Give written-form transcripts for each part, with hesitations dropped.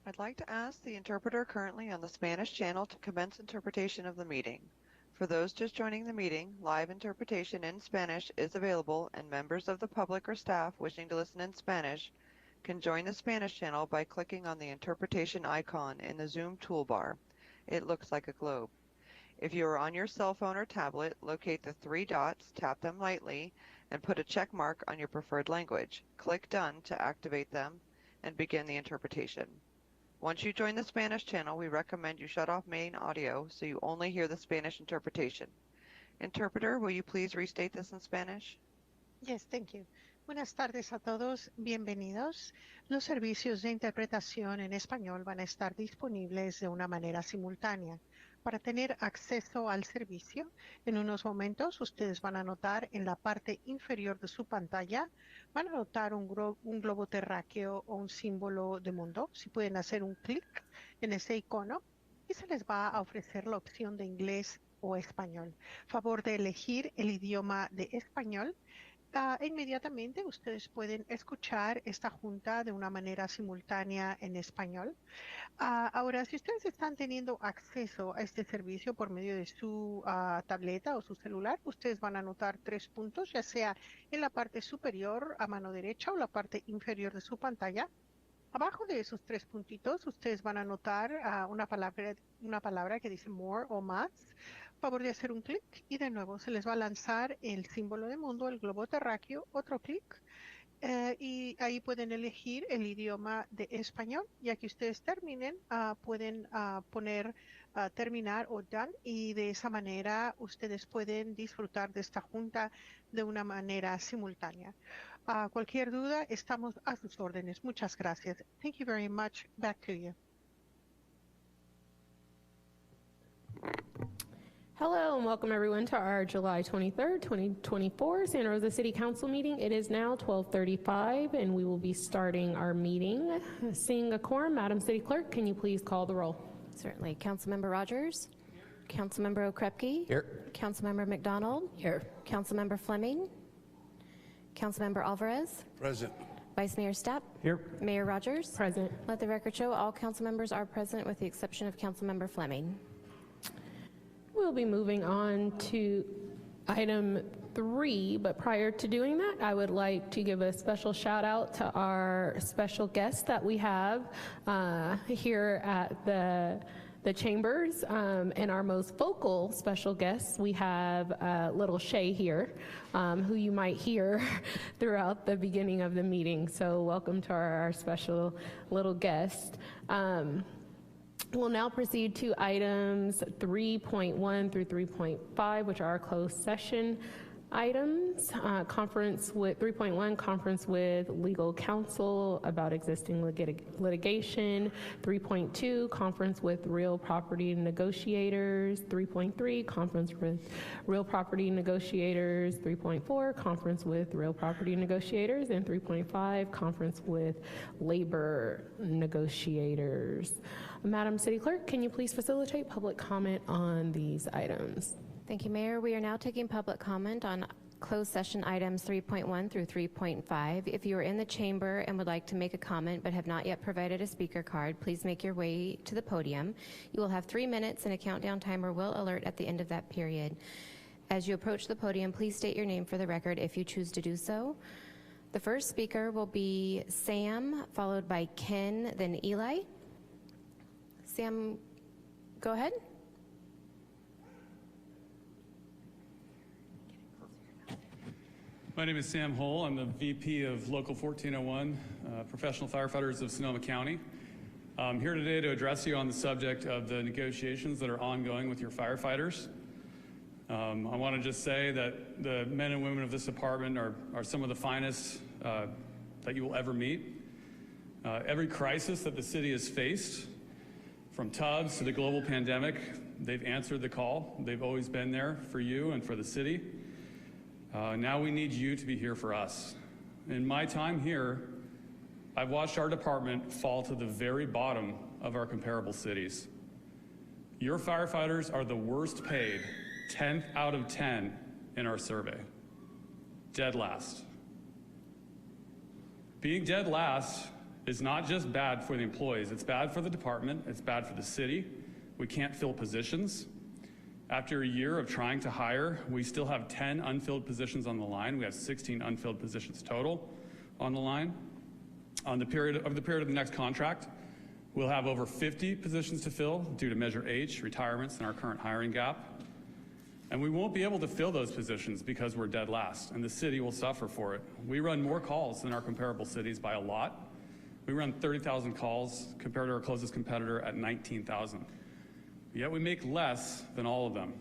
I'd like to ask the interpreter currently on the Spanish channel to commence interpretation of the meeting. For those just joining the meeting, live interpretation in Spanish is available, and members of the public or staff wishing to listen in Spanish can join the Spanish channel by clicking on the interpretation icon in the Zoom toolbar. It looks like a globe. If you are on your cell phone or tablet, locate the three dots, tap them lightly, and put a check mark on your preferred language. Click Done to activate them and begin the interpretation. Once you join the Spanish channel, we recommend you shut off main audio so you only hear the Spanish interpretation. Interpreter, will you please restate this in Spanish? Yes, thank you. Buenas tardes a todos, bienvenidos. Los servicios de interpretación en español van a estar disponibles de una manera simultánea. Para tener acceso al servicio, en unos momentos ustedes van a notar en la parte inferior de su pantalla, van a notar un globo terráqueo o un símbolo de mundo. Si pueden hacer un clic en ese icono y se les va a ofrecer la opción de inglés o español. Favor de elegir el idioma de español. Inmediatamente ustedes pueden escuchar esta junta de una manera simultánea en español. Ahora, si ustedes están teniendo acceso a este servicio por medio de su tableta o su celular, ustedes van a notar 3 puntos, ya sea en la parte superior a mano derecha o la parte inferior de su pantalla. Abajo de esos 3 puntitos, ustedes van a notar una palabra que dice more o más. Favor de hacer un clic y de nuevo se les va a lanzar el símbolo de mundo, el globo terráqueo, otro clic. Y ahí pueden elegir el idioma de español. Ya que ustedes terminen, pueden poner terminar o done, y de esa manera ustedes pueden disfrutar de esta junta de una manera simultánea. Cualquier duda, estamos a sus órdenes. Muchas gracias. Thank you very much. Back to you. Hello and welcome everyone to our July 23rd, 2024 Santa Rosa City Council meeting. It is now 12:35 and we will be starting our meeting. Seeing a quorum, Madam City Clerk, can you please call the roll? Certainly. Councilmember Rogers? Councilmember Okrepke? Here. Councilmember McDonald? Here. Councilmember Fleming? Councilmember Alvarez? Present. Vice Mayor Stepp? Here. Mayor Rogers? Present. Let the record show all council members are present with the exception of Councilmember Fleming. We'll be moving on to item 3, but prior to doing that, I would like to give a special shout out to our special guests that we have here at the chambers, and our most vocal special guests. We have little Shay here, who you might hear throughout the beginning of the meeting. So welcome to our special little guest. We'll now proceed to items 3.1 through 3.5, which are our closed session items. Conference with 3.1, conference with legal counsel about existing litigation. 3.2, conference with real property negotiators. 3.3, conference with real property negotiators. 3.4, conference with real property negotiators. And 3.5, conference with labor negotiators. Madam City Clerk, can you please facilitate public comment on these items? Thank you, Mayor. We are now taking public comment on closed session items 3.1 through 3.5. If you are in the chamber and would like to make a comment but have not yet provided a speaker card, please make your way to the podium. You will have 3 minutes and a countdown timer will alert at the end of that period. As you approach the podium, please state your name for the record if you choose to do so. The first speaker will be Sam, followed by Ken, then Eli. Sam, go ahead. My name is Sam Hull. I'm the VP of Local 1401, Professional Firefighters of Sonoma County. I'm here today to address you on the subject of the negotiations that are ongoing with your firefighters. I want to just say that the men and women of this department are some of the finest that you will ever meet. Every crisis that the city has faced, from Tubbs to the global pandemic, they've answered the call. They've always been there for you and for the city. Now we need you to be here for us. In my time here, I've watched our department fall to the very bottom of our comparable cities. Your firefighters are the worst paid, 10th out of 10 in our survey. Dead last. Being dead last is not just bad for the employees, it's bad for the department, it's bad for the city. We can't fill positions. After a year of trying to hire, we still have 10 unfilled positions on the line. We have 16 unfilled positions total on the line. On the period of the next contract, we'll have over 50 positions to fill due to Measure H, retirements, and our current hiring gap. And we won't be able to fill those positions because we're dead last, and the city will suffer for it. We run more calls than our comparable cities by a lot. We run 30,000 calls compared to our closest competitor at 19,000. Yet we make less than all of them.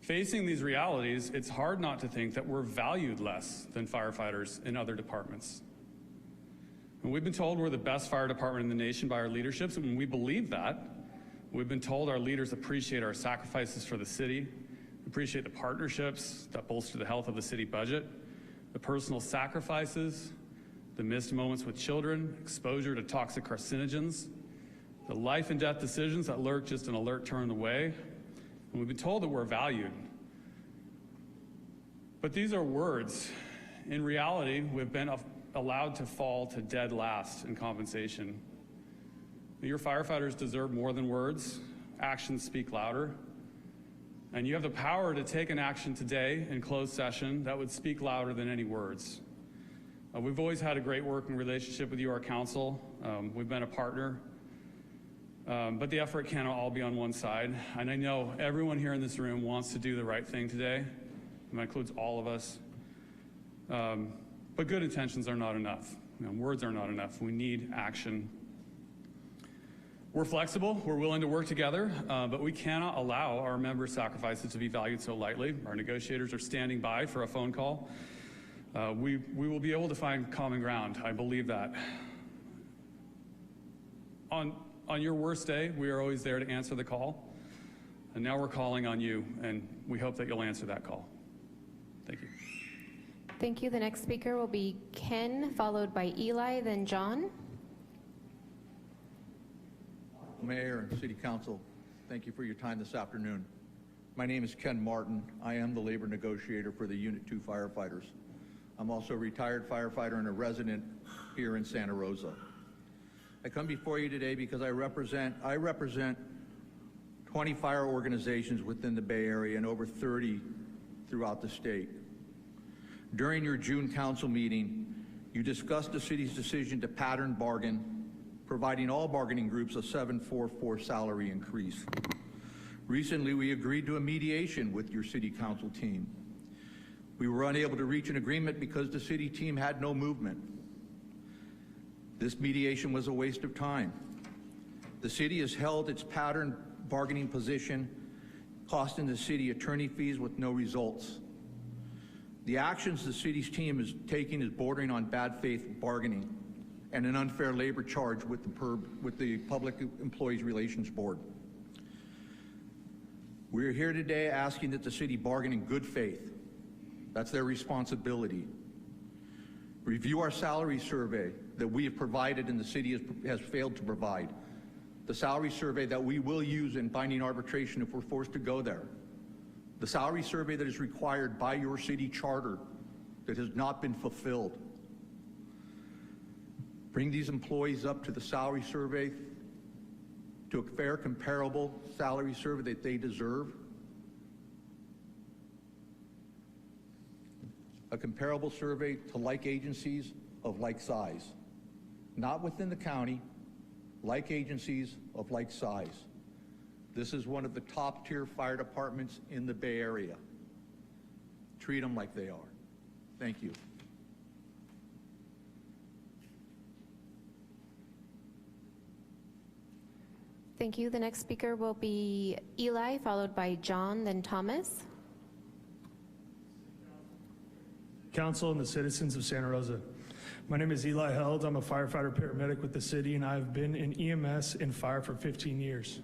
Facing these realities, it's hard not to think that we're valued less than firefighters in other departments. And we've been told we're the best fire department in the nation by our leaderships, and we believe that. We've been told our leaders appreciate our sacrifices for the city, appreciate the partnerships that bolster the health of the city budget, the personal sacrifices, the missed moments with children, exposure to toxic carcinogens, the life and death decisions that lurk just an alert turn away. And we've been told that we're valued. But these are words. In reality, we've been allowed to fall to dead last in compensation. Your firefighters deserve more than words. Actions speak louder. And you have the power to take an action today in closed session that would speak louder than any words. We've always had a great working relationship with you, our council. We've been a partner. But the effort can't all be on one side. And I know everyone here in this room wants to do the right thing today. And that includes all of us. But good intentions are not enough. Words are not enough. We need action. We're flexible. We're willing to work together. But we cannot allow our members' sacrifices to be valued so lightly. Our negotiators are standing by for a phone call. We will be able to find common ground. I believe that. On your worst day, we are always there to answer the call. And now we're calling on you, and we hope that you'll answer that call. Thank you. Thank you. The next speaker will be Ken, followed by Eli, then John. Mayor and City Council, thank you for your time this afternoon. My name is Ken Martin. I am the labor negotiator for the Unit 2 firefighters. I'm also a retired firefighter and a resident here in Santa Rosa. I come before you today because I represent 20 fire organizations within the Bay Area and over 30 throughout the state. During your June council meeting, you discussed the city's decision to pattern bargain, providing all bargaining groups a 744 salary increase. Recently, we agreed to a mediation with your city council team. We were unable to reach an agreement because the city team had no movement. This mediation was a waste of time. The city has held its pattern bargaining position, costing the city attorney fees with no results. The actions the city's team is taking is bordering on bad faith bargaining and an unfair labor charge with the Public Employees Relations Board. We are here today asking that the city bargain in good faith. That's their responsibility. Review our salary survey that we have provided and the city has failed to provide. The salary survey that we will use in binding arbitration if we're forced to go there. The salary survey that is required by your city charter that has not been fulfilled. Bring these employees up to the salary survey, to a fair, comparable salary survey that they deserve. A comparable survey to like agencies of like size. Not within the county, like agencies of like size. This is one of the top tier fire departments in the Bay Area. Treat them like they are. Thank you. Thank you. The next speaker will be Eli, followed by John, then Thomas. Council and the citizens of Santa Rosa. My name is Eli Held. I'm a firefighter paramedic with the city, and I've been in EMS and fire for 15 years.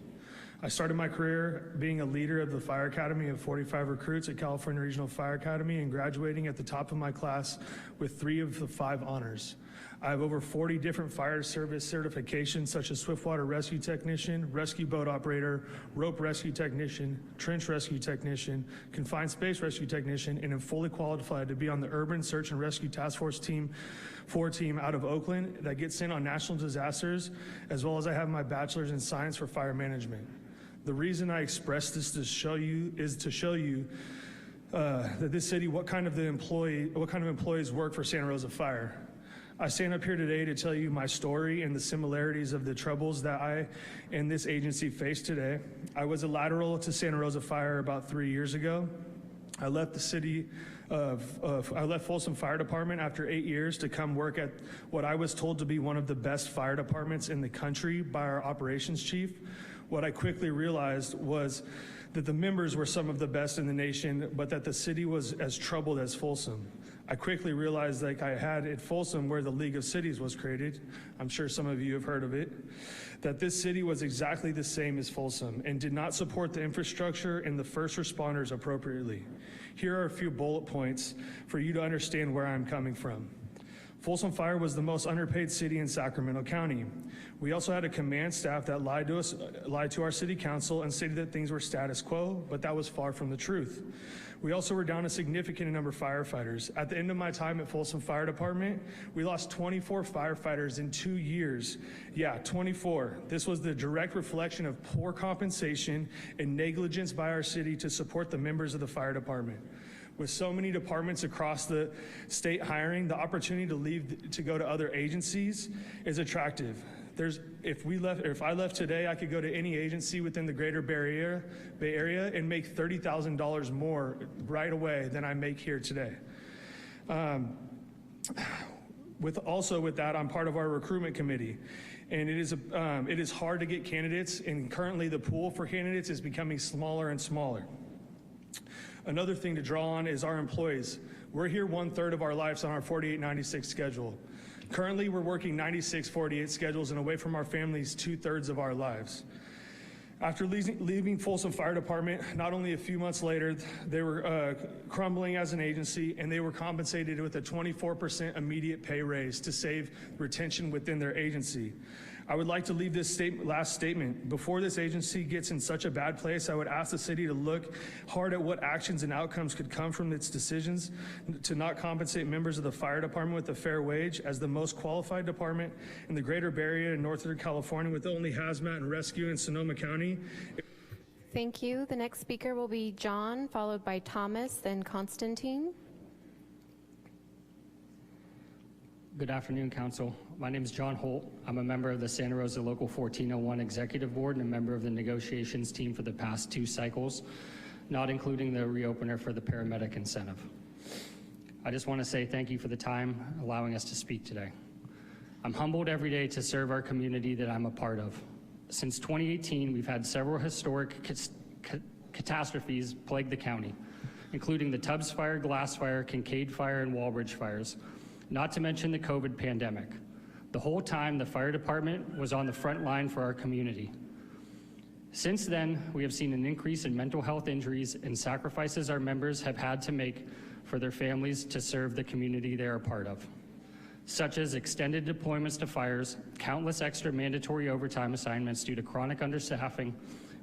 I started my career being a leader of the Fire Academy of 45 recruits at California Regional Fire Academy and graduating at the top of my class with 3 of the 5 honors. I have over 40 different fire service certifications such as Swiftwater Rescue Technician, Rescue Boat Operator, Rope Rescue Technician, Trench Rescue Technician, Confined Space Rescue Technician, and am fully qualified to be on the Urban Search and Rescue Task Force Team 4 team out of Oakland that gets sent on national disasters, as well as I have my bachelor's in science for fire management. The reason I express this is to show you that this city, what kind of employees work for Santa Rosa Fire. I stand up here today to tell you my story and the similarities of the troubles that I and this agency face today. I was a lateral to Santa Rosa Fire about 3 years ago. I left I left Folsom Fire Department after 8 years to come work at what I was told to be one of the best fire departments in the country by our operations chief. What I quickly realized was that the members were some of the best in the nation, but that the city was as troubled as Folsom. I quickly realized, like I had at Folsom, where the League of Cities was created, I'm sure some of you have heard of it, that this city was exactly the same as Folsom and did not support the infrastructure and the first responders appropriately. Here are a few bullet points for you to understand where I'm coming from. Folsom Fire was the most underpaid city in Sacramento County. We also had a command staff that lied to our city council and stated that things were status quo, but that was far from the truth. We also were down a significant number of firefighters. At the end of my time at Folsom Fire Department, we lost 24 firefighters in 2 years. Yeah, 24. This was the direct reflection of poor compensation and negligence by our city to support the members of the fire department. With so many departments across the state hiring, the opportunity to leave to go to other agencies is attractive. If I left today, I could go to any agency within the greater Bay Area and make $30,000 more right away than I make here today. With that, I'm part of our recruitment committee. And it is hard to get candidates, and currently the pool for candidates is becoming smaller and smaller. Another thing to draw on is our employees. We're here 1/3 of our lives on our 48-96 schedule. Currently, we're working 96-48 schedules and away from our families 2/3 of our lives. After leaving Folsom Fire Department, not only a few months later, they were crumbling as an agency, and they were compensated with a 24% immediate pay raise to save retention within their agency. I would like to leave this last statement. Before this agency gets in such a bad place, I would ask the city to look hard at what actions and outcomes could come from its decisions to not compensate members of the fire department with a fair wage as the most qualified department in the greater Bay Area in Northern California with only hazmat and rescue in Sonoma County. Thank you. The next speaker will be John, followed by Thomas, then Constantine. Good afternoon, Council. My name is John Holt. I'm a member of the Santa Rosa Local 1401 Executive Board and a member of the negotiations team for the past 2 cycles, not including the reopener for the paramedic incentive. I just want to say thank you for the time allowing us to speak today. I'm humbled every day to serve our community that I'm a part of. Since 2018, we've had several historic catastrophes plague the county, including the Tubbs Fire, Glass Fire, Kincaid Fire, and Walbridge fires, not to mention the COVID pandemic. The whole time, the fire department was on the front line for our community. Since then, we have seen an increase in mental health injuries and sacrifices our members have had to make for their families to serve the community they are a part of, such as extended deployments to fires, countless extra mandatory overtime assignments due to chronic understaffing,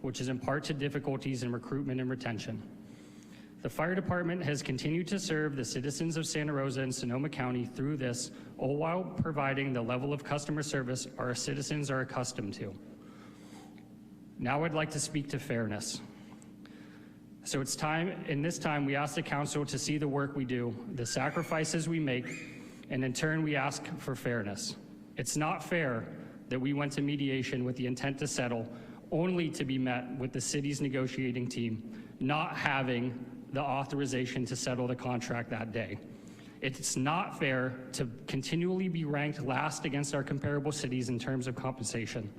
which is in part to difficulties in recruitment and retention. The fire department has continued to serve the citizens of Santa Rosa and Sonoma County through this, all while providing the level of customer service our citizens are accustomed to. Now I'd like to speak to fairness. So it's time, in this time, we ask the council to see the work we do, the sacrifices we make, and in turn we ask for fairness. It's not fair that we went to mediation with the intent to settle, only to be met with the city's negotiating team not having the authorization to settle the contract that day. It's not fair to continually be ranked last against our comparable cities in terms of compensation.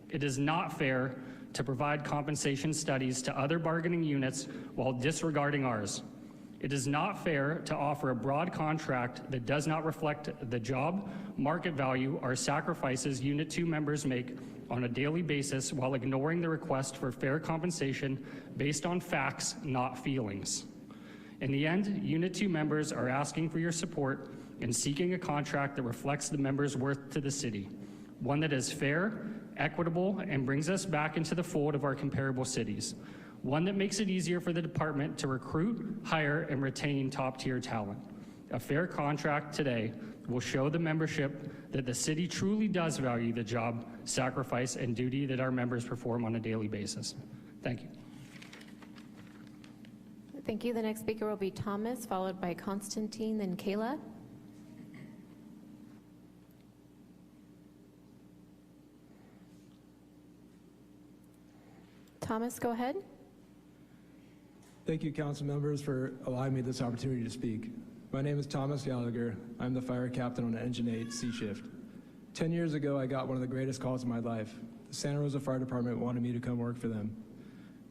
It is not fair to provide compensation studies to other bargaining units while disregarding ours. It is not fair to offer a broad contract that does not reflect the job market value or sacrifices Unit 2 members make on a daily basis while ignoring the request for fair compensation based on facts, not feelings. In the end, Unit 2 members are asking for your support in seeking a contract that reflects the members' worth to the city, one that is fair, equitable, and brings us back into the fold of our comparable cities, one that makes it easier for the department to recruit, hire, and retain top-tier talent. A fair contract today will show the membership that the city truly does value the job, sacrifice, and duty that our members perform on a daily basis. Thank you. Thank you. The next speaker will be Thomas, followed by Constantine, then Kayla. Thomas, go ahead. Thank you, council members, for allowing me this opportunity to speak. My name is Thomas Gallagher. I'm the fire captain on Engine 8 C shift. 10 years ago, I got one of the greatest calls of my life. The Santa Rosa Fire Department wanted me to come work for them.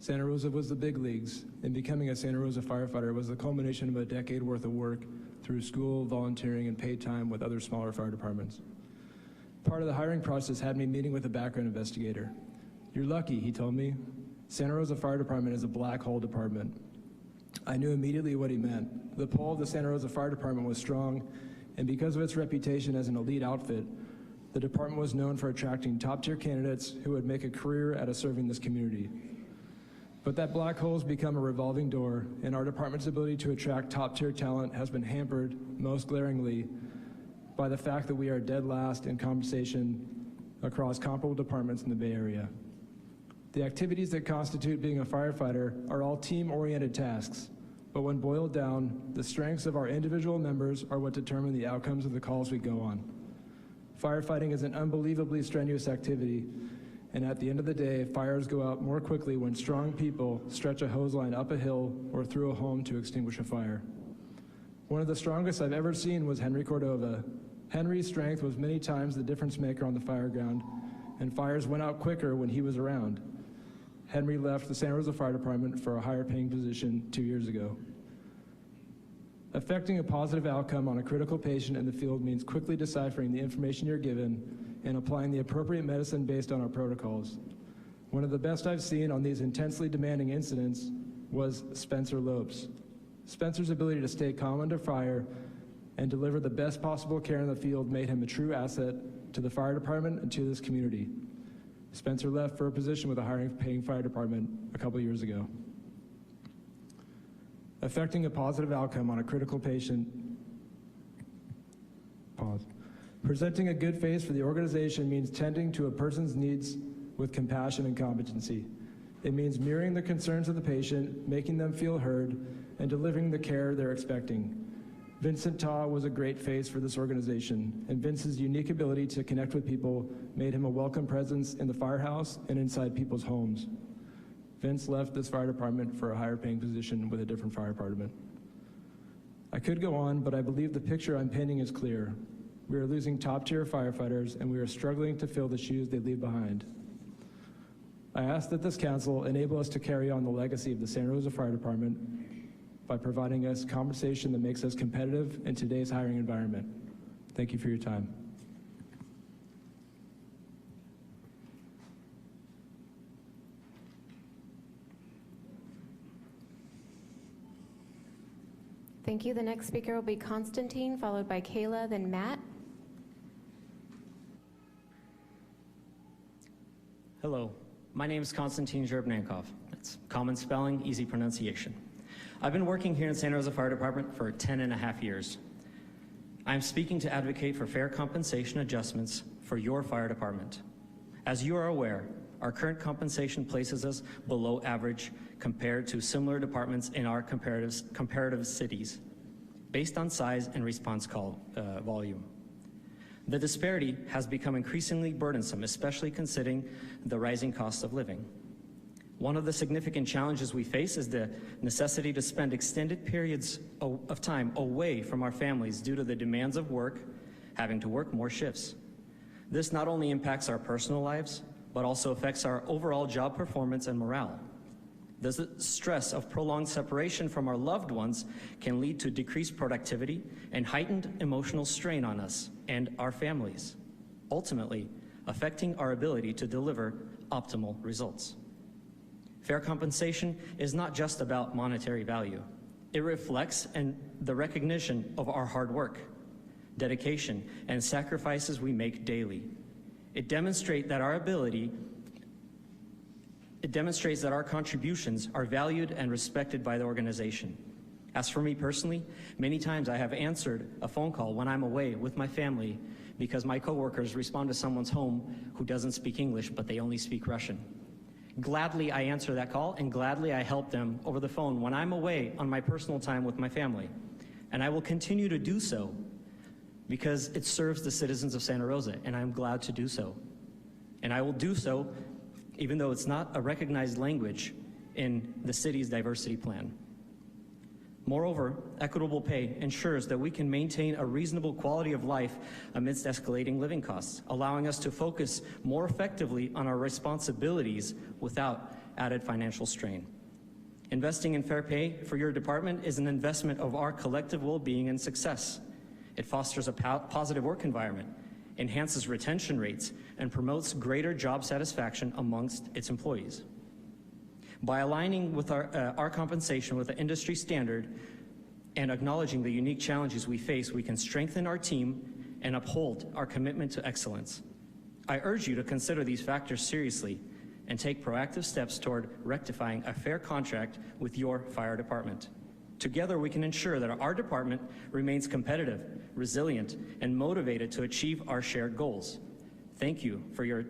Santa Rosa was the big leagues, and becoming a Santa Rosa firefighter was the culmination of a decade worth of work through school, volunteering, and paid time with other smaller fire departments. Part of the hiring process had me meeting with a background investigator. You're lucky, he told me. Santa Rosa Fire Department is a black hole department. I knew immediately what he meant. The pull of the Santa Rosa Fire Department was strong, and because of its reputation as an elite outfit, the department was known for attracting top-tier candidates who would make a career out of serving this community. But that black hole has become a revolving door, and our department's ability to attract top-tier talent has been hampered, most glaringly, by the fact that we are dead last in compensation across comparable departments in the Bay Area. The activities that constitute being a firefighter are all team-oriented tasks, but when boiled down, the strengths of our individual members are what determine the outcomes of the calls we go on. Firefighting is an unbelievably strenuous activity, and at the end of the day, fires go out more quickly when strong people stretch a hose line up a hill or through a home to extinguish a fire. One of the strongest I've ever seen was Henry Cordova. Henry's strength was many times the difference maker on the fire ground, and fires went out quicker when he was around. Henry left the Santa Rosa Fire Department for a higher paying position 2 years ago. Affecting a positive outcome on a critical patient in the field means quickly deciphering the information you're given and applying the appropriate medicine based on our protocols. One of the best I've seen on these intensely demanding incidents was Spencer Lopes. Spencer's ability to stay calm under fire and deliver the best possible care in the field made him a true asset to the fire department and to this community. Spencer left for a position with a higher paying fire department a couple years ago. Affecting a positive outcome on a critical patient. Pause. Presenting a good face for the organization means tending to a person's needs with compassion and competency. It means mirroring the concerns of the patient, making them feel heard, and delivering the care they're expecting. Vincent Taw was a great face for this organization, and Vince's unique ability to connect with people made him a welcome presence in the firehouse and inside people's homes. Vince left this fire department for a higher paying position with a different fire department. I could go on, but I believe the picture I'm painting is clear. We are losing top-tier firefighters, and we are struggling to fill the shoes they leave behind. I ask that this council enable us to carry on the legacy of the Santa Rosa Fire Department by providing us compensation that makes us competitive in today's hiring environment. Thank you for your time. Thank you. The next speaker will be Constantine, followed by Kayla, then Matt. Hello, my name is Konstantin Zherbnankov. That's common spelling, easy pronunciation. I've been working here in Santa Rosa Fire Department for 10.5 years. I'm speaking to advocate for fair compensation adjustments for your fire department. As you are aware, our current compensation places us below average compared to similar departments in our comparative cities, based on size and response call volume. The disparity has become increasingly burdensome, especially considering the rising cost of living. One of the significant challenges we face is the necessity to spend extended periods of time away from our families due to the demands of work, having to work more shifts. This not only impacts our personal lives, but also affects our overall job performance and morale. The stress of prolonged separation from our loved ones can lead to decreased productivity and heightened emotional strain on us and our families, ultimately affecting our ability to deliver optimal results. Fair compensation is not just about monetary value. It reflects the recognition of our hard work. dedication, and sacrifices we make daily. It demonstrates that our contributions are valued and respected by the organization. As for me personally, many times I have answered a phone call when I'm away with my family because my coworkers respond to someone's home who doesn't speak English, but they only speak Russian. Gladly I answer that call, and gladly I help them over the phone when I'm away on my personal time with my family. And I will continue to do so because it serves the citizens of Santa Rosa, and I'm glad to do so. And I will do so even though it's not a recognized language in the city's diversity plan. Moreover, equitable pay ensures that we can maintain a reasonable quality of life amidst escalating living costs, allowing us to focus more effectively on our responsibilities without added financial strain. Investing in fair pay for your department is an investment of our collective well-being and success. It fosters a positive work environment, enhances retention rates, and promotes greater job satisfaction amongst its employees. By aligning with our compensation with the industry standard and acknowledging the unique challenges we face, we can strengthen our team and uphold our commitment to excellence. I urge you to consider these factors seriously and take proactive steps toward rectifying a fair contract with your fire department. Together, we can ensure that our department remains competitive, resilient, and motivated to achieve our shared goals. Thank you for your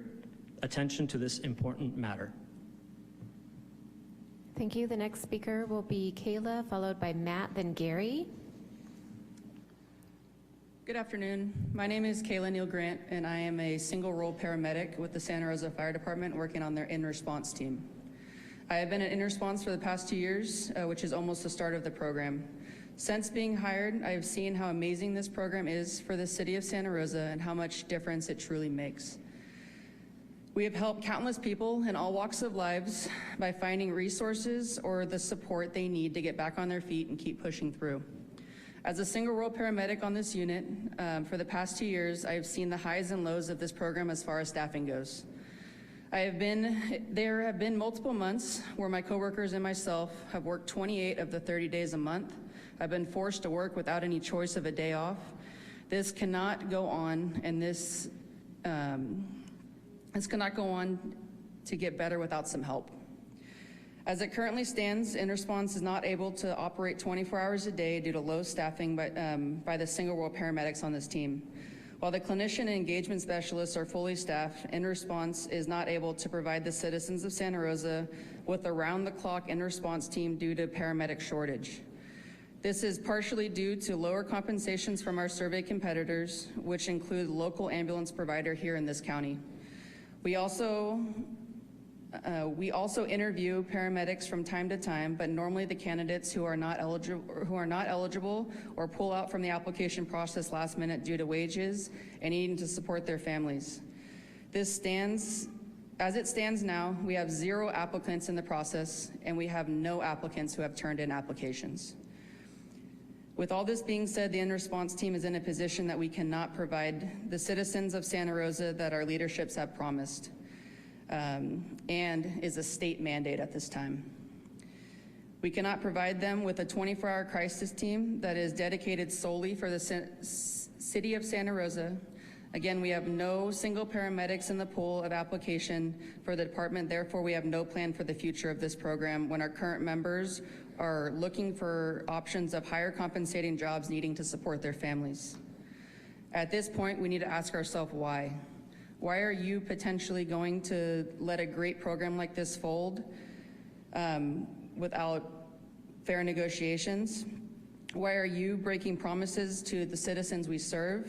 attention to this important matter. Thank you. The next speaker will be Kayla, followed by Matt, then Gary. Good afternoon. My name is Kayla Neal Grant, and I am a single role paramedic with the Santa Rosa Fire Department working on their in-response team. I have been in in-response for the past 2 years, which is almost the start of the program. Since being hired, I have seen how amazing this program is for the city of Santa Rosa and how much difference it truly makes. We have helped countless people in all walks of lives by finding resources or the support they need to get back on their feet and keep pushing through. As a single role paramedic on this unit, for the past 2 years, I have seen the highs and lows of this program as far as staffing goes. There have been multiple months where my coworkers and myself have worked 28 of the 30 days a month. I've been forced to work without any choice of a day off. This cannot go on, and this cannot go on to get better without some help. As it currently stands, InResponse is not able to operate 24 hours a day due to low staffing by the single role paramedics on this team. While the clinician and engagement specialists are fully staffed, InResponse is not able to provide the citizens of Santa Rosa with around-the-clock InResponse team due to paramedic shortage. This is partially due to lower compensations from our survey competitors, which include local ambulance provider here in this county. We also interview paramedics from time to time, but normally the candidates who are not eligible or pull out from the application process last minute due to wages and needing to support their families. As it stands now, we have 0 applicants in the process, and we have no applicants who have turned in applications. With all this being said, the InResponse team is in a position that we cannot provide the citizens of Santa Rosa that our leaderships have promised, and is a state mandate at this time. We cannot provide them with a 24-hour crisis team that is dedicated solely for the city of Santa Rosa. Again, we have no single paramedics in the pool of application for the department, therefore we have no plan for the future of this program when our current members are looking for options of higher compensating jobs needing to support their families. At this point, we need to ask ourselves why. Why are you potentially going to let a great program like this fold without fair negotiations? Why are you breaking promises to the citizens we serve?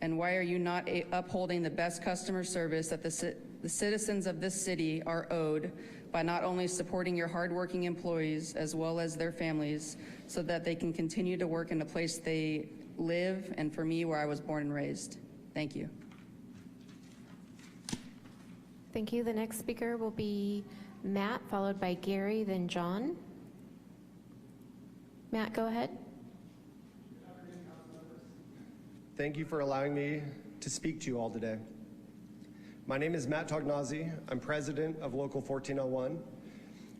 And why are you not upholding the best customer service that the citizens of this city are owed by not only supporting your hardworking employees as well as their families so that they can continue to work in a place they live and, for me, where I was born and raised? Thank you. Thank you. The next speaker will be Matt, followed by Gary, then John. Matt, go ahead. Thank you for allowing me to speak to you all today. My name is Matt Tognazzi. I'm president of Local 1401,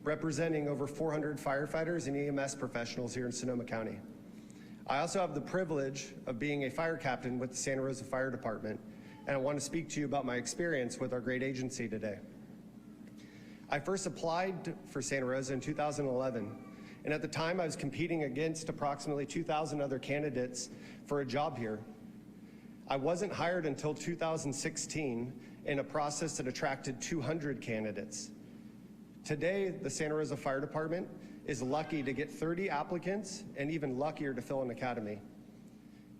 representing over 400 firefighters and EMS professionals here in Sonoma County. I also have the privilege of being a fire captain with the Santa Rosa Fire Department, and I want to speak to you about my experience with our great agency today. I first applied for Santa Rosa in 2011, and at the time I was competing against approximately 2,000 other candidates for a job here. I wasn't hired until 2016 in a process that attracted 200 candidates. Today, the Santa Rosa Fire Department is lucky to get 30 applicants and even luckier to fill an academy.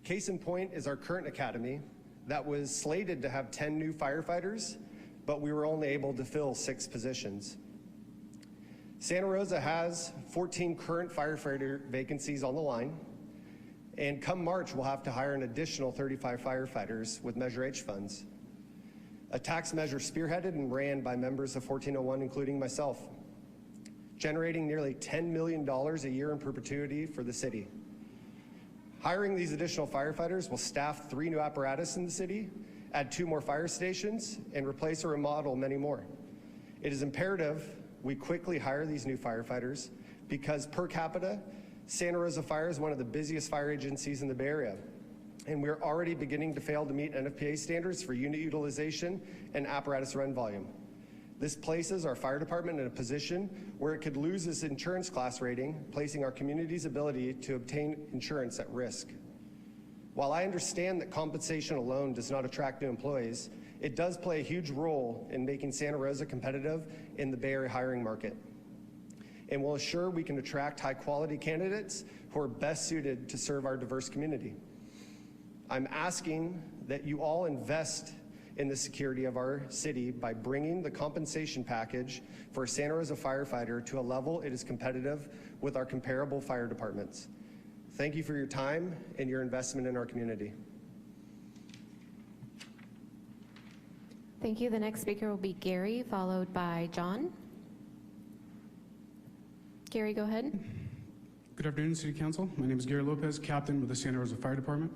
Case in point is our current academy that was slated to have 10 new firefighters, but we were only able to fill 6 positions. Santa Rosa has 14 current firefighter vacancies on the line, and come March, we'll have to hire an additional 35 firefighters with Measure H funds. A tax measure spearheaded and ran by members of 1401, including myself, generating nearly $10 million a year in perpetuity for the city. Hiring these additional firefighters will staff 3 new apparatus in the city, add 2 more fire stations, and replace or remodel many more. It is imperative we quickly hire these new firefighters because per capita, Santa Rosa Fire is one of the busiest fire agencies in the Bay Area, and we're already beginning to fail to meet NFPA standards for unit utilization and apparatus run volume. This places our fire department in a position where it could lose its insurance class rating, placing our community's ability to obtain insurance at risk. While I understand that compensation alone does not attract new employees, it does play a huge role in making Santa Rosa competitive in the Bay Area hiring market, and will assure we can attract high-quality candidates who are best suited to serve our diverse community. I'm asking that you all invest in the security of our city by bringing the compensation package for a Santa Rosa firefighter to a level it is competitive with our comparable fire departments. Thank you for your time and your investment in our community. Thank you. The next speaker will be Gary, followed by John. Gary, go ahead. Good afternoon, City Council. My name is Gary Lopez, Captain with the Santa Rosa Fire Department.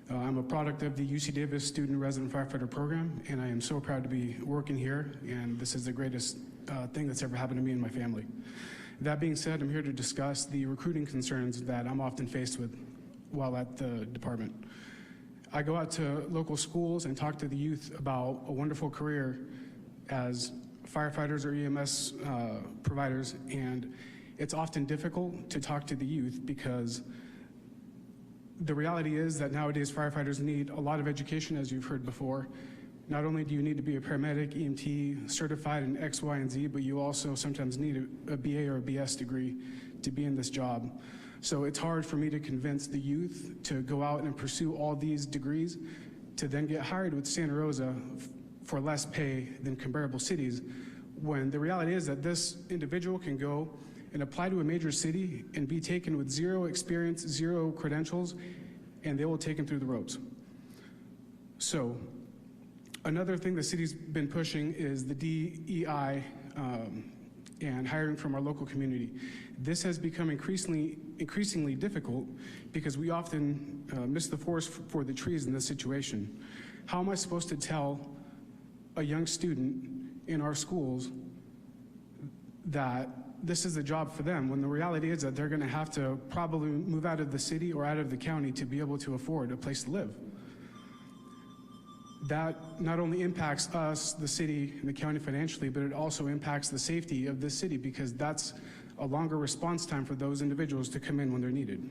I'm a product of the UC Davis Student Resident Firefighter Program, and I am so proud to be working here, and this is the greatest thing that's ever happened to me and my family. That being said, I'm here to discuss the recruiting concerns that I'm often faced with while at the department. I go out to local schools and talk to the youth about a wonderful career as firefighters or EMS providers, and it's often difficult to talk to the youth because the reality is that nowadays firefighters need a lot of education, as you've heard before. Not only do you need to be a paramedic, EMT, certified in X, Y, and Z, but you also sometimes need a BA or a BS degree to be in this job. So it's hard for me to convince the youth to go out and pursue all these degrees to then get hired with Santa Rosa for less pay than comparable cities, when the reality is that this individual can go and apply to a major city and be taken with 0 experience, 0 credentials, and they will take him through the ropes. So another thing the city's been pushing is the DEI and hiring from our local community. This has become increasingly difficult because we often miss the forest for the trees in this situation. How am I supposed to tell a young student in our schools that this is a job for them when the reality is that they're going to have to probably move out of the city or out of the county to be able to afford a place to live? That not only impacts us, the city and the county financially, but it also impacts the safety of this city because that's a longer response time for those individuals to come in when they're needed.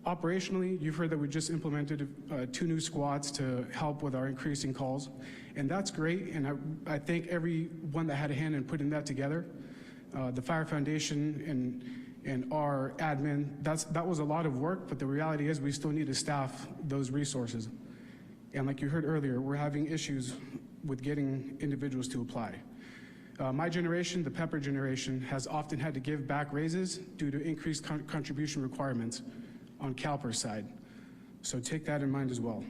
Operationally, you've heard that we just implemented 2 new squads to help with our increasing calls, and that's great, and I thank everyone that had a hand in putting that together. The Fire Foundation and our admin, that was a lot of work, but the reality is we still need to staff those resources. And like you heard earlier, we're having issues with getting individuals to apply. My generation, the Pepper generation, has often had to give back raises due to increased contribution requirements on CalPERS side. So take that in mind as well.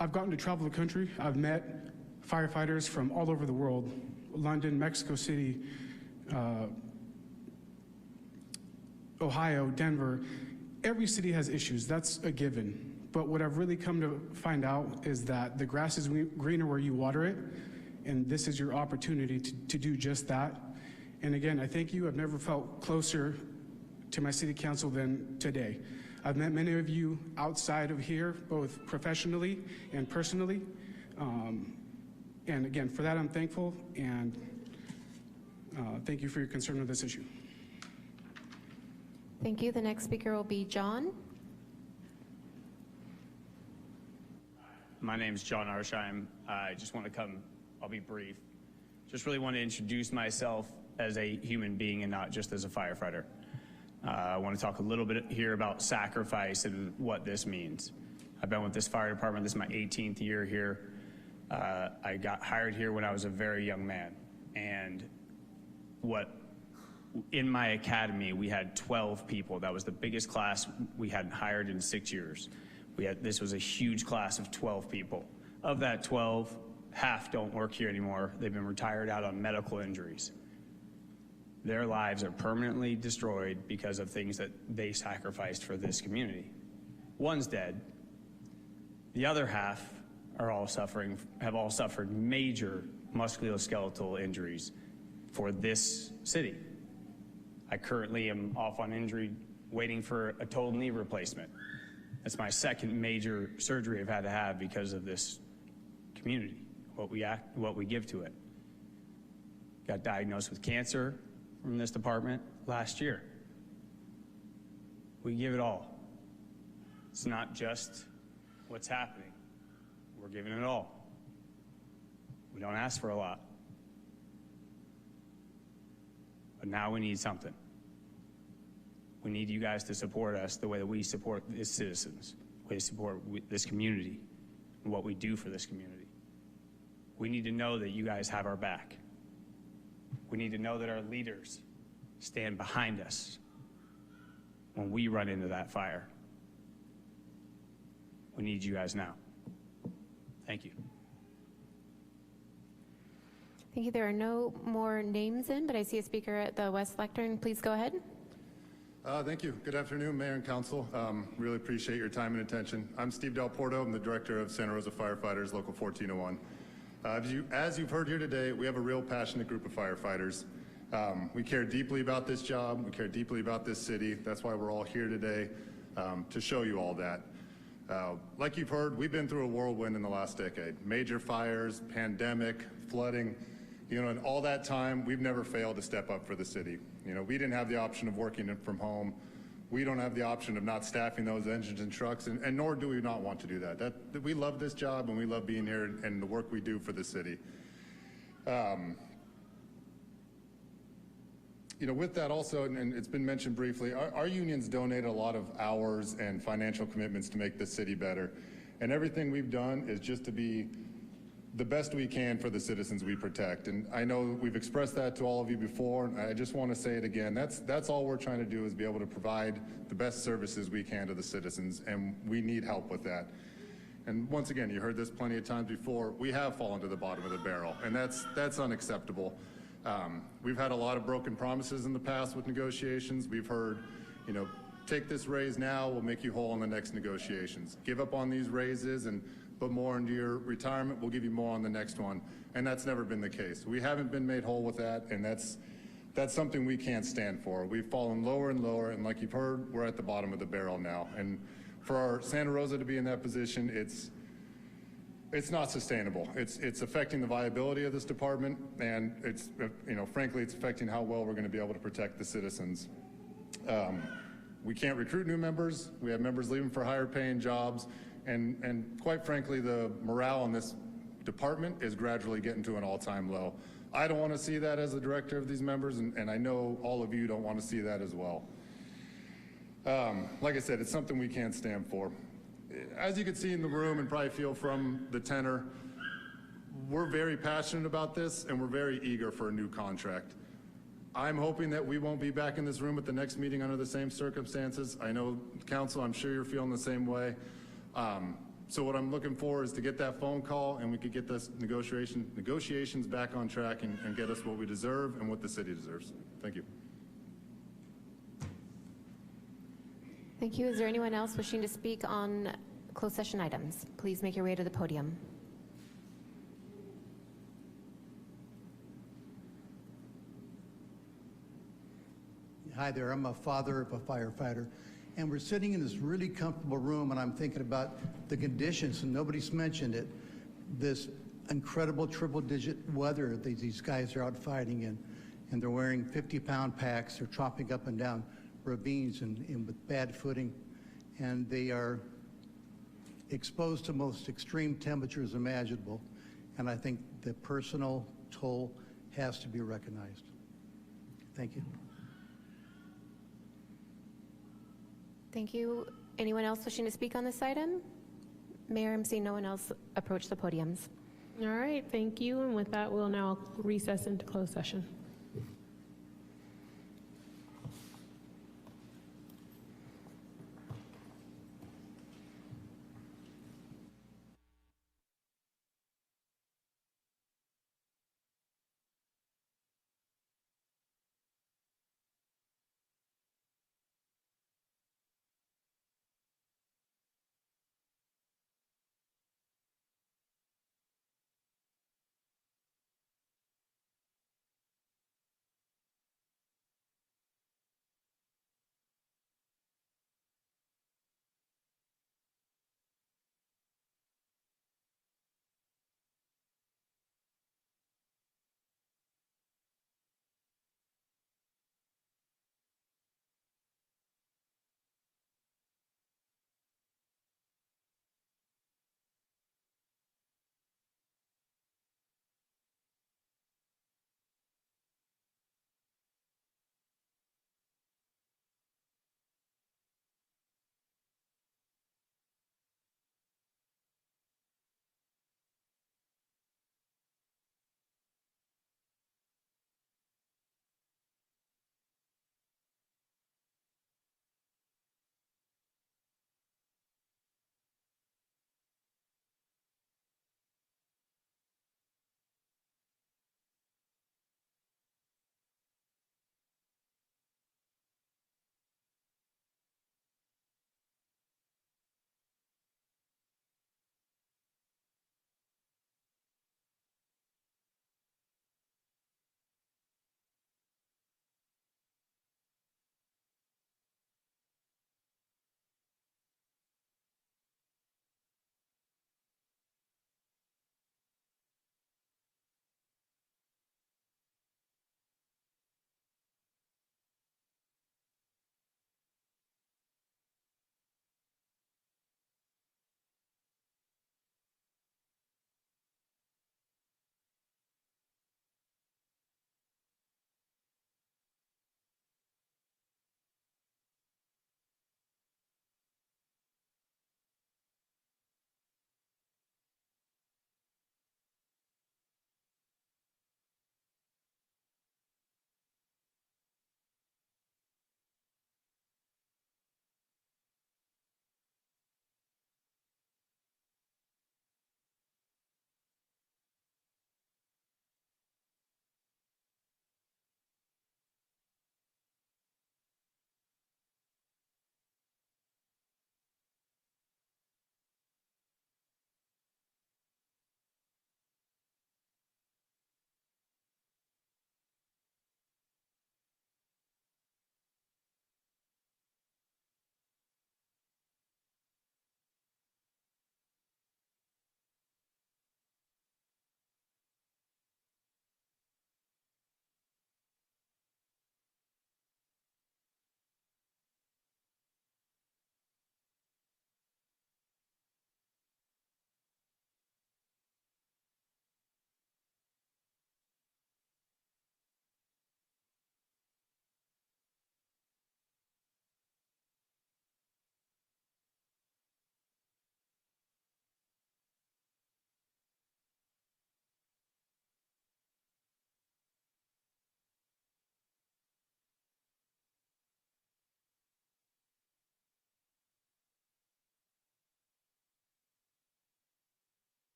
I've gotten to travel the country. I've met firefighters from all over the world, London, Mexico City, Ohio, Denver. Every city has issues, that's a given. But what I've really come to find out is that the grass is greener where you water it, and this is your opportunity to do just that. And again, I thank you. I've never felt closer to my city council than today. I've met many of you outside of here, both professionally and personally. And again, for that I'm thankful, and thank you for your concern with this issue. Thank you. The next speaker will be John. My name is John Arsheim. I just want to come, I'll be brief. Just really want to introduce myself as a human being and not just as a firefighter. I want to talk a little bit here about sacrifice and what this means. I've been with this fire department, this is my 18th year here. I got hired here when I was a very young man. And in my academy, we had 12 people. That was the biggest class we had hired in 6 years. This was a huge class of 12 people. Of that 12, half don't work here anymore. They've been retired out on medical injuries. Their lives are permanently destroyed because of things that they sacrificed for this community. One's dead. The other half have all suffered major musculoskeletal injuries for this city. I currently am off on injury, waiting for a total knee replacement. That's my second major surgery I've had to have because of this community, what we give to it. Got diagnosed with cancer from this department last year. We give it all. It's not just what's happening. We're giving it all. We don't ask for a lot. But now we need something. We need you guys to support us the way that we support the citizens, the way we support this community, and what we do for this community. We need to know that you guys have our back. We need to know that our leaders stand behind us when we run into that fire. We need you guys now. Thank you. Thank you. There are no more names in, but I see a speaker at the west lectern. Please go ahead. Thank you. Good afternoon, Mayor and Council. Really appreciate your time and attention. I'm Steve Del Porto. I'm the Director of Santa Rosa Firefighters, Local 1401. As you've heard here today, we have a real passionate group of firefighters. We care deeply about this job. We care deeply about this city. That's why we're all here today, to show you all that. Like you've heard, we've been through a whirlwind in the last decade. Major fires, pandemic, flooding. In all that time, we've never failed to step up for the city. We didn't have the option of working from home. We don't have the option of not staffing those engines and trucks, and nor do we not want to do that. We love this job, and we love being here and the work we do for the city. With that also, and it's been mentioned briefly, our unions donate a lot of hours and financial commitments to make this city better. And everything we've done is just to be the best we can for the citizens we protect. And I know we've expressed that to all of you before, and I just want to say it again. That's all we're trying to do, is be able to provide the best services we can to the citizens, and we need help with that. And once again, you heard this plenty of times before, we have fallen to the bottom of the barrel, and that's unacceptable. We've had a lot of broken promises in the past with negotiations. We've heard, take this raise now, we'll make you whole in the next negotiations. Give up on these raises and put more into your retirement, we'll give you more on the next one. And that's never been the case. We haven't been made whole with that, and that's something we can't stand for. We've fallen lower and lower, and like you've heard, we're at the bottom of the barrel now. And for our Santa Rosa to be in that position, it's not sustainable. It's affecting the viability of this department, and it's, frankly, it's affecting how well we're going to be able to protect the citizens. We can't recruit new members. We have members leaving for higher paying jobs. And quite frankly, the morale in this department is gradually getting to an all-time low. I don't want to see that as the director of these members, and I know all of you don't want to see that as well. Like I said, it's something we can't stand for. As you can see in the room and probably feel from the tenor, we're very passionate about this, and we're very eager for a new contract. I'm hoping that we won't be back in this room at the next meeting under the same circumstances. I know, Council, I'm sure you're feeling the same way. So what I'm looking for is to get that phone call, and we could get this negotiations back on track and get us what we deserve and what the city deserves. Thank you. Thank you. Is there anyone else wishing to speak on closed session items? Please make your way to the podium. Hi there, I'm a father of a firefighter. And we're sitting in this really comfortable room, and I'm thinking about the conditions, and nobody's mentioned it. This incredible triple-digit weather that these guys are out fighting in, and they're wearing 50-pound packs. They're chopping up and down ravines and with bad footing, and they are exposed to most extreme temperatures imaginable. And I think the personal toll has to be recognized. Thank you. Thank you. Anyone else wishing to speak on this item? Mayor, I'm seeing no one else approach the podiums. All right, thank you. And with that, we'll now recess into closed session.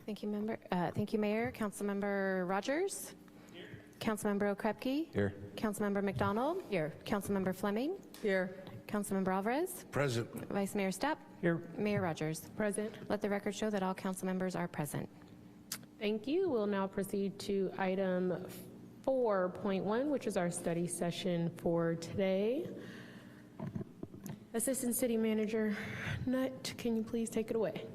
Thank you, Mayor. Councilmember Rogers? Here. Councilmember Okrepke? Here. Councilmember McDonald? Here. Councilmember Fleming? Here. Councilmember Alvarez? Present. Vice Mayor Stepp? Here. Mayor Rogers? Present. Let the record show that all council members are present. Thank you. We'll now proceed to item 4.1, which is our study session for today. Assistant City Manager Nutt, can you please take it away?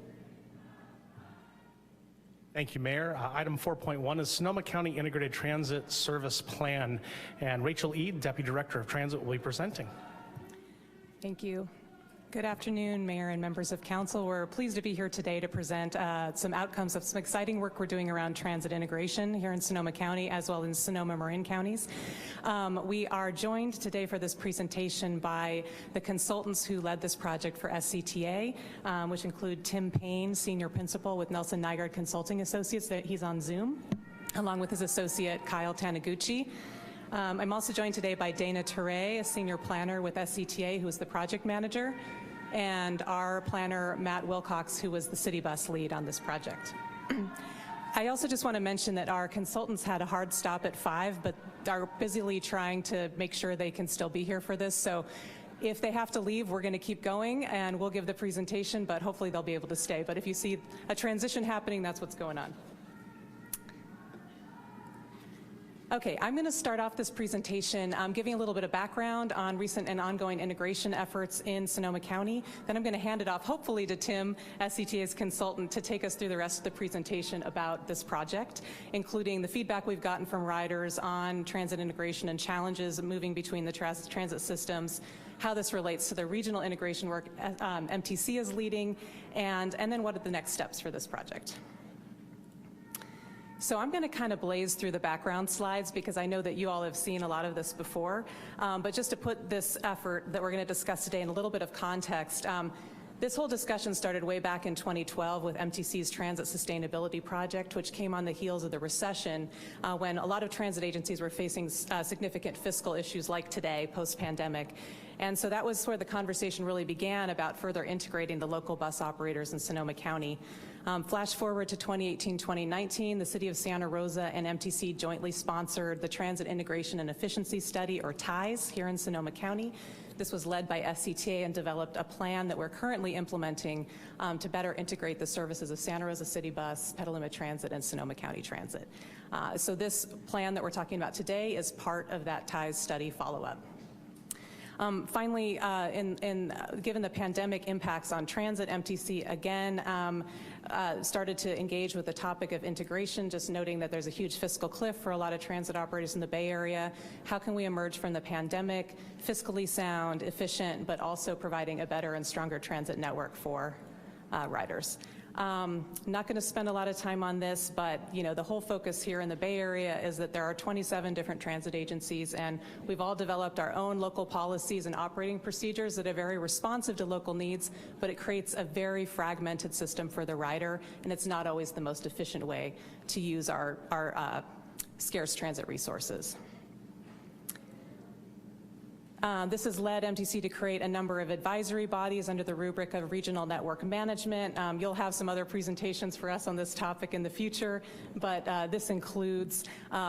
Thank you, Mayor. Item 4.1 is Sonoma County Integrated Transit Service Plan, and Rachel Ead, Deputy Director of Transit, will be presenting. Thank you. Good afternoon, Mayor and members of Council. We're pleased to be here today to present some outcomes of some exciting work we're doing around transit integration here in Sonoma County, as well as Sonoma Marin counties. We are joined today for this presentation by the consultants who led this project for SCTA, which include Tim Payne, Senior Principal with Nelson Nygaard Consulting Associates. He's on Zoom, along with his associate, Kyle Taniguchi. I'm also joined today by Dana Teray, a senior planner with SCTA, who is the project manager, and our planner, Matt Wilcox, who was the city bus lead on this project. I also just want to mention that our consultants had a hard stop at 5, but are busily trying to make sure they can still be here for this. So if they have to leave, we're going to keep going, and we'll give the presentation, but hopefully they'll be able to stay. But if you see a transition happening, that's what's going on. Okay, I'm going to start off this presentation giving a little bit of background on recent and ongoing integration efforts in Sonoma County. Then I'm going to hand it off, hopefully, to Tim, SCTA's consultant, to take us through the rest of the presentation about this project, including the feedback we've gotten from riders on transit integration and challenges moving between the transit systems, how this relates to the regional integration work MTC is leading, and then what are the next steps for this project. So I'm going to kind of blaze through the background slides because I know that you all have seen a lot of this before, but just to put this effort that we're going to discuss today in a little bit of context, this whole discussion started way back in 2012 with MTC's Transit Sustainability Project, which came on the heels of the recession when a lot of transit agencies were facing significant fiscal issues like today, post-pandemic. And so that was where the conversation really began about further integrating the local bus operators in Sonoma County. Flash forward to 2018-2019, the City of Santa Rosa and MTC jointly sponsored the Transit Integration and Efficiency Study, or TIES, here in Sonoma County. This was led by SCTA and developed a plan that we're currently implementing to better integrate the services of Santa Rosa City Bus, Petaluma Transit, and Sonoma County Transit. So this plan that we're talking about today is part of that TIES study follow-up. Finally, given the pandemic impacts on transit, MTC again started to engage with the topic of integration, just noting that there's a huge fiscal cliff for a lot of transit operators in the Bay Area. How can we emerge from the pandemic fiscally sound, efficient, but also providing a better and stronger transit network for riders? Not going to spend a lot of time on this, but the whole focus here in the Bay Area is that there are 27 different transit agencies, and we've all developed our own local policies and operating procedures that are very responsive to local needs, but it creates a very fragmented system for the rider, and it's not always the most efficient way to use our scarce transit resources. This has led MTC to create a number of advisory bodies under the rubric of regional network management. You'll have some other presentations for us on this topic in the future, but this includes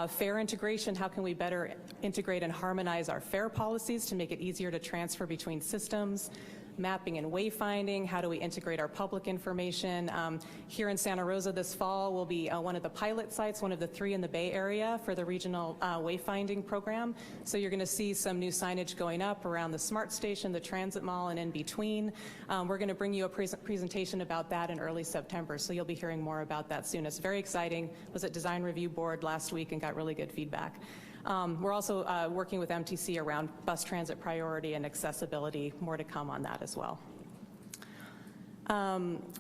fare integration. How can we better integrate and harmonize our fare policies to make it easier to transfer between systems? Mapping and wayfinding, how do we integrate our public information? Here in Santa Rosa this fall will be one of the pilot sites, one of the 3 in the Bay Area for the regional wayfinding program. So you're going to see some new signage going up around the SMART station, the transit mall, and in between. We're going to bring you a presentation about that in early September, so you'll be hearing more about that soon. It's very exciting. Was at Design Review Board last week and got really good feedback. We're also working with MTC around bus transit priority and accessibility. More to come on that as well.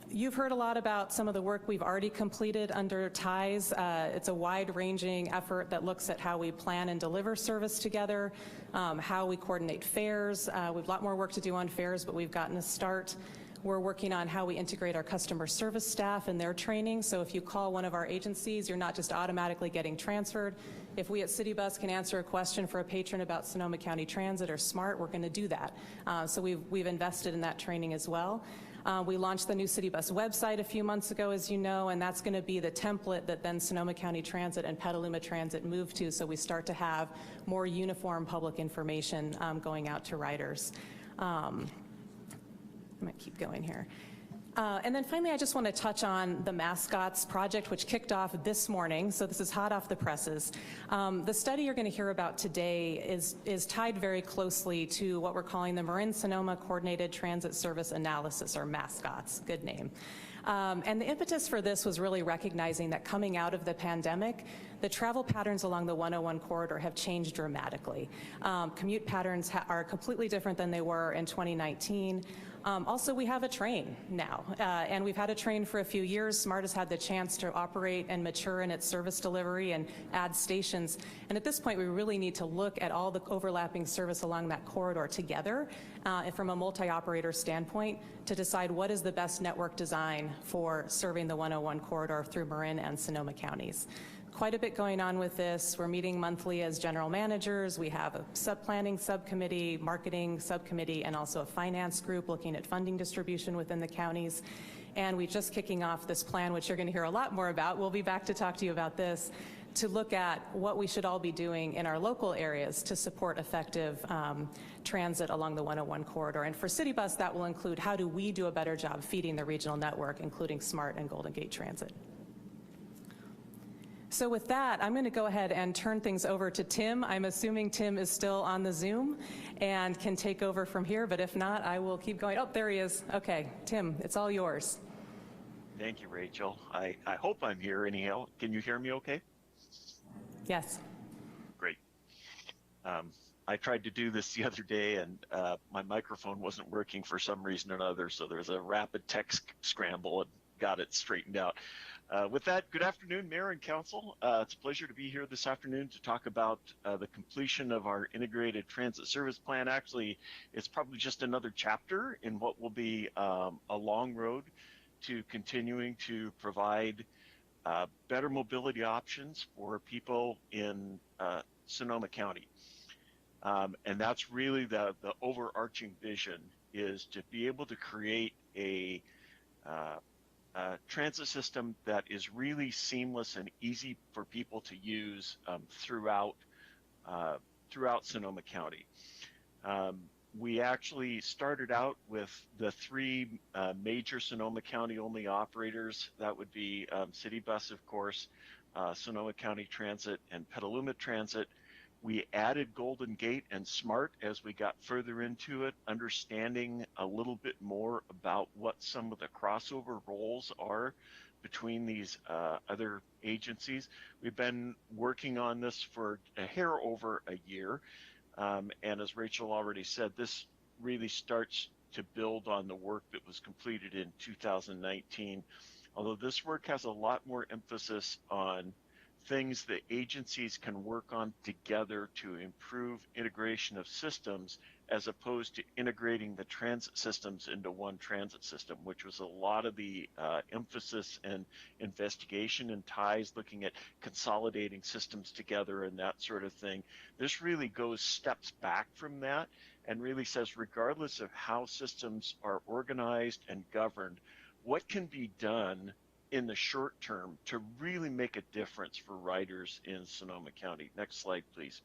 You've heard a lot about some of the work we've already completed under TIES. It's a wide-ranging effort that looks at how we plan and deliver service together, how we coordinate fares. We have a lot more work to do on fares, but we've gotten a start. We're working on how we integrate our customer service staff and their training. So if you call one of our agencies, you're not just automatically getting transferred. If we at City Bus can answer a question for a patron about Sonoma County Transit or SMART, we're going to do that. So we've invested in that training as well. We launched the new City Bus website a few months ago, as you know, and that's going to be the template that then Sonoma County Transit and Petaluma Transit move to, so we start to have more uniform public information going out to riders. I might keep going here. And then finally, I just want to touch on the mascots project, which kicked off this morning. So this is hot off the presses. The study you're going to hear about today is tied very closely to what we're calling the Marin-Sonoma Coordinated Transit Service Analysis, or mascots. Good name. And the impetus for this was really recognizing that coming out of the pandemic, the travel patterns along the 101 corridor have changed dramatically. Commute patterns are completely different than they were in 2019. Also, we have a train now, and we've had a train for a few years. SMART has had the chance to operate and mature in its service delivery and add stations. And at this point, we really need to look at all the overlapping service along that corridor together from a multi-operator standpoint to decide what is the best network design for serving the 101 corridor through Marin and Sonoma counties. Quite a bit going on with this. We're meeting monthly as general managers. We have a sub-planning subcommittee, marketing subcommittee, and also a finance group looking at funding distribution within the counties. And we're just kicking off this plan, which you're going to hear a lot more about. We'll be back to talk to you about this, to look at what we should all be doing in our local areas to support effective transit along the 101 corridor. And for City Bus, that will include how do we do a better job feeding the regional network, including SMART and Golden Gate Transit. So with that, I'm going to go ahead and turn things over to Tim. I'm assuming Tim is still on the Zoom and can take over from here, but if not, I will keep going. Oh, there he is. Okay, Tim, it's all yours. Thank you, Rachel. I hope I'm here anyhow. Can you hear me okay? Yes. Great. I tried to do this the other day, and my microphone wasn't working for some reason or another, so there was a rapid text scramble and got it straightened out. With that, good afternoon, Mayor and Council. It's a pleasure to be here this afternoon to talk about the completion of our integrated transit service plan. Actually, it's probably just another chapter in what will be a long road to continuing to provide better mobility options for people in Sonoma County. And that's really the overarching vision, is to be able to create a transit system that is really seamless and easy for people to use throughout Sonoma County. We actually started out with the three major Sonoma County only operators. That would be City Bus, of course, Sonoma County Transit, and Petaluma Transit. We added Golden Gate and SMART as we got further into it, understanding a little bit more about what some of the crossover roles are between these other agencies. We've been working on this for a hair over a year, and as Rachel already said, this really starts to build on the work that was completed in 2019, although this work has a lot more emphasis on things that agencies can work on together to improve integration of systems, as opposed to integrating the transit systems into one transit system, which was a lot of the emphasis and investigation and ties, looking at consolidating systems together and that sort of thing. This really goes steps back from that and really says, regardless of how systems are organized and governed, what can be done in the short term to really make a difference for riders in Sonoma County. Next slide, please.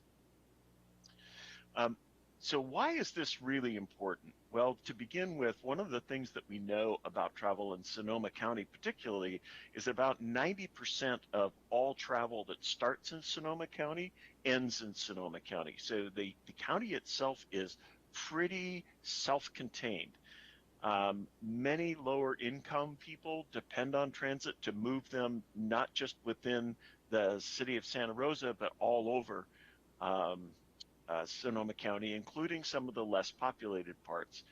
So why is this really important? Well, to begin with, one of the things that we know about travel in Sonoma County particularly is about 90% of all travel that starts in Sonoma County ends in Sonoma County. So the county itself is pretty self-contained. Many lower income people depend on transit to move them not just within the city of Santa Rosa, but all over Sonoma County, including some of the less populated parts.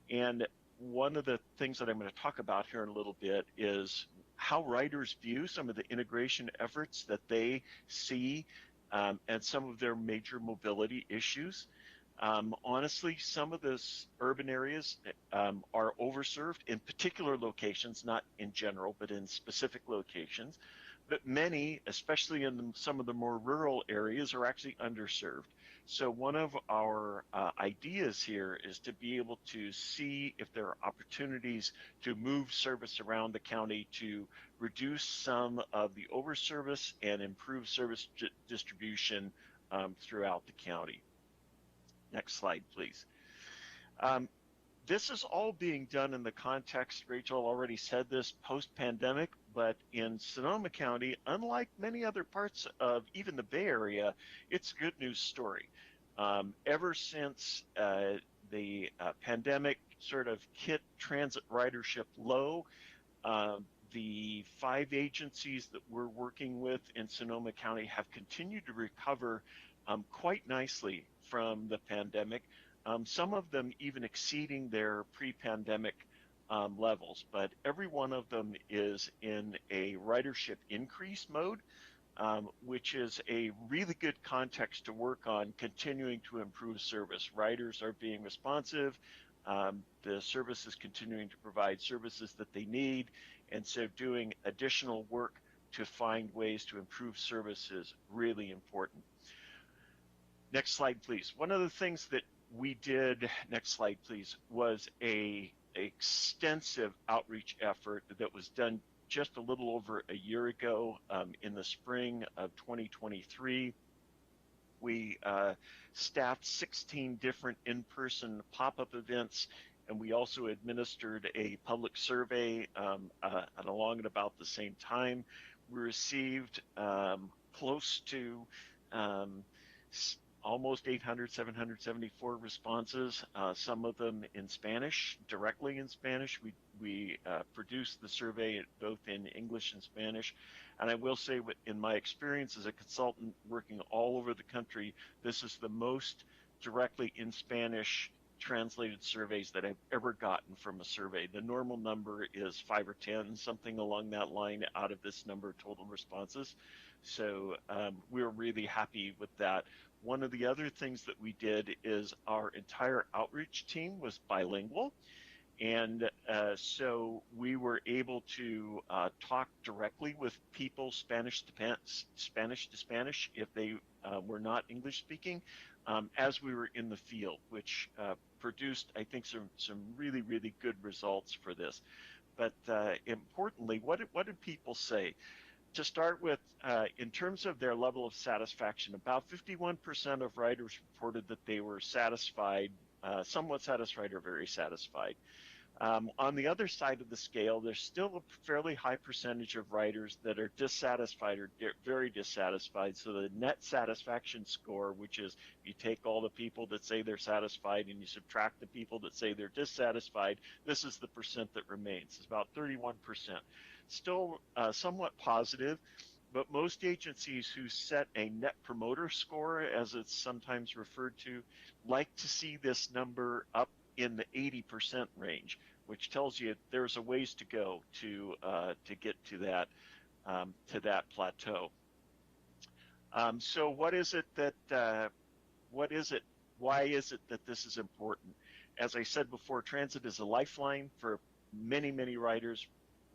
And one of the things that I'm going to talk about here in a little bit is how riders view some of the integration efforts that they see and some of their major mobility issues. Honestly, some of those urban areas are overserved in particular locations, not in general, but in specific locations. But many, especially in some of the more rural areas, are actually underserved. So one of our ideas here is to be able to see if there are opportunities to move service around the county to reduce some of the overservice and improve service distribution throughout the county. Next slide, please. This is all being done in the context, Rachel already said this, post-pandemic, but in Sonoma County, unlike many other parts of even the Bay Area, it's a good news story. Ever since the pandemic sort of hit transit ridership low, the 5 agencies that we're working with in Sonoma County have continued to recover quite nicely from the pandemic. Some of them even exceeding their pre-pandemic levels, but every one of them is in a ridership increase mode, which is a really good context to work on continuing to improve service. Riders are being responsive, the service is continuing to provide services that they need, and so doing additional work to find ways to improve service is really important. Next slide, please. One of the things that we did, next slide please, was a extensive outreach effort that was done just a little over a year ago in the spring of 2023. We staffed 16 different in-person pop-up events, and we also administered a public survey along at about the same time. We received close to almost 800, 774 responses, some of them in Spanish, directly in Spanish. We produced the survey both in English and Spanish. And I will say, in my experience as a consultant working all over the country, this is the most directly in Spanish translated surveys that I've ever gotten from a survey. The normal number is 5 or 10, something along that line out of this number of total responses. So we're really happy with that. One of the other things that we did is our entire outreach team was bilingual. And so we were able to talk directly with people Spanish to Spanish if they were not English speaking as we were in the field, which produced, I think, some really, really good results for this. But importantly, what did people say? To start with, in terms of their level of satisfaction, about 51% of riders reported that they were satisfied, somewhat satisfied or very satisfied. On the other side of the scale, there's still a fairly high percentage of riders that are dissatisfied or very dissatisfied. So the net satisfaction score, which is you take all the people that say they're satisfied and you subtract the people that say they're dissatisfied, this is the percent that remains. It's about 31%. Still somewhat positive, but most agencies who set a net promoter score, as it's sometimes referred to, like to see this number up in the 80% range, which tells you there's a ways to go to get to that plateau. So what is it that why is it that this is important? As I said before, transit is a lifeline for many, many riders.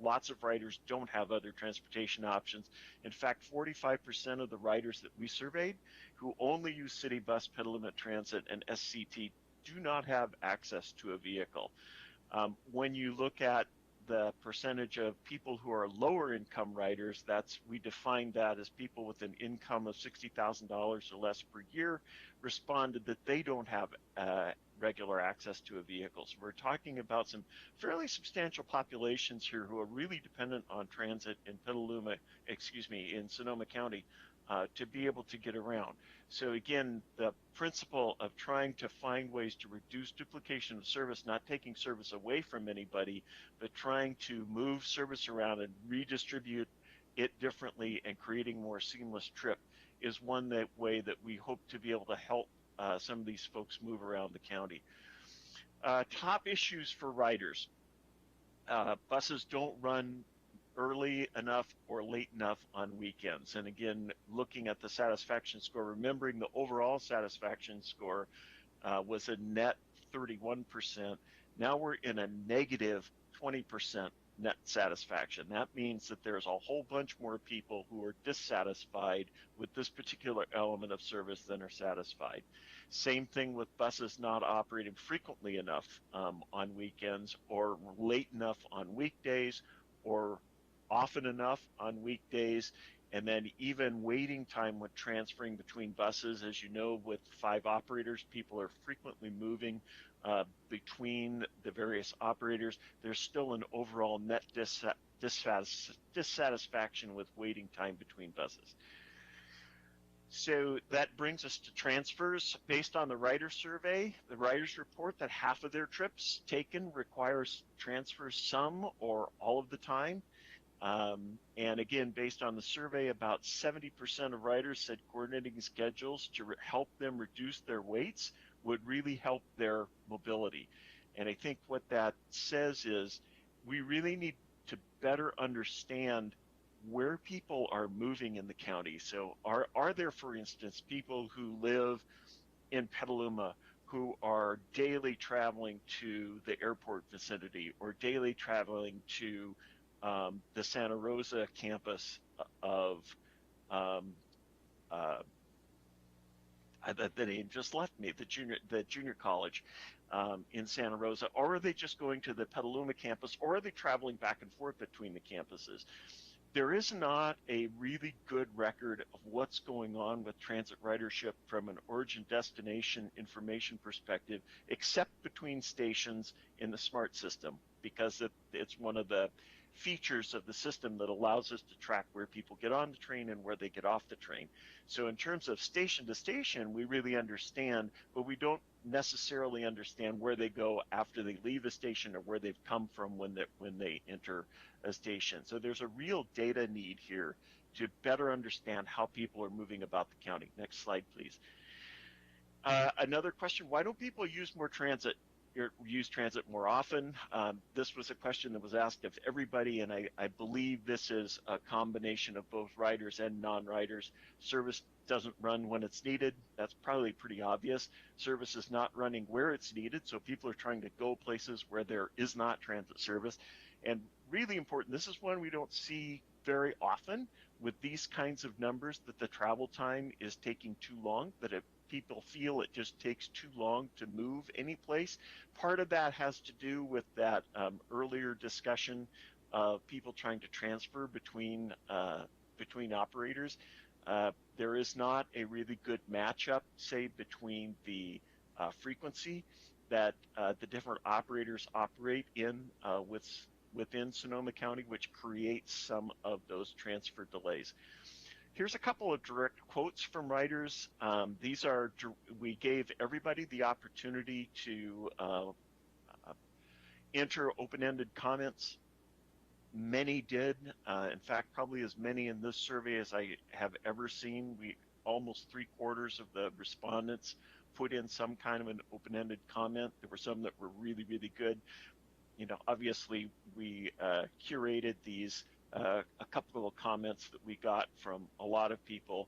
Lots of riders don't have other transportation options. In fact, 45% of the riders that we surveyed who only use city bus, pedestrian transit, and SCT do not have access to a vehicle. When you look at the percentage of people who are lower income riders, we define that as people with an income of $60,000 or less per year, responded that they don't have regular access to a vehicle. So we're talking about some fairly substantial populations here who are really dependent on transit in in Sonoma County to be able to get around. So again, the principle of trying to find ways to reduce duplication of service, not taking service away from anybody, but trying to move service around and redistribute it differently and creating more seamless trip is one way that we hope to be able to help some of these folks move around the county. Top issues for riders. Buses don't run early enough or late enough on weekends. And again, looking at the satisfaction score, remembering the overall satisfaction score was a net 31%. Now we're in a negative 20% net satisfaction. That means that there's a whole bunch more people who are dissatisfied with this particular element of service than are satisfied. Same thing with buses not operating frequently enough on weekends, or late enough on weekdays, or often enough on weekdays, and then even waiting time when transferring between buses. As you know, with 5 operators, people are frequently moving between the various operators. There's still an overall net dissatisfaction with waiting time between buses. So that brings us to transfers. Based on the rider survey, the riders report that half of their trips taken requires transfers some or all of the time. And again, based on the survey, about 70% of riders said coordinating schedules to help them reduce their waits would really help their mobility. And I think what that says is we really need to better understand where people are moving in the county. So are there, for instance, people who live in Petaluma who are daily traveling to the airport vicinity, or daily traveling to the Santa Rosa campus of the name just left me, the junior college in Santa Rosa, or are they just going to the Petaluma campus, or are they traveling back and forth between the campuses? There is not a really good record of what's going on with transit ridership from an origin-destination information perspective, except between stations in the SMART system, because it's one of the features of the system that allows us to track where people get on the train and where they get off the train. So in terms of station to station, we really understand, but we don't necessarily understand where they go after they leave a station, or where they've come from when they enter a station. So there's a real data need here to better understand how people are moving about the county. Next slide, please. Another question: why don't people use transit more often? This was a question that was asked of everybody, and I believe this is a combination of both riders and non-riders. Service doesn't run when it's needed. That's probably pretty obvious. Service is not running where it's needed, so people are trying to go places where there is not transit service. And really important, this is one we don't see very often with these kinds of numbers, that the travel time is taking too long, that people feel it just takes too long to move any place. Part of that has to do with that earlier discussion of people trying to transfer between operators. There is not a really good matchup, say, between the frequency that the different operators operate in within Sonoma County, which creates some of those transfer delays. Here's a couple of direct quotes from riders. We gave everybody the opportunity to enter open-ended comments. Many did. In fact, probably as many in this survey as I have ever seen. Almost 3/4 of the respondents put in some kind of an open-ended comment. There were some that were really, really good. Obviously, we curated these, a couple of comments that we got from a lot of people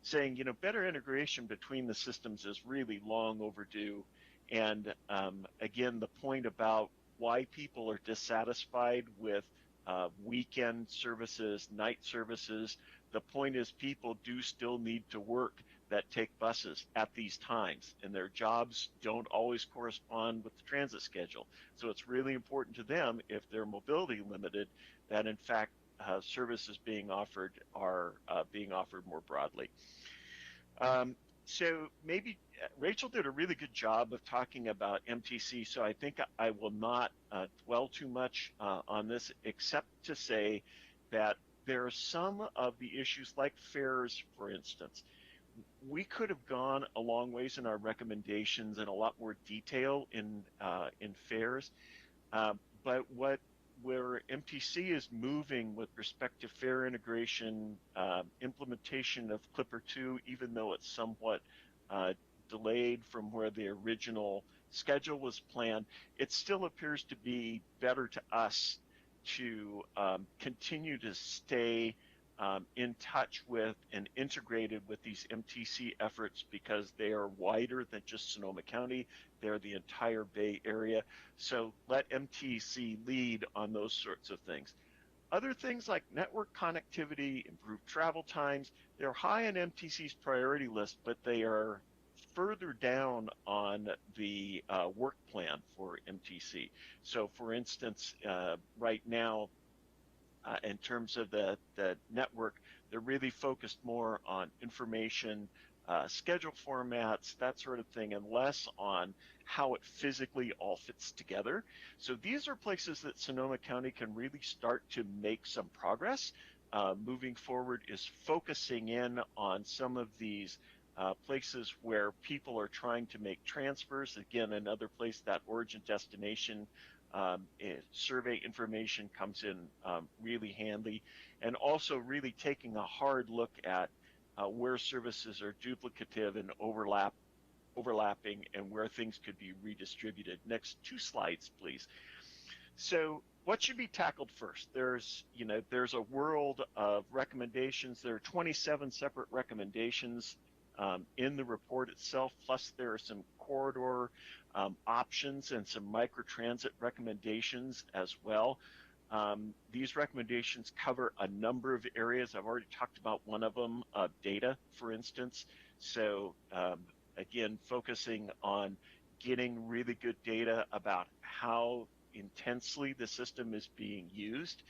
saying, better integration between the systems is really long overdue. And again, the point about why people are dissatisfied with weekend services, night services, the point is people do still need to work that take buses at these times, and their jobs don't always correspond with the transit schedule. So it's really important to them, if they're mobility limited, that in fact services being offered are being offered more broadly. So maybe Rachel did a really good job of talking about MTC, so I think I will not dwell too much on this, except to say that there are some of the issues, like fares, for instance. We could have gone a long ways in our recommendations in a lot more detail in fares, but where MTC is moving with respect to fare integration, implementation of Clipper 2, even though it's somewhat delayed from where the original schedule was planned, it still appears to be better to us to continue to stay in touch with and integrated with these MTC efforts because they are wider than just Sonoma County. They're the entire Bay Area. So let MTC lead on those sorts of things. Other things like network connectivity, improved travel times, they're high on MTC's priority list, but they are further down on the work plan for MTC. So for instance, right now, in terms of the network, they're really focused more on information, schedule formats, that sort of thing, and less on how it physically all fits together. So these are places that Sonoma County can really start to make some progress. Moving forward is focusing in on some of these places where people are trying to make transfers. Again, another place that origin destination survey information comes in really handy, and also really taking a hard look at where services are duplicative and overlapping and where things could be redistributed. Next 2 slides, please. So what should be tackled first? There's a world of recommendations. There are 27 separate recommendations in the report itself, plus there are some corridor options and some microtransit recommendations as well. These recommendations cover a number of areas. I've already talked about one of them, data, for instance. So again, focusing on getting really good data about how intensely the system is being used.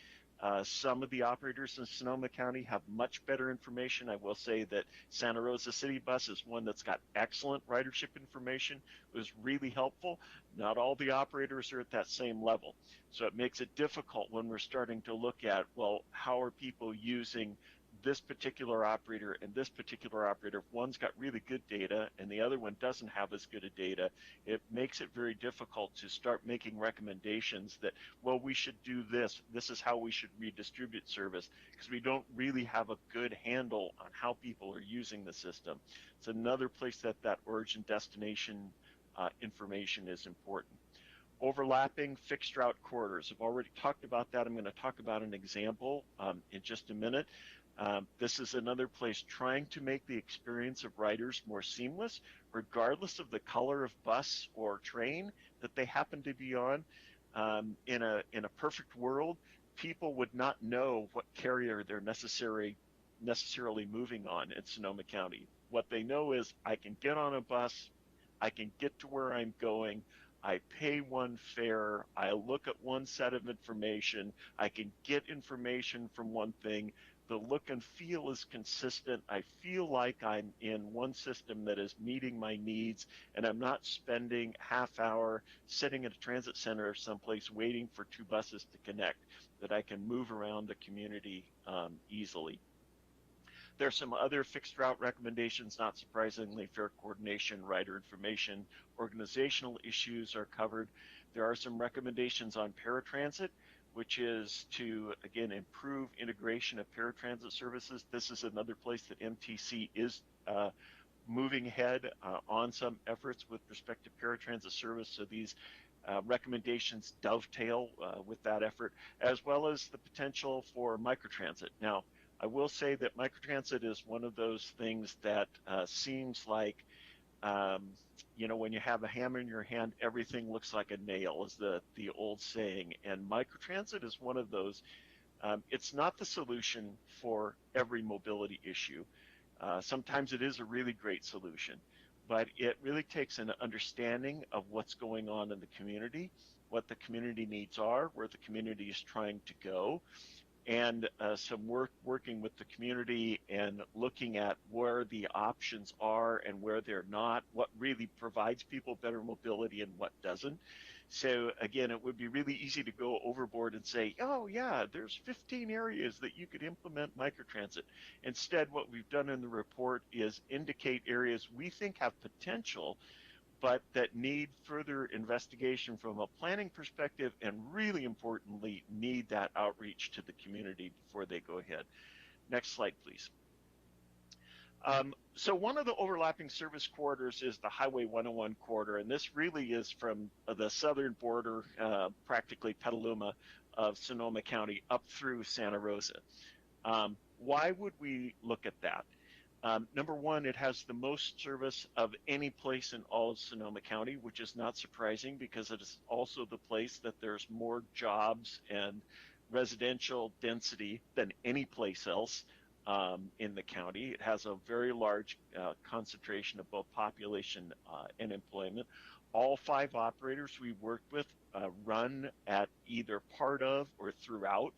Some of the operators in Sonoma County have much better information. I will say that Santa Rosa City Bus is one that's got excellent ridership information. It was really helpful. Not all the operators are at that same level. So it makes it difficult when we're starting to look at, well, how are people using this particular operator and this particular operator. If one's got really good data and the other one doesn't have as good a data, it makes it very difficult to start making recommendations that, well, we should do this. This is how we should redistribute service, because we don't really have a good handle on how people are using the system. It's another place that origin destination information is important. Overlapping fixed route corridors. I've already talked about that. I'm going to talk about an example in just a minute. This is another place trying to make the experience of riders more seamless, regardless of the color of bus or train that they happen to be on. In a perfect world, people would not know what carrier they're necessarily moving on in Sonoma County. What they know is I can get on a bus, I can get to where I'm going, I pay one fare, I look at one set of information, I can get information from one thing. The look and feel is consistent. I feel like I'm in one system that is meeting my needs, and I'm not spending half hour sitting at a transit center or someplace waiting for 2 buses to connect, that I can move around the community easily. There are some other fixed route recommendations, not surprisingly. Fare coordination, rider information, organizational issues are covered. There are some recommendations on paratransit, which is to, again, improve integration of paratransit services. This is another place that MTC is moving ahead on some efforts with respect to paratransit service. So these recommendations dovetail with that effort, as well as the potential for microtransit. Now, I will say that microtransit is one of those things that seems like, when you have a hammer in your hand, everything looks like a nail, is the old saying. And microtransit is one of those. It's not the solution for every mobility issue. Sometimes it is a really great solution, but it really takes an understanding of what's going on in the community, what the community needs are, where the community is trying to go, and some working with the community and looking at where the options are and where they're not, what really provides people better mobility and what doesn't. So again, it would be really easy to go overboard and say, oh yeah, there's 15 areas that you could implement microtransit. Instead, what we've done in the report is indicate areas we think have potential, but that need further investigation from a planning perspective, and really importantly, need that outreach to the community before they go ahead. Next slide, please. So one of the overlapping service corridors is the Highway 101 corridor, and this really is from the southern border, practically Petaluma, of Sonoma County up through Santa Rosa. Why would we look at that? Number one, it has the most service of any place in all of Sonoma County, which is not surprising because it is also the place that there's more jobs and residential density than any place else in the county. It has a very large concentration of both population and employment. All 5 operators we worked with run at either part of or throughout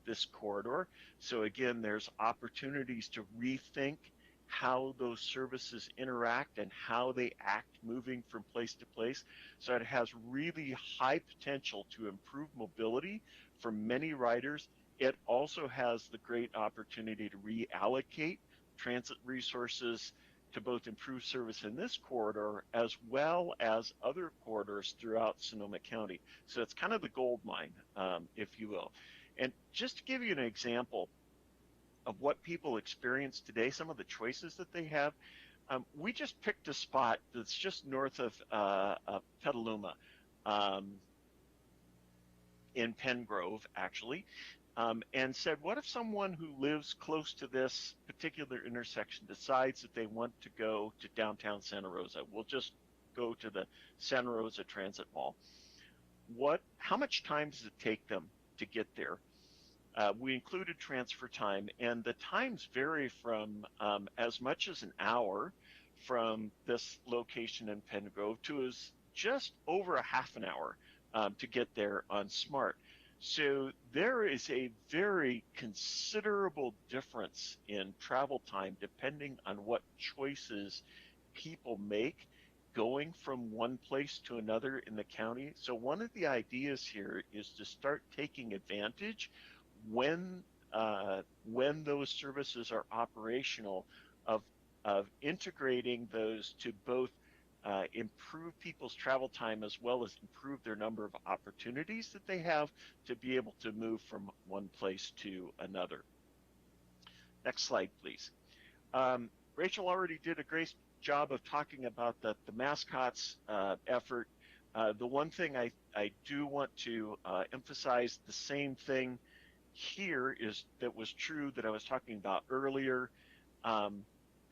this corridor. So again, there's opportunities to rethink how those services interact and how they act moving from place to place. So it has really high potential to improve mobility for many riders. It also has the great opportunity to reallocate transit resources to both improve service in this corridor as well as other corridors throughout Sonoma County. So it's kind of the gold mine, if you will. And just to give you an example of what people experience today, some of the choices that they have, we just picked a spot that's just north of Petaluma in Pen Grove, actually, and said, what if someone who lives close to this particular intersection decides that they want to go to downtown Santa Rosa? We'll just go to the Santa Rosa Transit Mall. How much time does it take them to get there? We included transfer time, and the times vary from as much as an hour from this location in Pen Grove to as just over a half an hour to get there on SMART. So there is a very considerable difference in travel time depending on what choices people make going from one place to another in the county. So one of the ideas here is to start taking advantage when those services are operational of integrating those to both improve people's travel time as well as improve their number of opportunities that they have to be able to move from one place to another. Next slide, please. Rachel already did a great job of talking about the mascots effort. The one thing I do want to emphasize, the same thing here is that was true that I was talking about earlier.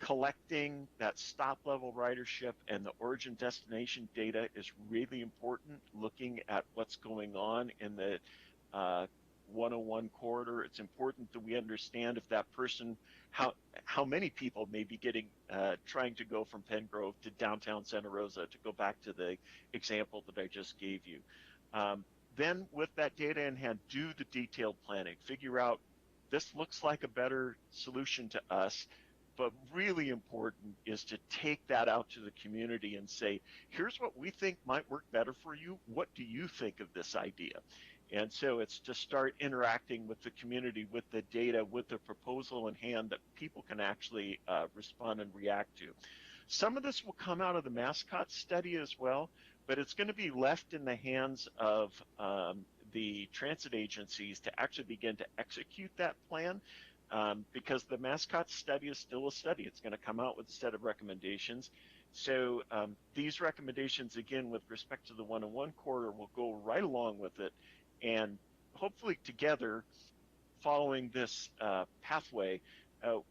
Collecting that stop level ridership and the origin destination data is really important. Looking at what's going on in the 101 corridor, it's important that we understand if that person, how many people may be getting trying to go from Pen Grove to downtown Santa Rosa, to go back to the example that I just gave you. Then with that data in hand, do the detailed planning. Figure out, this looks like a better solution to us, but really important is to take that out to the community and say, here's what we think might work better for you. What do you think of this idea? And so it's to start interacting with the community, with the data, with the proposal in hand that people can actually respond and react to. Some of this will come out of the mascot study as well, but it's going to be left in the hands of the transit agencies to actually begin to execute that plan. Because the mascot study is still a study. It's going to come out with a set of recommendations. So these recommendations, again, with respect to the 101 corridor, will go right along with it. And hopefully together, following this pathway,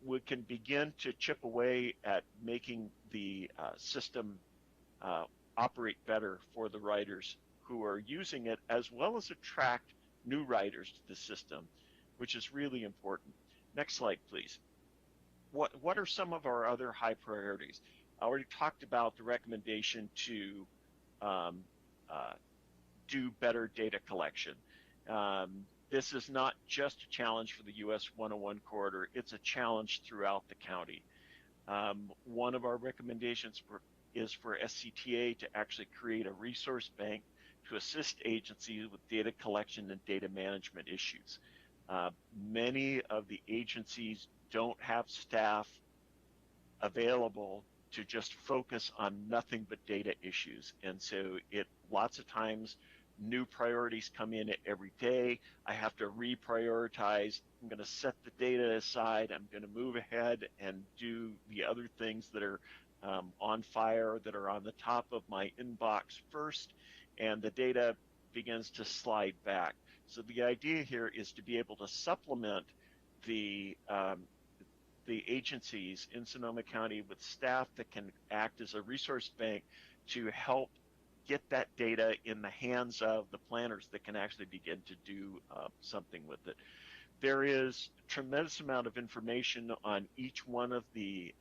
we can begin to chip away at making the system operate better for the riders who are using it, as well as attract new riders to the system, which is really important. Next slide, please. What are some of our other high priorities? I already talked about the recommendation to do better data collection. This is not just a challenge for the US 101 corridor, it's a challenge throughout the county. One of our recommendations is for SCTA to actually create a resource bank to assist agencies with data collection and data management issues. Many of the agencies don't have staff available to just focus on nothing but data issues. And so lots of times new priorities come in every day. I have to reprioritize. I'm going to set the data aside. I'm going to move ahead and do the other things that are on fire, that are on the top of my inbox first, and the data begins to slide back. So the idea here is to be able to supplement the agencies in Sonoma County with staff that can act as a resource bank to help get that data in the hands of the planners that can actually begin to do something with it. There is a tremendous amount of information on each one of the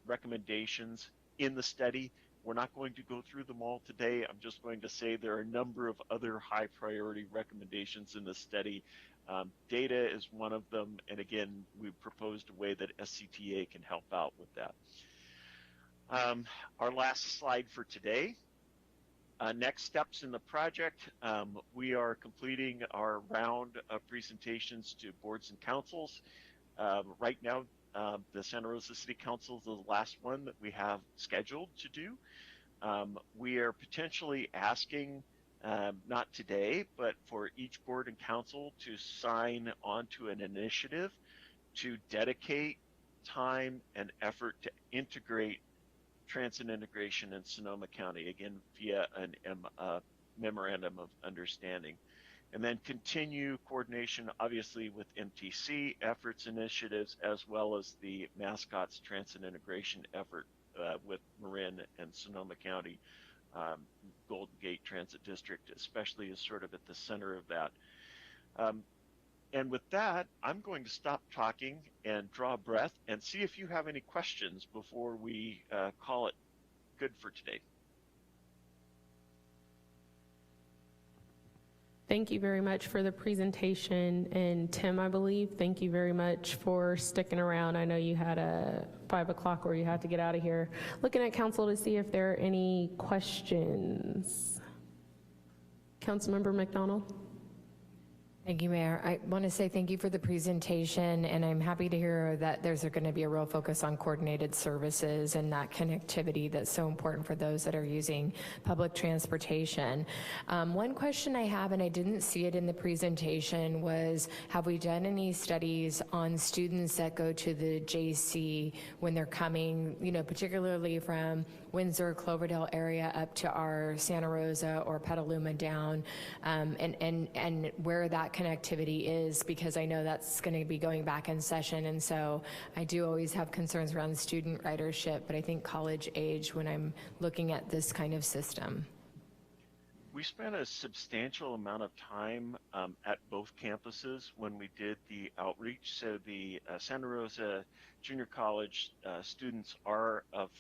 recommendations in the study. We're not going to go through them all today. I'm just going to say there are a number of other high priority recommendations in the study. Data is one of them, and again, we proposed a way that SCTA can help out with that. Our last slide for today. Next steps in the project, we are completing our round of presentations to boards and councils. Right now, the Santa Rosa City Council is the last one that we have scheduled to do. We are potentially asking, not today, but for each board and council to sign onto an initiative to dedicate time and effort to integrate transit integration in Sonoma County, again, via a memorandum of understanding. And then continue coordination, obviously, with MTC efforts, initiatives, as well as the Mascots transit integration effort with Marin and Sonoma County. Golden Gate Transit District especially is sort of at the center of that. And with that, I'm going to stop talking and draw a breath and see if you have any questions before we call it good for today. Thank you very much for the presentation. And Tim, I believe, thank you very much for sticking around. I know you had a 5 o'clock where you had to get out of here. Looking at council to see if there are any questions. Councilmember McDonald. Thank you, Mayor. I want to say thank you for the presentation, and I'm happy to hear that there's going to be a real focus on coordinated services and that connectivity that's so important for those that are using public transportation. One question I have, and I didn't see it in the presentation, was have we done any studies on students that go to the JC when they're coming, you know, particularly from Windsor, Cloverdale area up to our Santa Rosa or Petaluma down, and where that connectivity is, because I know that's going to be going back in session, and so I do always have concerns around student ridership, but I think college age when I'm looking at this kind of system. We spent a substantial amount of time at both campuses when we did the outreach. So the Santa Rosa Junior College students are of,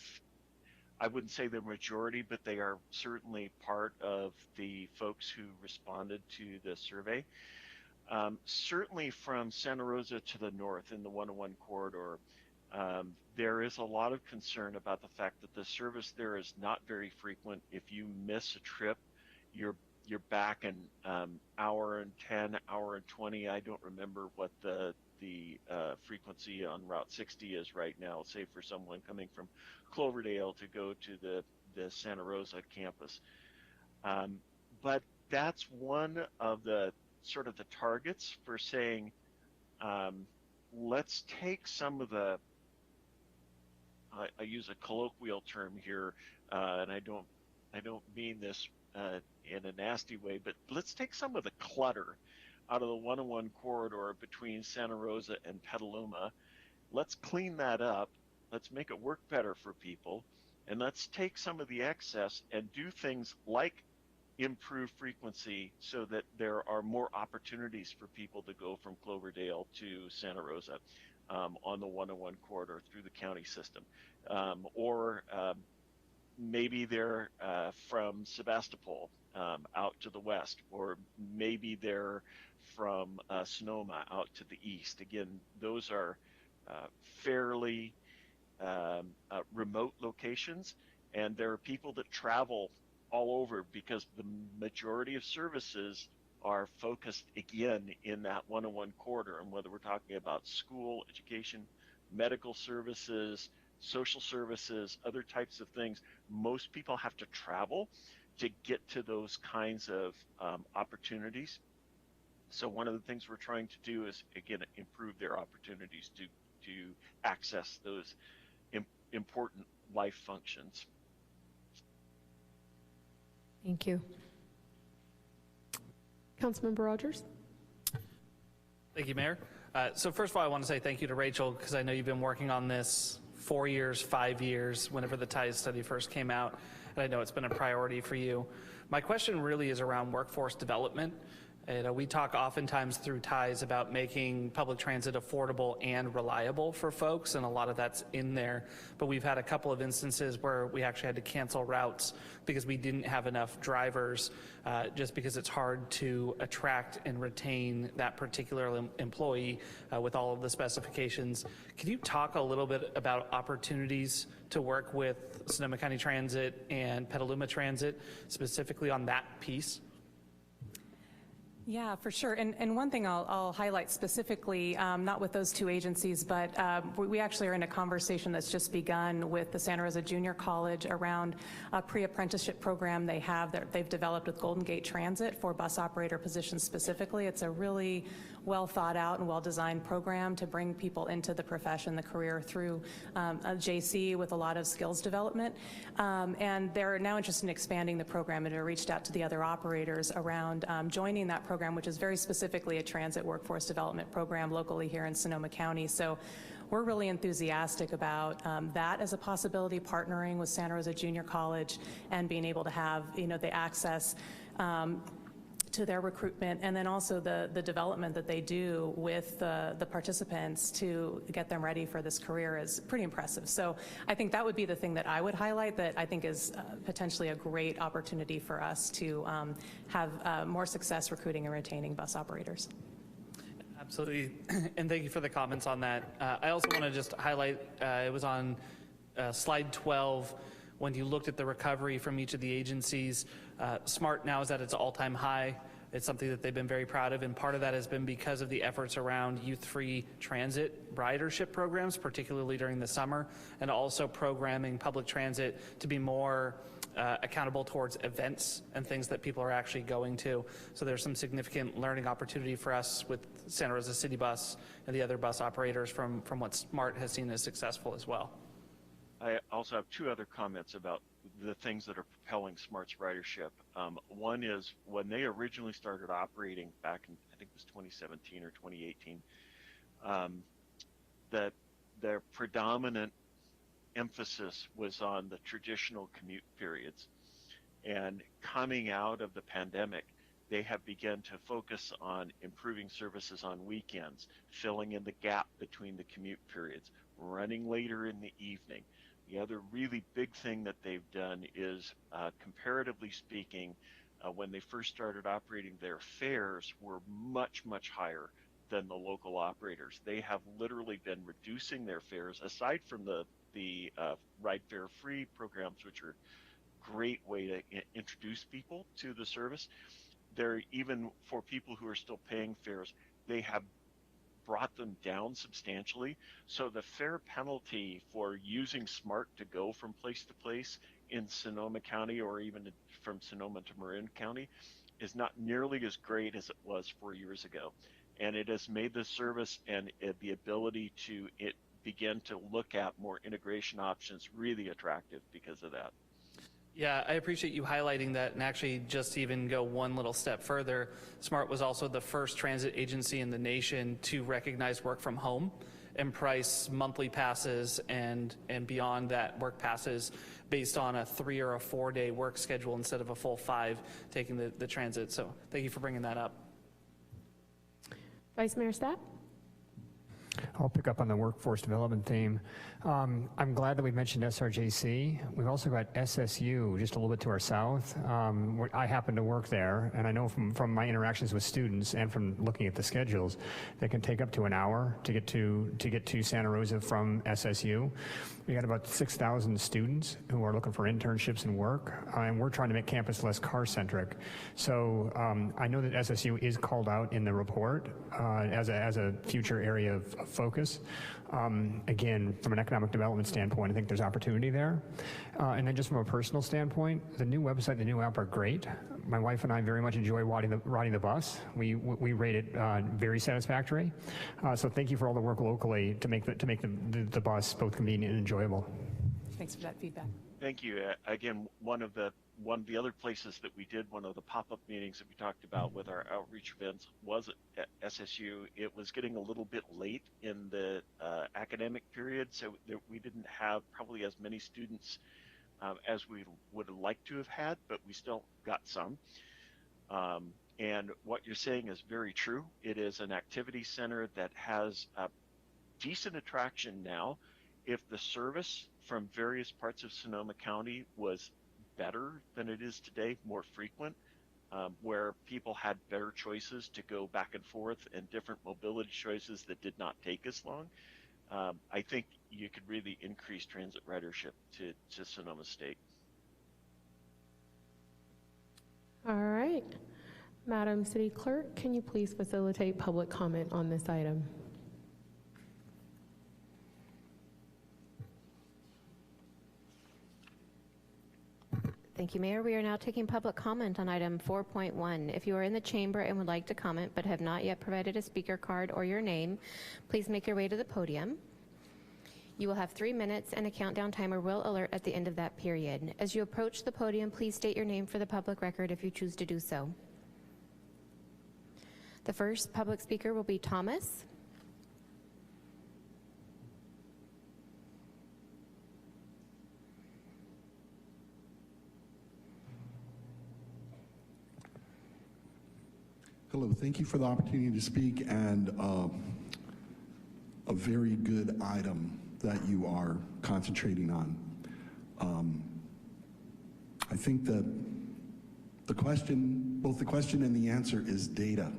I wouldn't say the majority, but they are certainly part of the folks who responded to the survey. Certainly from Santa Rosa to the north in the 101 corridor, there is a lot of concern about the fact that the service there is not very frequent. If you miss a trip, you're back an hour and 10, hour and 20. I don't remember what the frequency on Route 60 is right now, say for someone coming from Cloverdale to go to the Santa Rosa campus. But that's one of the sort of the targets for saying, let's take some of the, I use a colloquial term here, and I don't mean this in a nasty way, but let's take some of the clutter out of the 101 corridor between Santa Rosa and Petaluma. Let's clean that up. Let's make it work better for people. And let's take some of the excess and do things like improve frequency so that there are more opportunities for people to go from Cloverdale to Santa Rosa on the 101 corridor through the county system. Or maybe they're from Sebastopol out to the west, or maybe they're from Sonoma out to the east. Again, those are fairly remote locations, and there are people that travel all over because the majority of services are focused again in that 101 corridor. And whether we're talking about school, education, medical services, social services, other types of things, most people have to travel to get to those kinds of opportunities. So one of the things we're trying to do is, again, improve their opportunities to access those important life functions. Thank you. Councilmember Rogers. Thank you, Mayor. So first of all, I want to say thank you to Rachel, because I know you've been working on this 4 years, 5 years, whenever the TIES study first came out, and I know it's been a priority for you. My question really is around workforce development. We talk oftentimes through TIES about making public transit affordable and reliable for folks, and a lot of that's in there. But we've had a couple of instances where we actually had to cancel routes because we didn't have enough drivers, just because it's hard to attract and retain that particular employee with all of the specifications. Can you talk a little bit about opportunities to work with Sonoma County Transit and Petaluma Transit, specifically on that piece? Yeah, for sure. And one thing I'll highlight specifically, not with those two agencies, but we actually are in a conversation that's just begun with the Santa Rosa Junior College around a pre-apprenticeship program they have that they've developed with Golden Gate Transit for bus operator positions specifically. It's a really well thought out and well designed program to bring people into the profession, the career, through a JC with a lot of skills development. And they're now interested in expanding the program, and have reached out to the other operators around joining that program, which is very specifically a transit workforce development program locally here in Sonoma County. So we're really enthusiastic about that as a possibility, partnering with Santa Rosa Junior College and being able to have, the access to their recruitment, and then also the development that they do with the participants to get them ready for this career is pretty impressive. So I think that would be the thing that I would highlight that I think is potentially a great opportunity for us to have more success recruiting and retaining bus operators. Absolutely, and thank you for the comments on that. I also want to just highlight, it was on slide 12, when you looked at the recovery from each of the agencies. SMART now is at its all-time high. It's something that they've been very proud of, and part of that has been because of the efforts around youth-free transit ridership programs, particularly during the summer, and also programming public transit to be more accountable towards events and things that people are actually going to. So there's some significant learning opportunity for us with Santa Rosa City Bus and the other bus operators from what SMART has seen as successful as well. I also have two other comments about the things that are propelling SMART's ridership. One is when they originally started operating back in, I think it was 2017 or 2018, that their predominant emphasis was on the traditional commute periods. And coming out of the pandemic, they have begun to focus on improving services on weekends, filling in the gap between the commute periods, running later in the evening. The other really big thing that they've done is, comparatively speaking, when they first started operating, their fares were much, much higher than the local operators. They have literally been reducing their fares, aside from the ride fare free programs, which are a great way to introduce people to the service. They're, even for people who are still paying fares, they have brought them down substantially. So the fare penalty for using SMART to go from place to place in Sonoma County, or even from Sonoma to Marin County, is not nearly as great as it was 4 years ago. And it has made the service and the ability to begin to look at more integration options really attractive because of that. Yeah, I appreciate you highlighting that, and actually just even go one little step further. SMART was also the first transit agency in the nation to recognize work from home and price monthly passes and beyond that work passes based on a 3 or a 4 day work schedule instead of a full 5 taking the transit. So thank you for bringing that up. Vice Mayor Stapp? I'll pick up on the workforce development theme. I'm glad that we mentioned SRJC. We've also got SSU just a little bit to our south. I happen to work there, and I know from my interactions with students and from looking at the schedules, they can take up to an hour to get to Santa Rosa from SSU. We got about 6,000 students who are looking for internships and work, and we're trying to make campus less car-centric. So I know that SSU is called out in the report as a future area of focus. Again, from an economic development standpoint, I think there's opportunity there. And then just from a personal standpoint, the new website, the new app are great. My wife and I very much enjoy riding the bus. We rate it very satisfactory. So thank you for all the work locally to make the bus both convenient and enjoyable. Thanks for that feedback. Thank you. Again, one of the other places that we did one of the pop-up meetings that we talked about with our outreach events was at SSU. It was getting a little bit late in the academic period, so we didn't have probably as many students as we would have liked to have had, but we still got some. And what you're saying is very true. It is an activity center that has a decent attraction now. If the service from various parts of Sonoma County was better than it is today, more frequent, where people had better choices to go back and forth and different mobility choices that did not take as long, I think you could really increase transit ridership to Sonoma State. All right. Madam City Clerk, can you please facilitate public comment on this item? Thank you, Mayor. We are now taking public comment on item 4.1. If you are in the chamber and would like to comment but have not yet provided a speaker card or your name, please make your way to the podium. You will have 3 minutes and a countdown timer will alert at the end of that period. As you approach the podium, please state your name for the public record if you choose to do so. The first public speaker will be Thomas. Hello, thank you for the opportunity to speak, and a very good item that you are concentrating on. I think that both the question and the answer is data.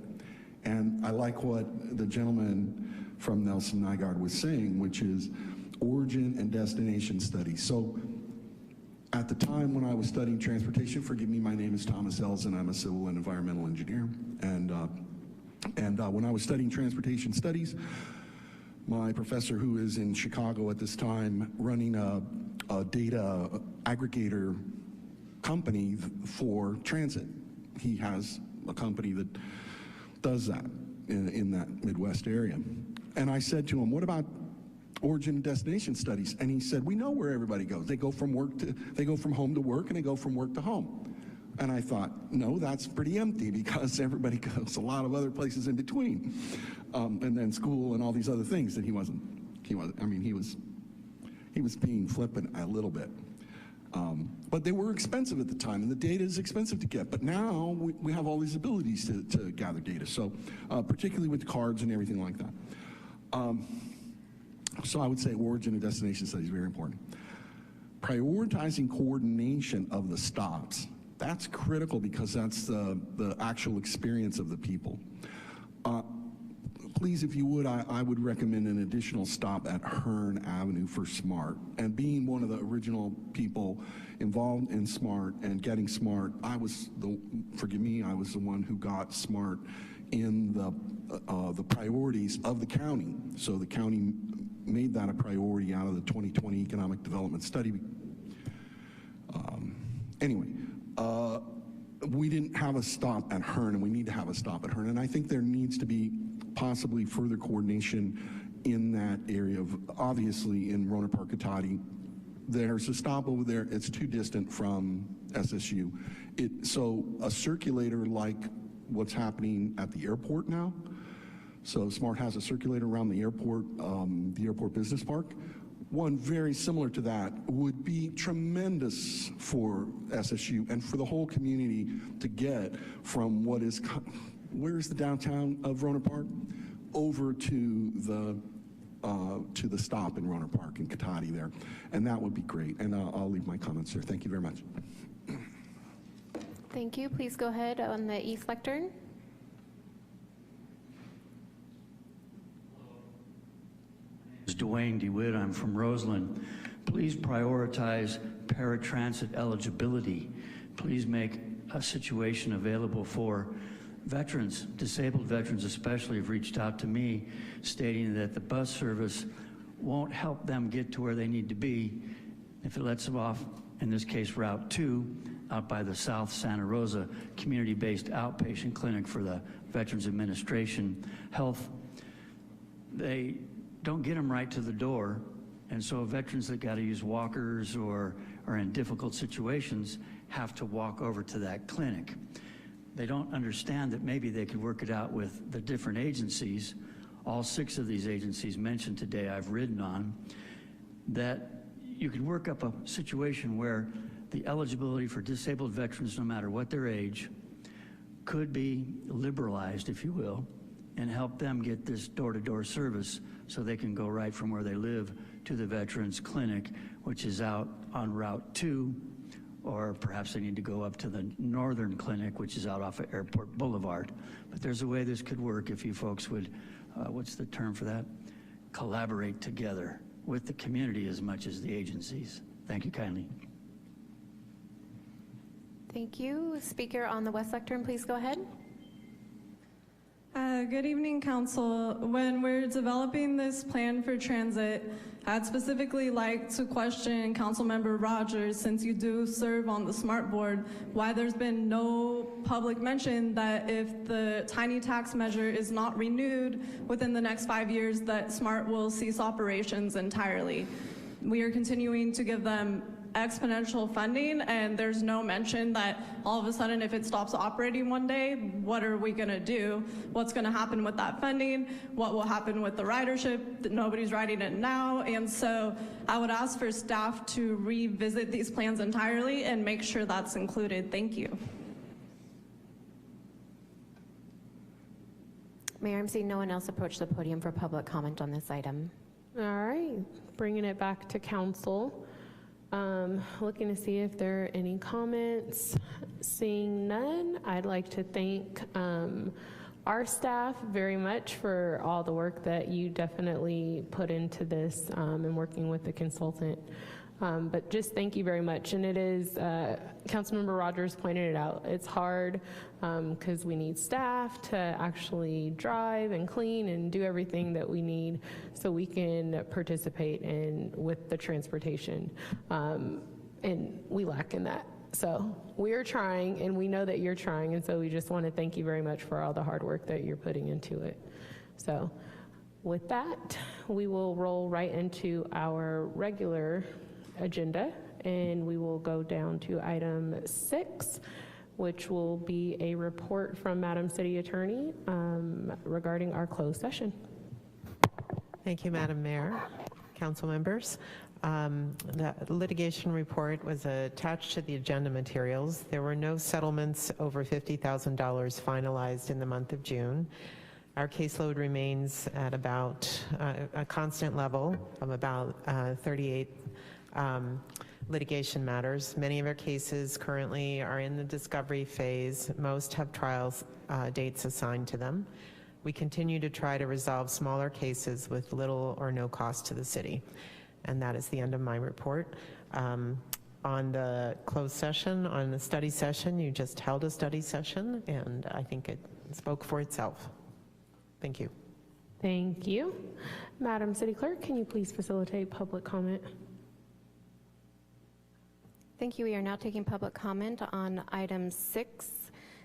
And I like what the gentleman from Nelson Nygaard was saying, which is origin and destination studies. So at the time when I was studying transportation, forgive me, my name is Thomas Ells and I'm a civil and environmental engineer. And when I was studying transportation studies, my professor, who is in Chicago at this time, running a data aggregator company for transit. He has a company that does that in that Midwest area. And I said to him, what about origin and destination studies? And he said, we know where everybody goes. They go from home to work, and they go from work to home. And I thought, no, that's pretty empty, because everybody goes a lot of other places in between. And then school and all these other things that he was being flippant a little bit. But they were expensive at the time, and the data is expensive to get. But now we have all these abilities to gather data, so particularly with cards and everything like that. So I would say origin and destination studies is very important. Prioritizing coordination of the stops, that's critical, because that's the actual experience of the people. Please, if you would, I would recommend an additional stop at Hearn Avenue for SMART. And being one of the original people involved in SMART and getting SMART, I was the one who got SMART in the priorities of the county. So the county made that a priority out of the 2020 economic development study. We didn't have a stop at Hearn, and we need to have a stop at Hearn. And I think there needs to be possibly further coordination in that area of, obviously, in Rohnert Park, Cotati. There's a stop over there. It's too distant from SSU. So a circulator like what's happening at the airport now. So SMART has a circulator around the airport business park. One very similar to that would be tremendous for SSU and for the whole community to get from where's the downtown of Rohnert Park over to the stop in Rohnert Park in Cotati there. And that would be great. And I'll leave my comments there. Thank you very much. Thank you. Please go ahead on the east lectern. This is Dwayne DeWitt. I'm from Roseland. Please prioritize paratransit eligibility. Please make a situation available for veterans, disabled veterans especially, have reached out to me stating that the bus service won't help them get to where they need to be if it lets them off, in this case, Route 2, out by the South Santa Rosa community-based outpatient clinic for the Veterans Administration Health. They don't get them right to the door, and so veterans that got to use walkers or are in difficult situations have to walk over to that clinic. They don't understand that maybe they could work it out with the different agencies. All 6 of these agencies mentioned today I've ridden on, that you can work up a situation where the eligibility for disabled veterans, no matter what their age, could be liberalized, if you will, and help them get this door-to-door service so they can go right from where they live to the Veterans Clinic, which is out on Route 2, or perhaps they need to go up to the Northern Clinic, which is out off of Airport Boulevard. But there's a way this could work if you folks would, what's the term for that? Collaborate together with the community as much as the agencies. Thank you kindly. Thank you. Speaker on the West Lectern, please go ahead. Good evening, Council. When we're developing this plan for transit, I'd specifically like to question Councilmember Rogers, since you do serve on the SMART board, why there's been no public mention that if the tiny tax measure is not renewed within the next 5 years, that SMART will cease operations entirely. We are continuing to give them exponential funding, and there's no mention that all of a sudden if it stops operating one day, what are we going to do? What's going to happen with that funding? What will happen with the ridership? Nobody's riding it now, and so I would ask for staff to revisit these plans entirely and make sure that's included. Thank you. Mayor, I'm seeing no one else approach the podium for public comment on this item. All right, bringing it back to council. Looking to see if there are any comments. Seeing none, I'd like to thank our staff very much for all the work that you definitely put into this and working with the consultant. But just thank you very much. And it is, Councilmember Rogers pointed it out, it's hard because we need staff to actually drive and clean and do everything that we need so we can participate with the transportation. And we lack in that. So we are trying, and we know that you're trying, and so we just want to thank you very much for all the hard work that you're putting into it. So with that, we will roll right into our regular agenda, and we will go down to item 6, which will be a report from Madam City Attorney regarding our closed session. Thank you, Madam Mayor, council members. The litigation report was attached to the agenda materials. There were no settlements over $50,000 finalized in the month of June. Our caseload remains at about a constant level of about 38 litigation matters. Many of our cases currently are in the discovery phase. Most have trials dates assigned to them. We continue to try to resolve smaller cases with little or no cost to the city. And that is the end of my report. On the closed session, on the study session, you just held a study session, and I think it spoke for itself. Thank you. Thank you. Madam City Clerk, can you please facilitate public comment? Thank you. We are now taking public comment on item 6,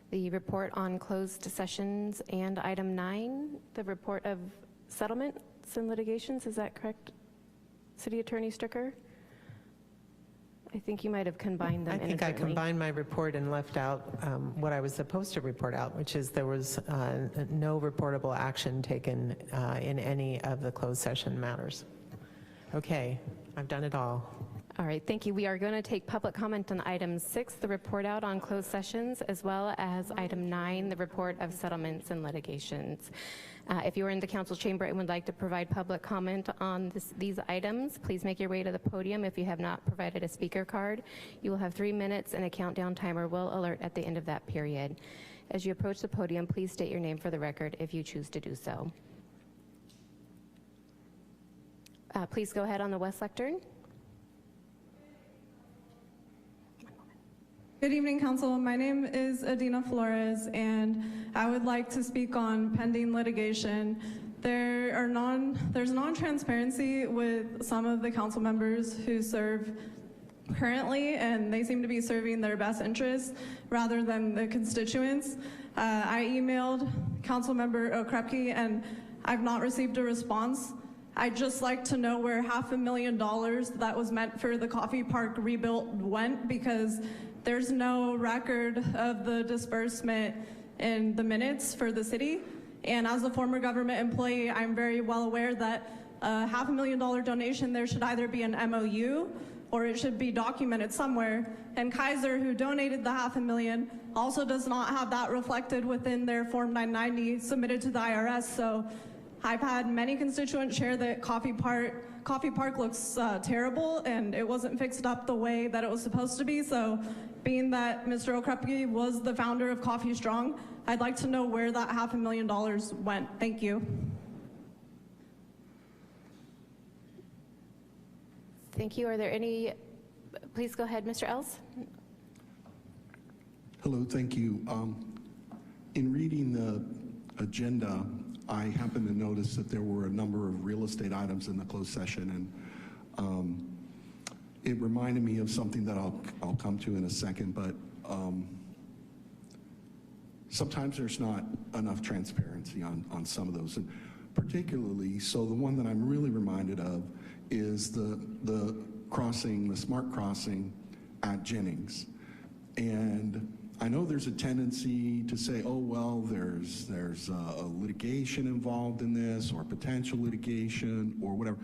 the report on closed sessions, and item 9, the report of settlements and litigations. Is that correct, City Attorney Stricker? I think you might have combined them. I think I combined my report and left out what I was supposed to report out, which is there was no reportable action taken in any of the closed session matters. Okay, I've done it all. All right, thank you. We are going to take public comment on item 6, the report out on closed sessions, as well as item 9, the report of settlements and litigations. If you are in the council chamber and would like to provide public comment on these items, please make your way to the podium. If you have not provided a speaker card, you will have 3 minutes, and a countdown timer will alert at the end of that period. As you approach the podium, please state your name for the record if you choose to do so. Please go ahead on the West Lectern. Good evening, Council. My name is Adina Flores, and I would like to speak on pending litigation. There's non-transparency with some of the council members who serve currently, and they seem to be serving their best interests rather than the constituents. I emailed Councilmember Okrepke, and I've not received a response. I'd just like to know where $500,000 that was meant for the coffee park rebuilt went, because there's no record of the disbursement in the minutes for the city. And as a former government employee, I'm very well aware that a $500,000 donation, there should either be an MOU or it should be documented somewhere. And Kaiser, who donated the $500,000, also does not have that reflected within their Form 990 submitted to the IRS. So I've had many constituents share that Coffee Park looks terrible and it wasn't fixed up the way that it was supposed to be. So being that Mr. Okrepke was the founder of Coffee Strong, I'd like to know where that $500,000 went. Thank you. Thank you. Are there any, please go ahead, Mr. Els. Hello, thank you. In reading the agenda, I happened to notice that there were a number of real estate items in the closed session, and it reminded me of something that I'll come to in a second, but sometimes there's not enough transparency on some of those, and particularly, so the one that I'm really reminded of is the crossing, the smart crossing at Jennings. And I know there's a tendency to say, oh, well, there's a litigation involved in this, or potential litigation, or whatever.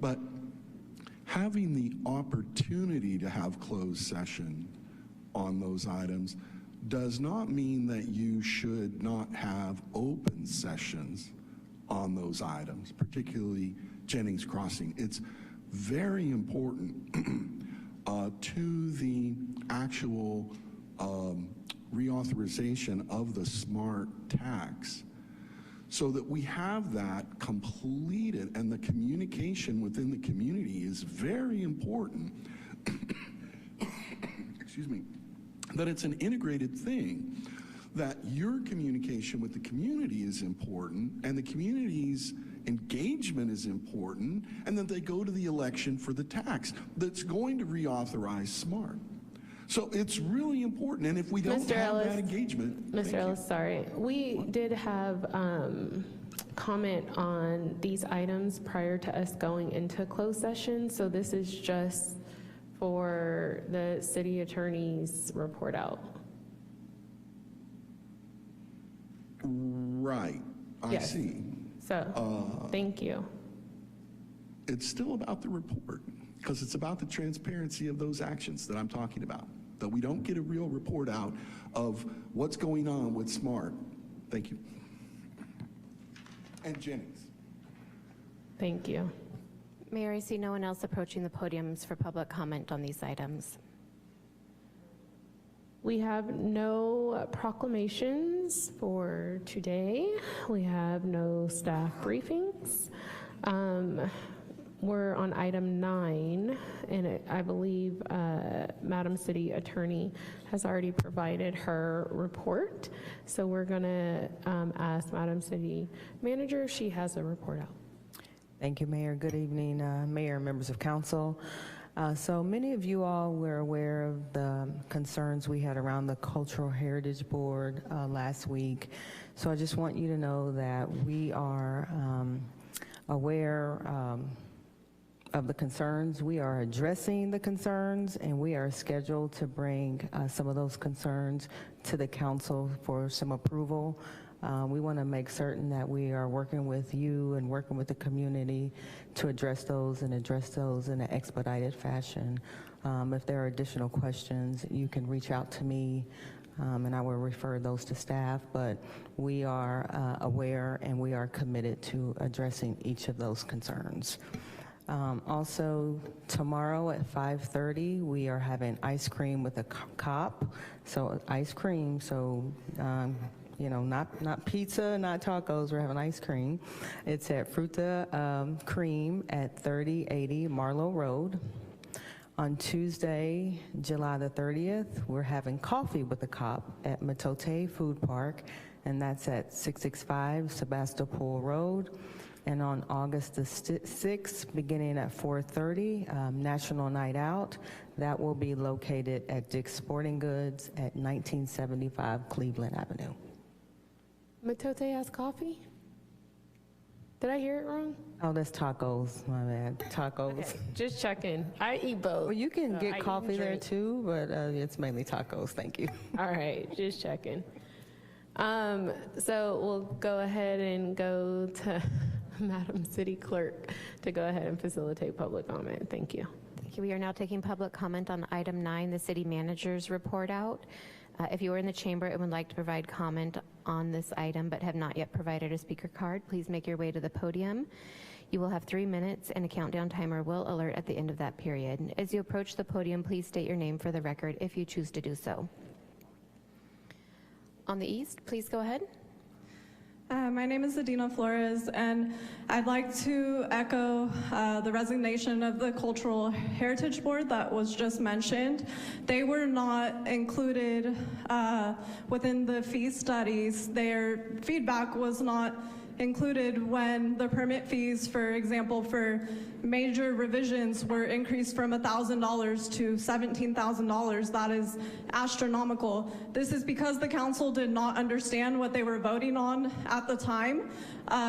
But having the opportunity to have closed session on those items does not mean that you should not have open sessions on those items, particularly Jennings Crossing. It's very important to the actual reauthorization of the smart tax, so that we have that completed, and the communication within the community is very important. Excuse me. That it's an integrated thing, that your communication with the community is important, and the community's engagement is important, and that they go to the election for the tax that's going to reauthorize SMART. So it's really important, and if we don't have that engagement... Mr. Ellis, sorry. We did have comment on these items prior to us going into closed session, so this is just for the city attorney's report out. Right, I see. So, thank you. It's still about the report, because it's about the transparency of those actions that I'm talking about, that we don't get a real report out of what's going on with SMART. Thank you. And Jennings. Thank you. Mayor, I see no one else approaching the podiums for public comment on these items. We have no proclamations for today. We have no staff briefings. We're on item 9, and I believe Madam City Attorney has already provided her report. So we're gonna ask Madam City Manager if she has a report out. Thank you, Mayor. Good evening, Mayor, members of council. So many of you all were aware of the concerns we had around the Cultural Heritage Board last week. So I just want you to know that we are aware of the concerns. We are addressing the concerns, and we are scheduled to bring some of those concerns to the council for some approval. We want to make certain that we are working with you and working with the community to address those in an expedited fashion. If there are additional questions, you can reach out to me, and I will refer those to staff, but we are aware and we are committed to addressing each of those concerns. Also, tomorrow at 5:30, we are having ice cream with a cop. So ice cream, so you know, not pizza, not tacos, we're having ice cream. It's at Fruta Cream at 3080 Marlowe Road. On Tuesday, July the 30th, we're having coffee with the cop at Matote Food Park, and that's at 665 Sebastopol Road. And on August the 6th, beginning at 4:30, National Night Out. That will be located at Dick's Sporting Goods at 1975 Cleveland Avenue. Matote has coffee? Did I hear it wrong? Oh, that's tacos, my bad, tacos. Okay, just checking. I eat both. Well, you can So I get eat coffee and there drink. too, but it's mainly tacos, thank you. All right, just checking. So we'll go ahead and go to Madam City Clerk to go ahead and facilitate public comment. Thank you. Thank you. We are now taking public comment on item 9, the city manager's report out. If you are in the chamber and would like to provide comment on this item but have not yet provided a speaker card, please make your way to the podium. You will have 3 minutes and a countdown timer will alert at the end of that period. As you approach the podium, please state your name for the record if you choose to do so. On the east, please go ahead. My name is Adina Flores, and I'd like to echo the resignation of the Cultural Heritage Board that was just mentioned. They were not included within the fee studies. Their feedback was not included when the permit fees, for example, for major revisions were increased from $1,000 to $17,000. That is astronomical. This is because the council did not understand what they were voting on at the time.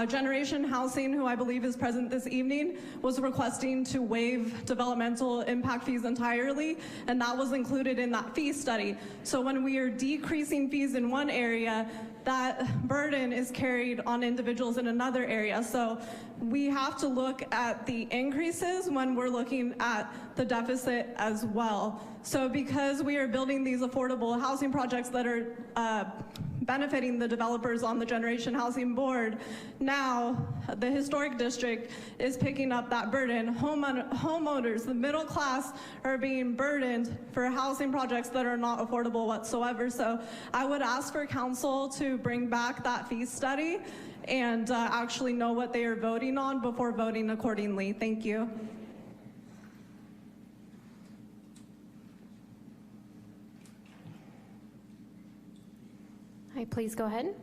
Generation Housing, who I believe is present this evening, was requesting to waive developmental impact fees entirely, and that was included in that fee study. So when we are decreasing fees in one area, that burden is carried on individuals in another area. So we have to look at the increases when we're looking at the deficit as well. So because we are building these affordable housing projects that are benefiting the developers on the Generation Housing Board, now the historic district is picking up that burden. Homeowners, the middle class, are being burdened for housing projects that are not affordable whatsoever. So I would ask for council to bring back that fee study and actually know what they are voting on before voting accordingly. Thank you. Hi, please go ahead.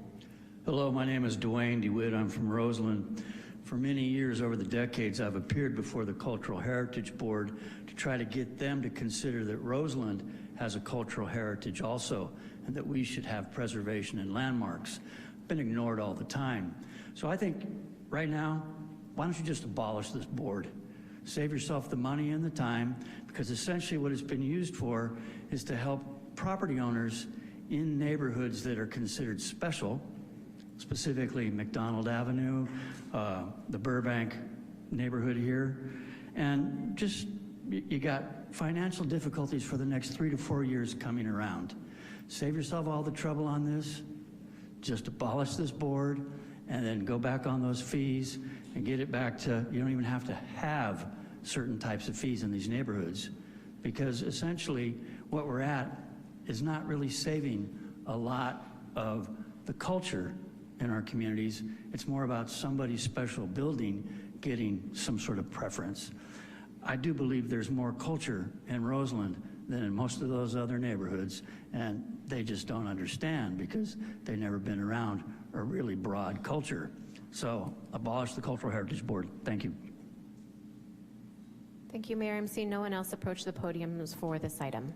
Hello, my name is Dwayne DeWitt. I'm from Roseland. For many years over the decades, I've appeared before the Cultural Heritage Board to try to get them to consider that Roseland has a cultural heritage also, and that we should have preservation and landmarks. Been ignored all the time. So I think right now, why don't you just abolish this board? Save yourself the money and the time, because essentially what it's been used for is to help property owners in neighborhoods that are considered special, specifically McDonald Avenue, the Burbank neighborhood here, and just you got financial difficulties for the next 3 to 4 years coming around. Save yourself all the trouble on this, just abolish this board, and then go back on those fees and get it back to, you don't even have to have certain types of fees in these neighborhoods, because essentially what we're at is not really saving a lot of the culture in our communities. It's more about somebody's special building getting some sort of preference. I do believe there's more culture in Roseland than in most of those other neighborhoods, and they just don't understand because they've never been around a really broad culture. So abolish the Cultural Heritage Board. Thank you. Thank you, Mayor. I'm seeing no one else approach the podiums for this item.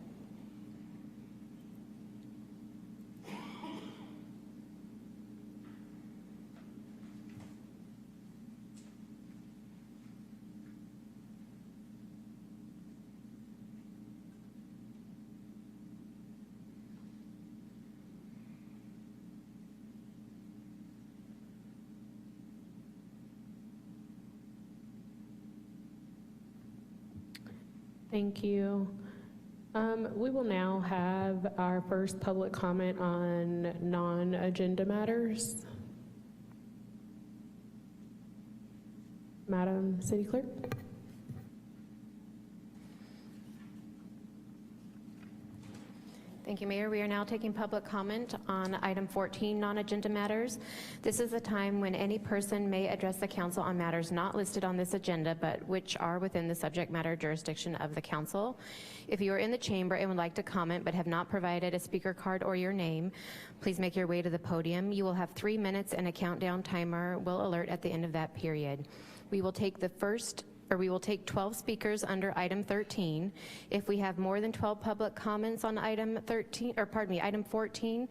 Thank you. We will now have our first public comment on non-agenda matters. Madam City Clerk. Thank you, Mayor. We are now taking public comment on item 14, non-agenda matters. This is a time when any person may address the council on matters not listed on this agenda, but which are within the subject matter jurisdiction of the council. If you are in the chamber and would like to comment but have not provided a speaker card or your name, please make your way to the podium. You will have 3 minutes and a countdown timer will alert at the end of that period. We will take the first we will take 12 speakers under item 13. If we have more than 12 public comments on item 13, or pardon me, item 14,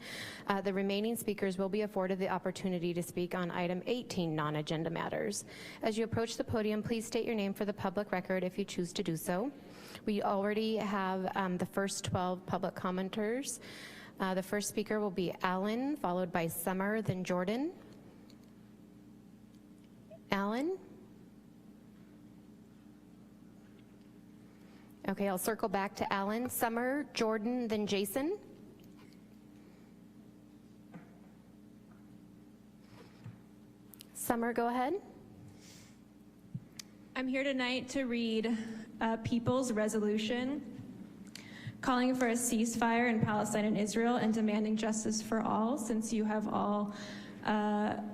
the remaining speakers will be afforded the opportunity to speak on item 18, non-agenda matters. As you approach the podium, please state your name for the public record if you choose to do so. We already have the first 12 public commenters. The first speaker will be Alan, followed by Summer, then Jordan. Alan? Okay, I'll circle back to Alan. Summer, Jordan, then Jason. Summer, go ahead. I'm here tonight to read a people's resolution calling for a ceasefire in Palestine and Israel and demanding justice for all, since you have all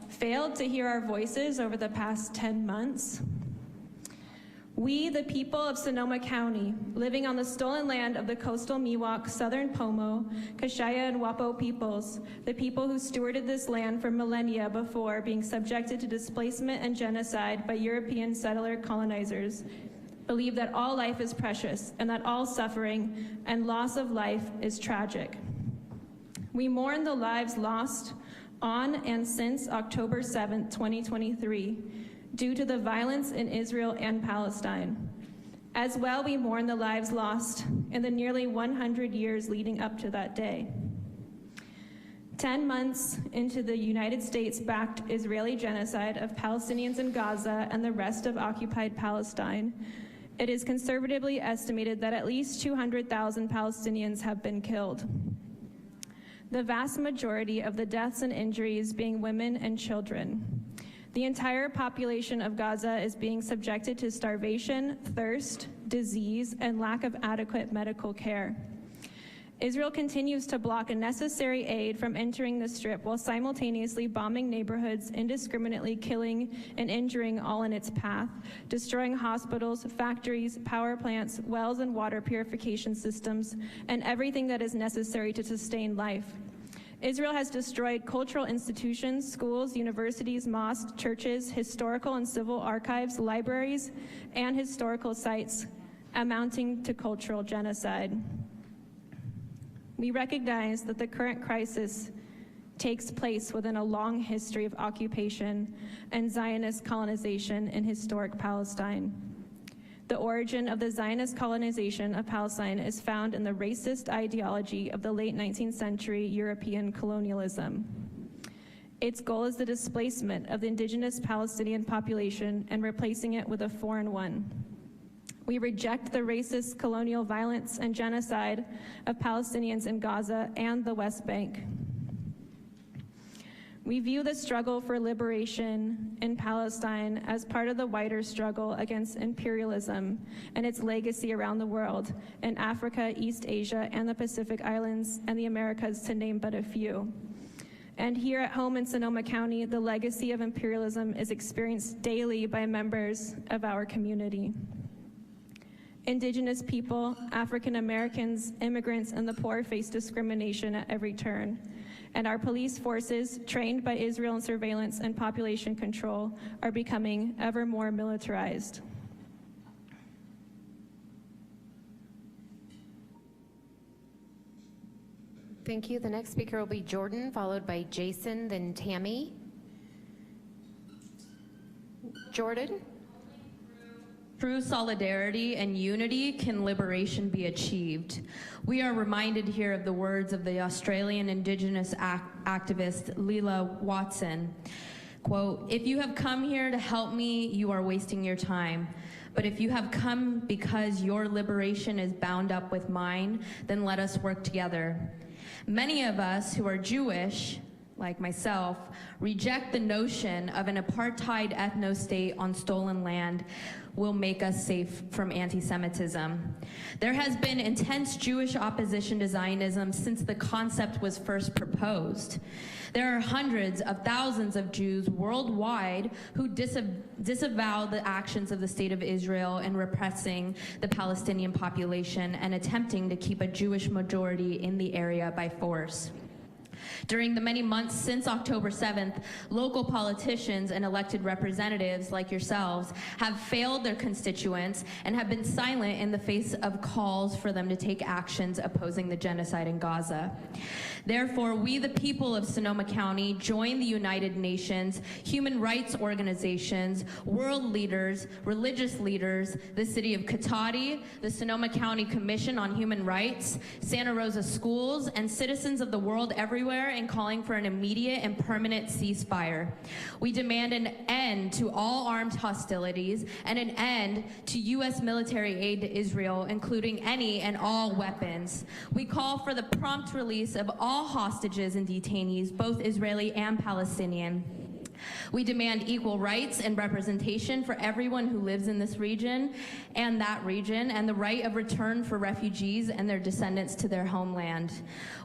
failed to hear our voices over the past 10 months. We, the people of Sonoma County, living on the stolen land of the coastal Miwok, Southern Pomo, Kashaya, and Wapo peoples, the people who stewarded this land for millennia before being subjected to displacement and genocide by European settler colonizers, believe that all life is precious and that all suffering and loss of life is tragic. We mourn the lives lost on and since October 7th, 2023, due to the violence in Israel and Palestine. As well, we mourn the lives lost in the nearly 100 years leading up to that day. 10 months into the United States-backed Israeli genocide of Palestinians in Gaza and the rest of occupied Palestine, it is conservatively estimated that at least 200,000 Palestinians have been killed. The vast majority of the deaths and injuries being women and children. The entire population of Gaza is being subjected to starvation, thirst, disease, and lack of adequate medical care. Israel continues to block necessary aid from entering the Strip while simultaneously bombing neighborhoods, indiscriminately killing and injuring all in its path, destroying hospitals, factories, power plants, wells and water purification systems, and everything that is necessary to sustain life. Israel has destroyed cultural institutions, schools, universities, mosques, churches, historical and civil archives, libraries, and historical sites, amounting to cultural genocide. We recognize that the current crisis takes place within a long history of occupation and Zionist colonization in historic Palestine. The origin of the Zionist colonization of Palestine is found in the racist ideology of the late 19th century European colonialism. Its goal is the displacement of the indigenous Palestinian population and replacing it with a foreign one. We reject the racist colonial violence and genocide of Palestinians in Gaza and the West Bank. We view the struggle for liberation in Palestine as part of the wider struggle against imperialism and its legacy around the world, in Africa, East Asia, and the Pacific Islands, and the Americas, to name but a few. And here at home in Sonoma County, the legacy of imperialism is experienced daily by members of our community. Indigenous people, African Americans, immigrants, and the poor face discrimination at every turn. And our police forces, trained by Israel in surveillance and population control, are becoming ever more militarized. Thank you. The next speaker will be Jordan, followed by Jason, then Tammy. Jordan? Through solidarity and unity can liberation be achieved. We are reminded here of the words of the Australian Indigenous activist Leela Watson. Quote, "If you have come here to help me, you are wasting your time. But if you have come because your liberation is bound up with mine, then let us work together." Many of us who are Jewish, like myself, reject the notion of an apartheid ethno-state on stolen land will make us safe from anti-Semitism. There has been intense Jewish opposition to Zionism since the concept was first proposed. There are hundreds of thousands of Jews worldwide who disavow the actions of the state of Israel in repressing the Palestinian population and attempting to keep a Jewish majority in the area by force. During the many months since October 7th, local politicians and elected representatives like yourselves have failed their constituents and have been silent in the face of calls for them to take actions opposing the genocide in Gaza. Therefore, we, the people of Sonoma County, join the United Nations, human rights organizations, world leaders, religious leaders, the City of Cotati, the Sonoma County Commission on Human Rights, Santa Rosa schools, and citizens of the world everywhere in calling for an immediate and permanent ceasefire. We demand an end to all armed hostilities and an end to U.S. military aid to Israel, including any and all weapons. We call for the prompt release of all hostages and detainees, both Israeli and Palestinian. We demand equal rights and representation for everyone who lives in this region, and the right of return for refugees and their descendants to their homeland.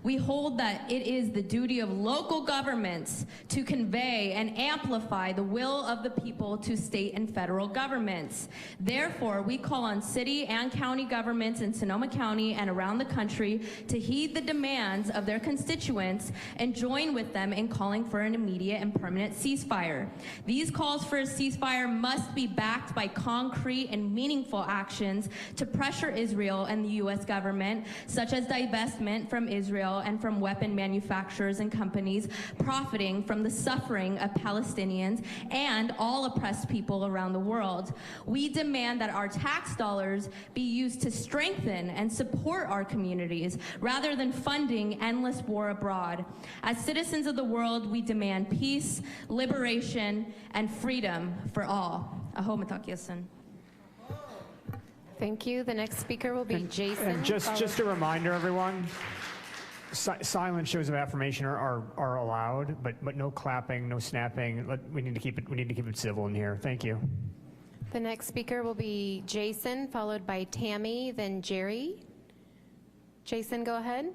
We hold that it is the duty of local governments to convey and amplify the will of the people to state and federal governments. Therefore, we call on city and county governments in Sonoma County and around the country to heed the demands of their constituents and join with them in calling for an immediate and permanent ceasefire. These calls for a ceasefire must be backed by concrete and meaningful actions to pressure Israel and the U.S. government, such as divestment from Israel and from weapon manufacturers and companies profiting from the suffering of Palestinians and all oppressed people around the world. We demand that our tax dollars be used to strengthen and support our communities rather than funding endless war abroad. As citizens of the world, we demand peace, liberation, and freedom for all. Aho Matakiasan. Thank you. The next speaker will be Jason. And just a reminder, everyone, silent shows of affirmation are allowed, but no clapping, no snapping. We need to keep it civil in here. Thank you. The next speaker will be Jason, followed by Tammy, then Jerry. Jason, go ahead.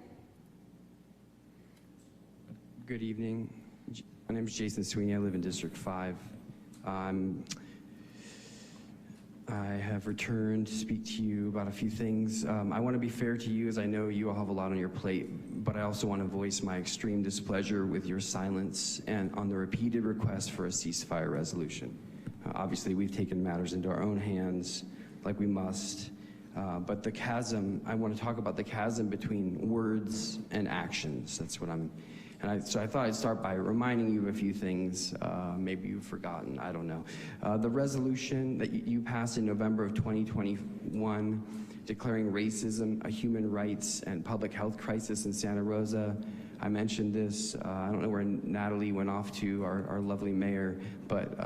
Good evening. My name is Jason Sweeney. I live in District 5. I have returned to speak to you about a few things. I want to be fair to you, as I know you all have a lot on your plate, but I also want to voice my extreme displeasure with your silence and on the repeated request for a ceasefire resolution. Obviously, we've taken matters into our own hands, like we must, but the chasm, I want to talk about the chasm between words and actions. That's what so I thought I'd start by reminding you of a few things. Maybe you've forgotten, I don't know. The resolution that you passed in November of 2021, declaring racism a human rights and public health crisis in Santa Rosa. I mentioned this, I don't know where Natalie went off to, our lovely mayor, but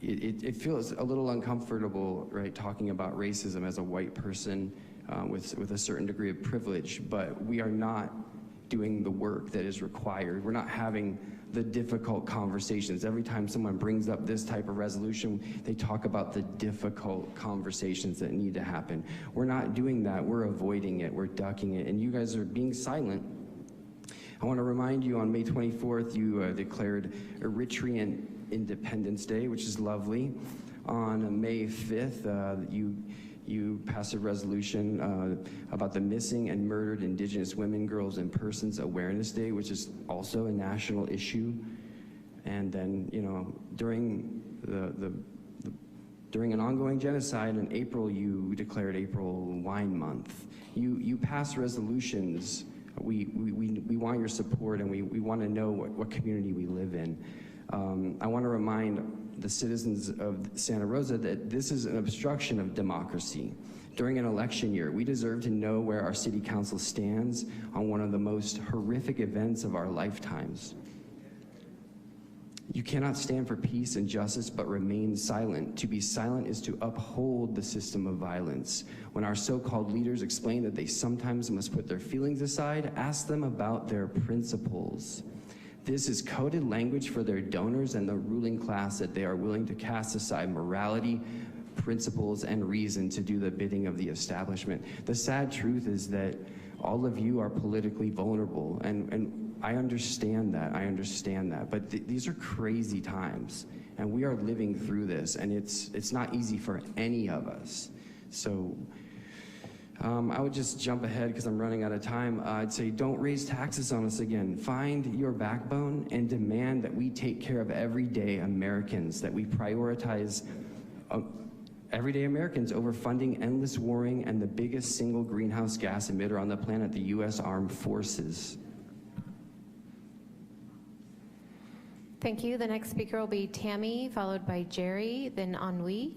it feels a little uncomfortable, right, talking about racism as a white person with a certain degree of privilege, but we are not doing the work that is required. We're not having the difficult conversations. Every time someone brings up this type of resolution, they talk about the difficult conversations that need to happen. We're not doing that. We're avoiding it. We're ducking it. And you guys are being silent. I want to remind you, on May 24th, you declared Eritrean Independence Day, which is lovely. On May 5th, you passed a resolution about the Missing and Murdered Indigenous Women, Girls, and Persons Awareness Day, which is also a national issue. And then, you know, during during an ongoing genocide in April, you declared April Wine Month. You passed resolutions. We want your support, and we want to know what community we live in. I want to remind the citizens of Santa Rosa that this is an obstruction of democracy. During an election year, we deserve to know where our city council stands on one of the most horrific events of our lifetimes. You cannot stand for peace and justice but remain silent. To be silent is to uphold the system of violence. When our so-called leaders explain that they sometimes must put their feelings aside, ask them about their principles. This is coded language for their donors and the ruling class that they are willing to cast aside morality, principles, and reason to do the bidding of the establishment. The sad truth is that all of you are politically vulnerable, and I understand that, but these are crazy times, and we are living through this, and it's not easy for any of us. So I would just jump ahead because I'm running out of time. I'd say don't raise taxes on us again. Find your backbone and demand that we take care of everyday Americans, that we prioritize everyday Americans over funding endless warring and the biggest single greenhouse gas emitter on the planet, the U.S. Armed Forces. Thank you. The next speaker will be Tammy, followed by Jerry, then Ennui.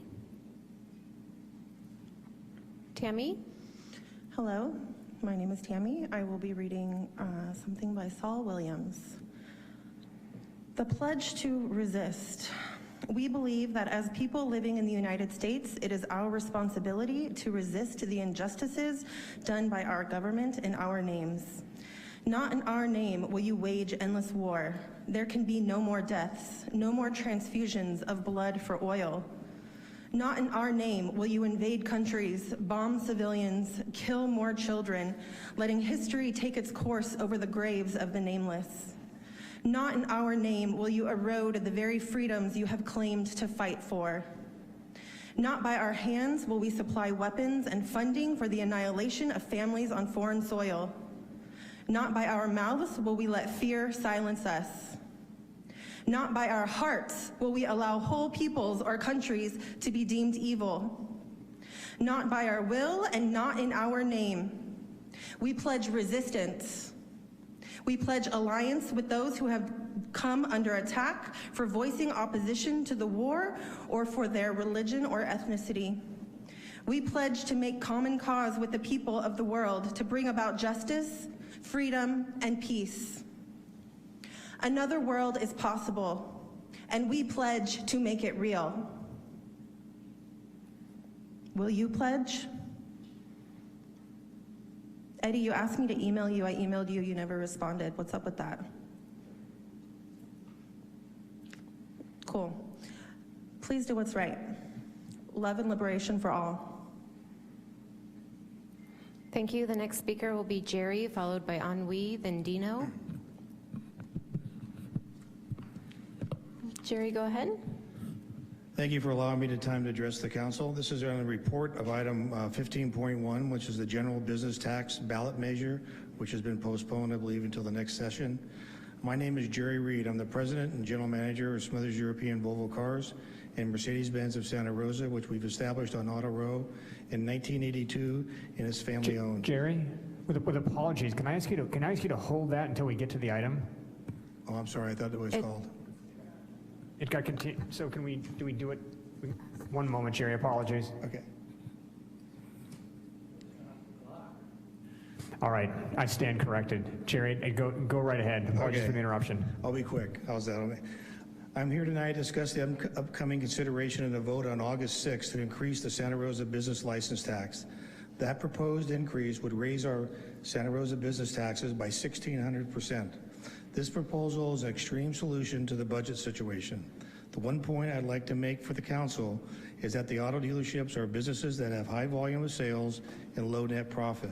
Tammy? Hello, my name is Tammy. I will be reading something by Saul Williams. The pledge to resist. We believe that as people living in the United States, it is our responsibility to resist the injustices done by our government in our names. Not in our name will you wage endless war. There can be no more deaths, no more transfusions of blood for oil. Not in our name will you invade countries, bomb civilians, kill more children, letting history take its course over the graves of the nameless. Not in our name will you erode the very freedoms you have claimed to fight for. Not by our hands will we supply weapons and funding for the annihilation of families on foreign soil. Not by our mouths will we let fear silence us. Not by our hearts will we allow whole peoples or countries to be deemed evil. Not by our will and not in our name. We pledge resistance. We pledge alliance with those who have come under attack for voicing opposition to the war or for their religion or ethnicity. We pledge to make common cause with the people of the world to bring about justice, freedom, and peace. Another world is possible, and we pledge to make it real. Will you pledge? Eddie, you asked me to email you. I emailed you. You never responded. What's up with that? Cool. Please do what's right. Love and liberation for all. Thank you. The next speaker will be Jerry, followed by Ennui, then Dino. Jerry, go ahead. Thank you for allowing me the time to address the council. This is on a report of item 15.1, which is the general business tax ballot measure, which has been postponed, I believe, until the next session. My name is Jerry Reed. I'm the president and general manager of Smithers European Volvo Cars and Mercedes-Benz of Santa Rosa, which we've established on Auto Row in 1982 and is family owned. Jerry, with apologies, can I ask you to hold that until we get to the item? Oh, I'm sorry. I thought it was called. It got continued. So do we do it? One moment, Jerry. Apologies. Okay. All right, I stand corrected. Jerry, go right ahead. Apologies for the interruption. I'll be quick. How's that? I'm here tonight to discuss the upcoming consideration and a vote on August 6th to increase the Santa Rosa business license tax. That proposed increase would raise our Santa Rosa business taxes by 1,600%. This proposal is an extreme solution to the budget situation. The one point I'd like to make for the council is that the auto dealerships are businesses that have high volume of sales and low net profit.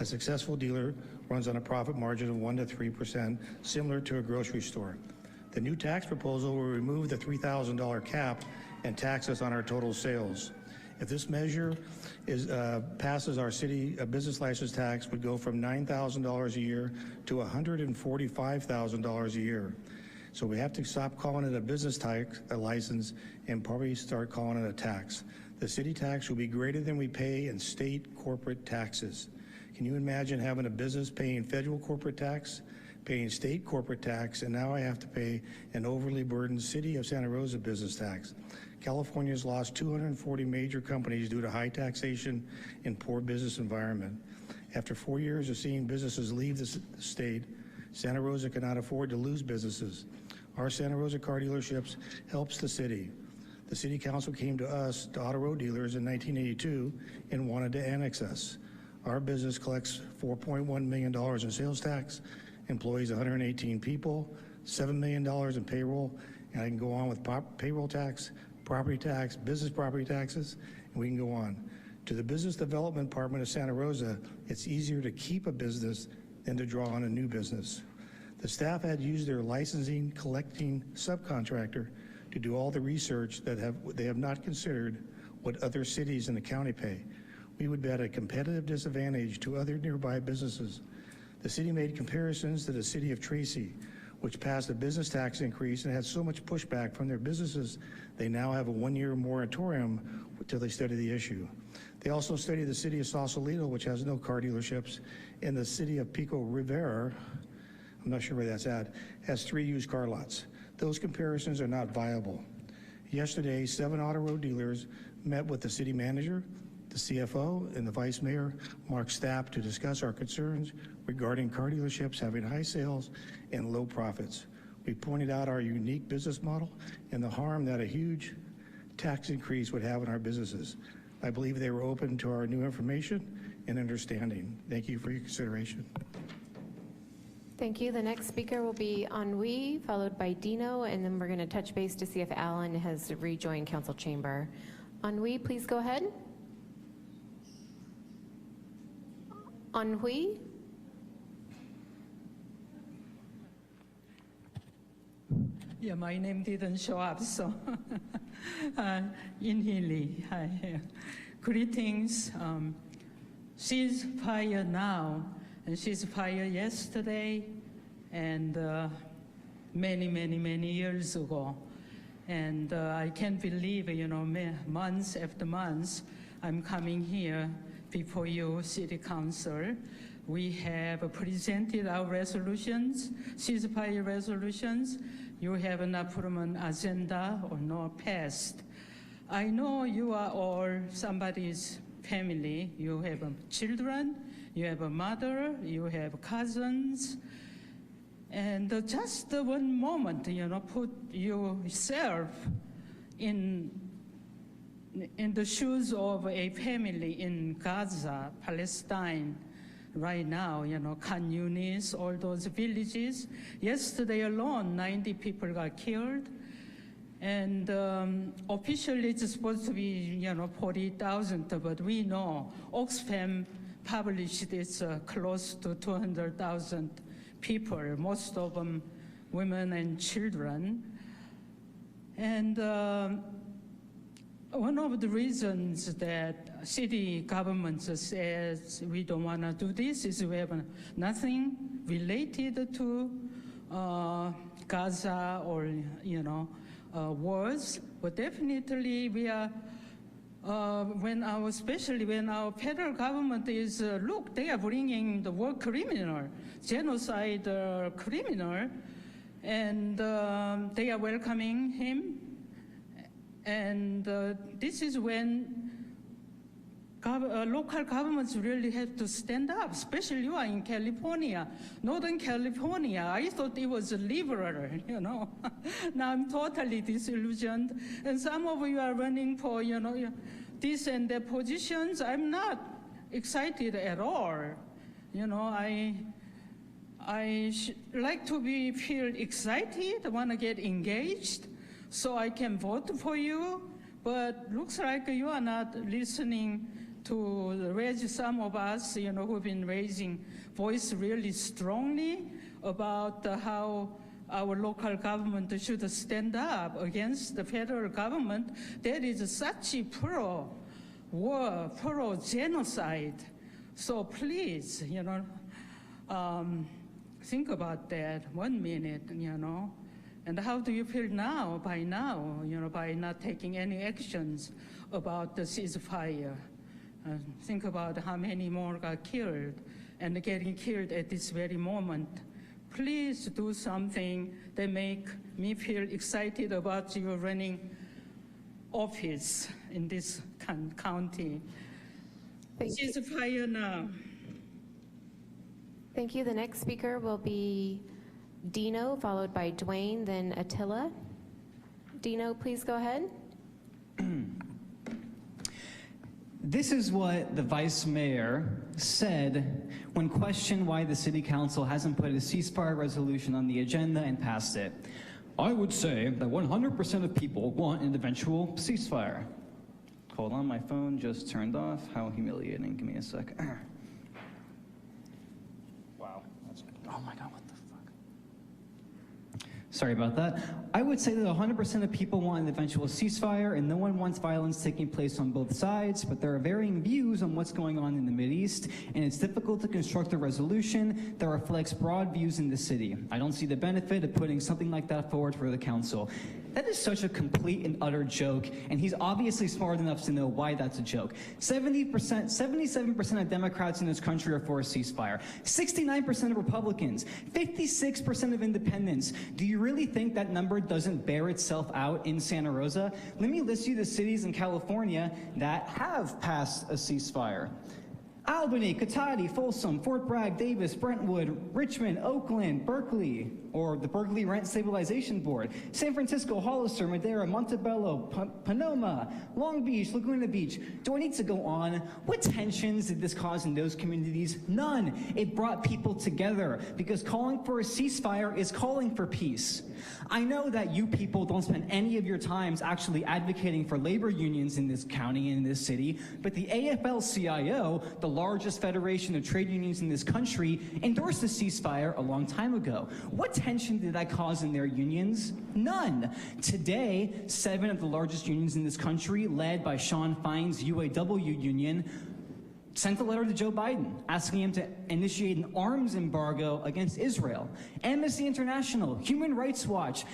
A successful dealer runs on a profit margin of 1 to 3%, similar to a grocery store. The new tax proposal will remove the $3,000 cap and tax us on our total sales. If this measure passes, our city business license tax would go from $9,000 a year to $145,000 a year. So we have to stop calling it a business tax, a license, and probably start calling it a tax. The city tax will be greater than we pay in state corporate taxes. Can you imagine having a business paying federal corporate tax, paying state corporate tax, and now I have to pay an overly burdened city of Santa Rosa business tax? California's lost 240 major companies due to high taxation and poor business environment. After 4 years of seeing businesses leave the state, Santa Rosa cannot afford to lose businesses. Our Santa Rosa car dealerships helps the city. The city council came to us, to Auto Road dealers, in 1982 and wanted to annex us. Our business collects $4.1 million in sales tax, employs 118 people, $7 million in payroll, and I can go on with payroll tax, property tax, business property taxes, and we can go on. To the Business Development Department of Santa Rosa, it's easier to keep a business than to draw on a new business. The staff had used their licensing, collecting subcontractor to do all the research that they have not considered what other cities in the county pay. we would be at a competitive disadvantage to other nearby businesses. The city made comparisons to the city of Tracy, which passed a business tax increase and had so much pushback from their businesses, they now have a one-year moratorium until they study the issue. They also studied the city of Sausalito, which has no car dealerships, and the city of Pico Rivera, I'm not sure where that's at, has 3 used car lots. Those comparisons are not viable. Yesterday, 7 auto road dealers met with the city manager, the CFO, and the vice mayor, Mark Stapp, to discuss our concerns regarding car dealerships having high sales and low profits. We pointed out our unique business model and the harm that a huge tax increase would have on our businesses. I believe they were open to our new information and understanding. Thank you for your consideration. Thank you. The next speaker will be Ennui, followed by Dino, and then we're going to touch base to see if Alan has rejoined council chamber. Ennui, please go ahead. Ennui? Yeah, my name didn't show up, so in Healy. Hi. Greetings. Ceasefire now, and ceasefire yesterday, and many years ago. And I can't believe, months after months, I'm coming here before you, City Council. We have presented our resolutions, ceasefire resolutions. You have not put them on agenda or not passed. I know you are all somebody's family. You have children, you have a mother, you have cousins. And just one moment, put yourself in the shoes of a family in Gaza, Palestine, right now, Khan Yunis, all those villages. Yesterday alone, 90 people got killed. And officially it's supposed to be, 40,000, but we know Oxfam published it's close to 200,000 people, most of them women and children. And one of the reasons that city government says we don't want to do this is we have nothing related to Gaza or, wars, but definitely we are, especially when our federal government is, look, they are bringing the war criminal, genocide criminal, and they are welcoming him. And this is when local governments really have to stand up, especially you are in California, Northern California. I thought it was liberal, Now I'm totally disillusioned. And some of you are running for, this and that positions. I'm not excited at all. I like to feel excited, I want to get engaged, so I can vote for you, but looks like you are not listening to raise some of us, who've been raising voice really strongly about how our local government should stand up against the federal government that is such a pro-war, pro-genocide. So please, think about that 1 minute, And how do you feel now, by not taking any actions about the ceasefire? Think about how many more got killed and getting killed at this very moment. Please do something that make me feel excited about you running office in this county. Ceasefire now. Thank you. The next speaker will be Dino, followed by Dwayne, then Attila. Dino, please go ahead. This is what the vice mayor said when questioned why the city council hasn't put a ceasefire resolution on the agenda and passed it. I would say that 100% of people want an eventual ceasefire. Hold on, my phone just turned off. How humiliating. Give me a sec. Wow. Oh my God, what the fuck? Sorry about that. I would say that 100% of people want an eventual ceasefire, and no one wants violence taking place on both sides, but there are varying views on what's going on in the Mideast, and it's difficult to construct a resolution that reflects broad views in the city. I don't see the benefit of putting something like that forward for the council. That is such a complete and utter joke, and he's obviously smart enough to know why that's a joke. 77% of Democrats in this country are for a ceasefire. 69% of Republicans. 56% of independents. Do you really think that number doesn't bear itself out in Santa Rosa? Let me list you the cities in California that have passed a ceasefire. Albany, Cotati, Folsom, Fort Bragg, Davis, Brentwood, Richmond, Oakland, Berkeley, or the Berkeley Rent Stabilization Board, San Francisco, Hollister, Madera, Montebello, Panoma, Long Beach, Laguna Beach. Do I need to go on? What tensions did this cause in those communities? None. It brought people together because calling for a ceasefire is calling for peace. I know that you people don't spend any of your times actually advocating for labor unions in this county and in this city, but the AFL-CIO, the largest federation of trade unions in this country, endorsed a ceasefire a long time ago. What tension did that cause in their unions? None. Today, 7 of the largest unions in this country, led by Sean Fine's UAW union, sent a letter to Joe Biden asking him to initiate an arms embargo against Israel. Amnesty International, Human Rights Watch,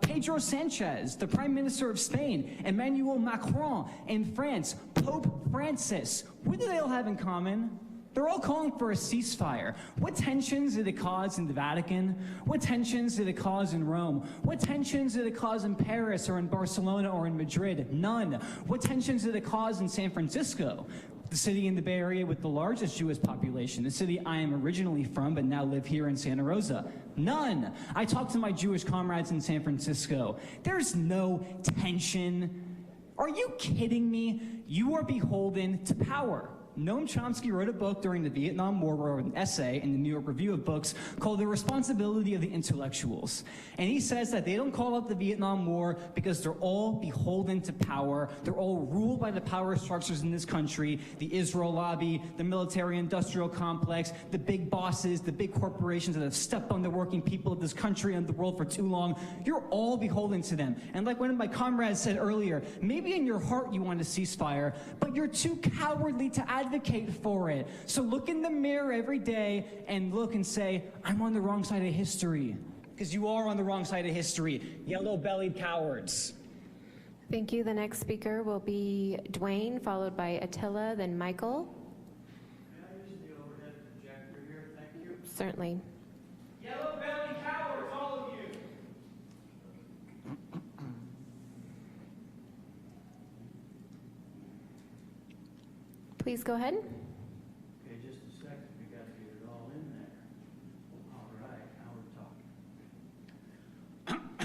Pedro Sanchez, the Prime Minister of Spain, Emmanuel Macron in France, Pope Francis. What do they all have in common? They're all calling for a ceasefire. What tensions did it cause in the Vatican? What tensions did it cause in Rome? What tensions did it cause in Paris or in Barcelona or in Madrid? None. What tensions did it cause in San Francisco? The city in the Bay Area with the largest Jewish population, the city I am originally from but now live here in Santa Rosa. None. I talked to my Jewish comrades in San Francisco. There's no tension. Are you kidding me? You are beholden to power. Noam Chomsky wrote a book during the Vietnam War, wrote an essay in the New York Review of Books called The Responsibility of the Intellectuals. And he says that they don't call out the Vietnam War because they're all beholden to power. They're all ruled by the power structures in this country, the Israel lobby, the military-industrial complex, the big bosses, the big corporations that have stepped on the working people of this country and the world for too long. You're all beholden to them. And like one of my comrades said earlier, maybe in your heart you want a ceasefire, but you're too cowardly to advocate for it. So look in the mirror every day and look and say, I'm on the wrong side of history. Because you are on the wrong side of history, yellow-bellied cowards. Thank you. The next speaker will be Dwayne, followed by Attila, then Michael. Can I use the overhead projector here? Thank you. Certainly. Yellow-bellied cowards, all of you. Please go ahead. Okay, just a second. We got to get it all in there. All right, now we're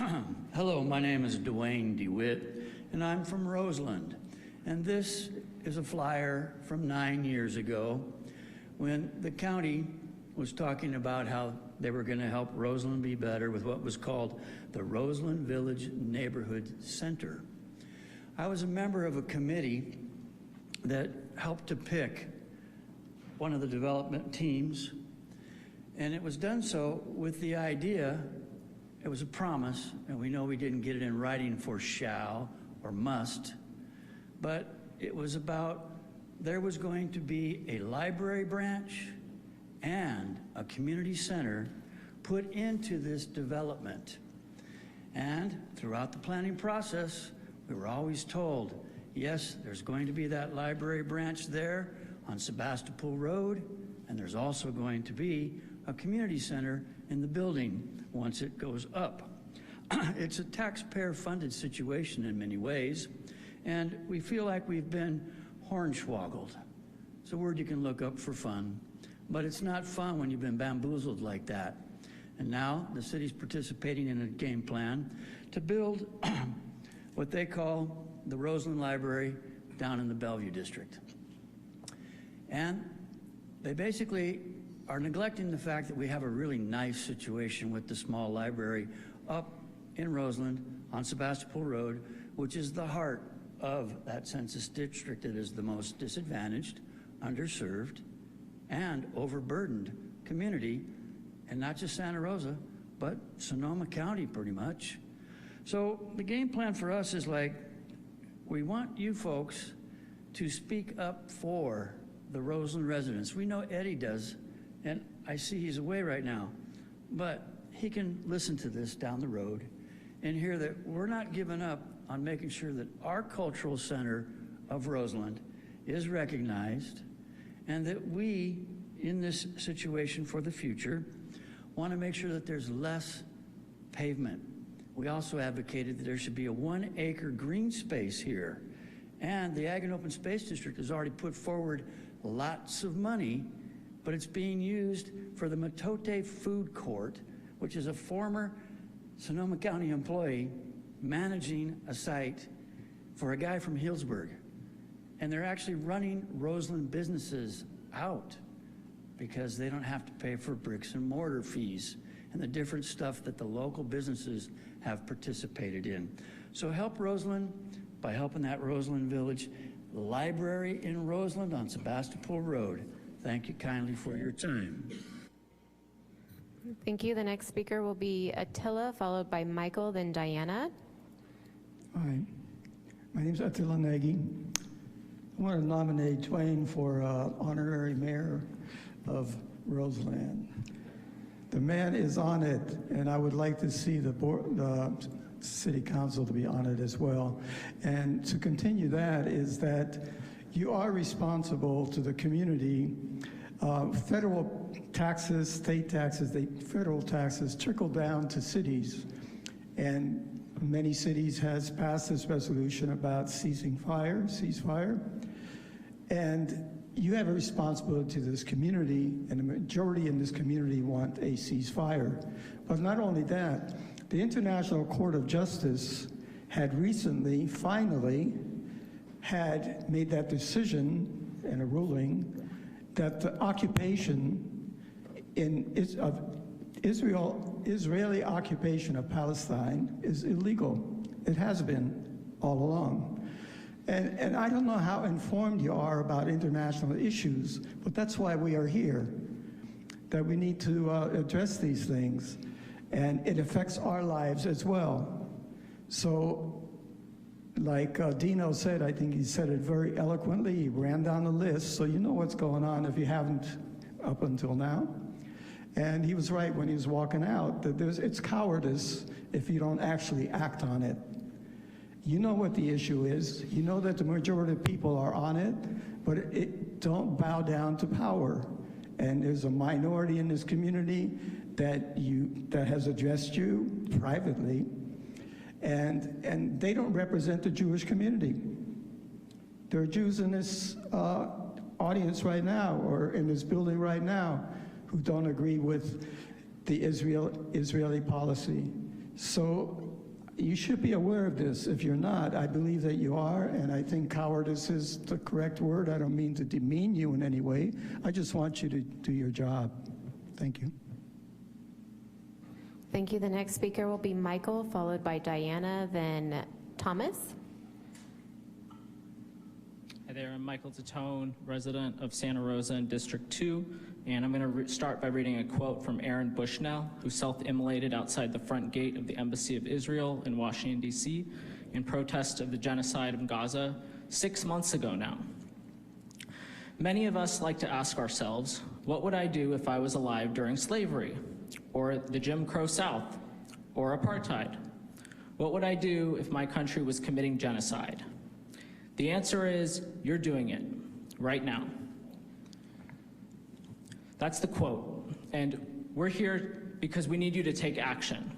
talking. Hello, my name is Dwayne DeWitt, and I'm from Roseland. And this is a flyer from 9 years ago when the county was talking about how they were going to help Roseland be better with what was called the Roseland Village Neighborhood Center. I was a member of a committee that helped to pick one of the development teams, and it was done so with the idea, it was a promise, and we know we didn't get it in writing for shall or must, but it was about there was going to be a library branch and a community center put into this development. And throughout the planning process, we were always told, yes, there's going to be that library branch there on Sebastopol Road, and there's also going to be a community center in the building once it goes up. It's a taxpayer-funded situation in many ways, and we feel like we've been hornswoggled. It's a word you can look up for fun, but it's not fun when you've been bamboozled like that. And now the city's participating in a game plan to build what they call the Roseland Library down in the Bellevue district. And they basically are neglecting the fact that we have a really nice situation with the small library up in Roseland on Sebastopol Road, which is the heart of that census district that is the most disadvantaged, underserved, and overburdened community, and not just Santa Rosa, but Sonoma County pretty much. So the game plan for us is like, we want you folks to speak up for the Roseland residents. We know Eddie does, and I see he's away right now, but he can listen to this down the road and hear that we're not giving up on making sure that our cultural center of Roseland is recognized, and that we, in this situation for the future, want to make sure that there's less pavement. We also advocated that there should be a 1 acre green space here. And the Ag and Open Space District has already put forward lots of money, but it's being used for the Matote Food Court, which is a former Sonoma County employee managing a site for a guy from Healdsburg. And they're actually running Roseland businesses out because they don't have to pay for bricks and mortar fees and the different stuff that the local businesses have participated in. So help Roseland by helping that Roseland Village library in Roseland on Sebastopol Road. Thank you kindly for your time. Thank you. The next speaker will be Attila, followed by Michael, then Diana. Hi, my name is Attila Nagy. I want to nominate Dwayne for honorary mayor of Roseland. The man is on it, and I would like to see the city council to be on it as well. And to continue that is that you are responsible to the community. Federal taxes, state taxes, federal taxes trickle down to cities. And many cities has passed this resolution about ceasefire. And you have a responsibility to this community, and the majority in this community want a ceasefire. But not only that, the International Court of Justice had recently, finally, had made that decision and a ruling that the occupation of Israeli occupation of Palestine is illegal. It has been all along. And I don't know how informed you are about international issues, but that's why we are here, that we need to address these things. And it affects our lives as well. So, like Dino said, I think he said it very eloquently. He ran down the list, so you know what's going on if you haven't up until now. And he was right when he was walking out, that it's cowardice if you don't actually act on it. You know what the issue is. You know that the majority of people are on it, but don't bow down to power. And there's a minority in this community that has addressed you privately, and they don't represent the Jewish community. There are Jews in this audience right now, or in this building right now, who don't agree with the Israeli policy. So you should be aware of this. If you're not, I believe that you are, and I think cowardice is the correct word. I don't mean to demean you in any way. I just want you to do your job. Thank you. Thank you. The next speaker will be Michael, followed by Diana, then Thomas. Hi there, I'm Michael Tatone, resident of Santa Rosa in District 2, and I'm going to start by reading a quote from Aaron Bushnell, who self-immolated outside the front gate of the Embassy of Israel in Washington, D.C., in protest of the genocide of Gaza 6 months ago now. Many of us like to ask ourselves, what would I do if I was alive during slavery, or the Jim Crow South, or apartheid? What would I do if my country was committing genocide? The answer is, you're doing it right now. That's the quote, and we're here because we need you to take action.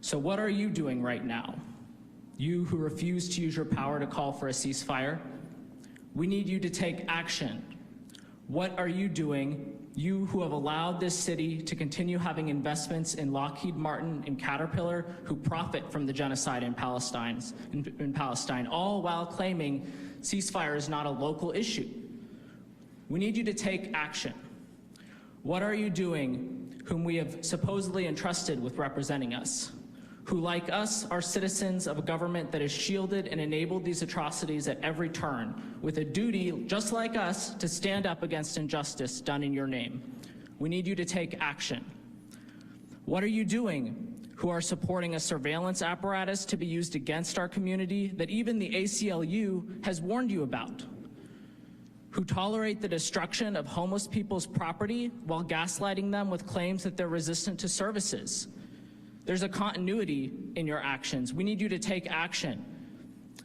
So what are you doing right now? You who refuse to use your power to call for a ceasefire? We need you to take action. What are you doing, you who have allowed this city to continue having investments in Lockheed Martin and Caterpillar, who profit from the genocide in Palestine, all while claiming ceasefire is not a local issue? We need you to take action. What are you doing, whom we have supposedly entrusted with representing us, who, like us, are citizens of a government that has shielded and enabled these atrocities at every turn, with a duty, just like us, to stand up against injustice done in your name? We need you to take action. What are you doing who are supporting a surveillance apparatus to be used against our community that even the ACLU has warned you about? Who tolerate the destruction of homeless people's property while gaslighting them with claims that they're resistant to services? There's a continuity in your actions. We need you to take action.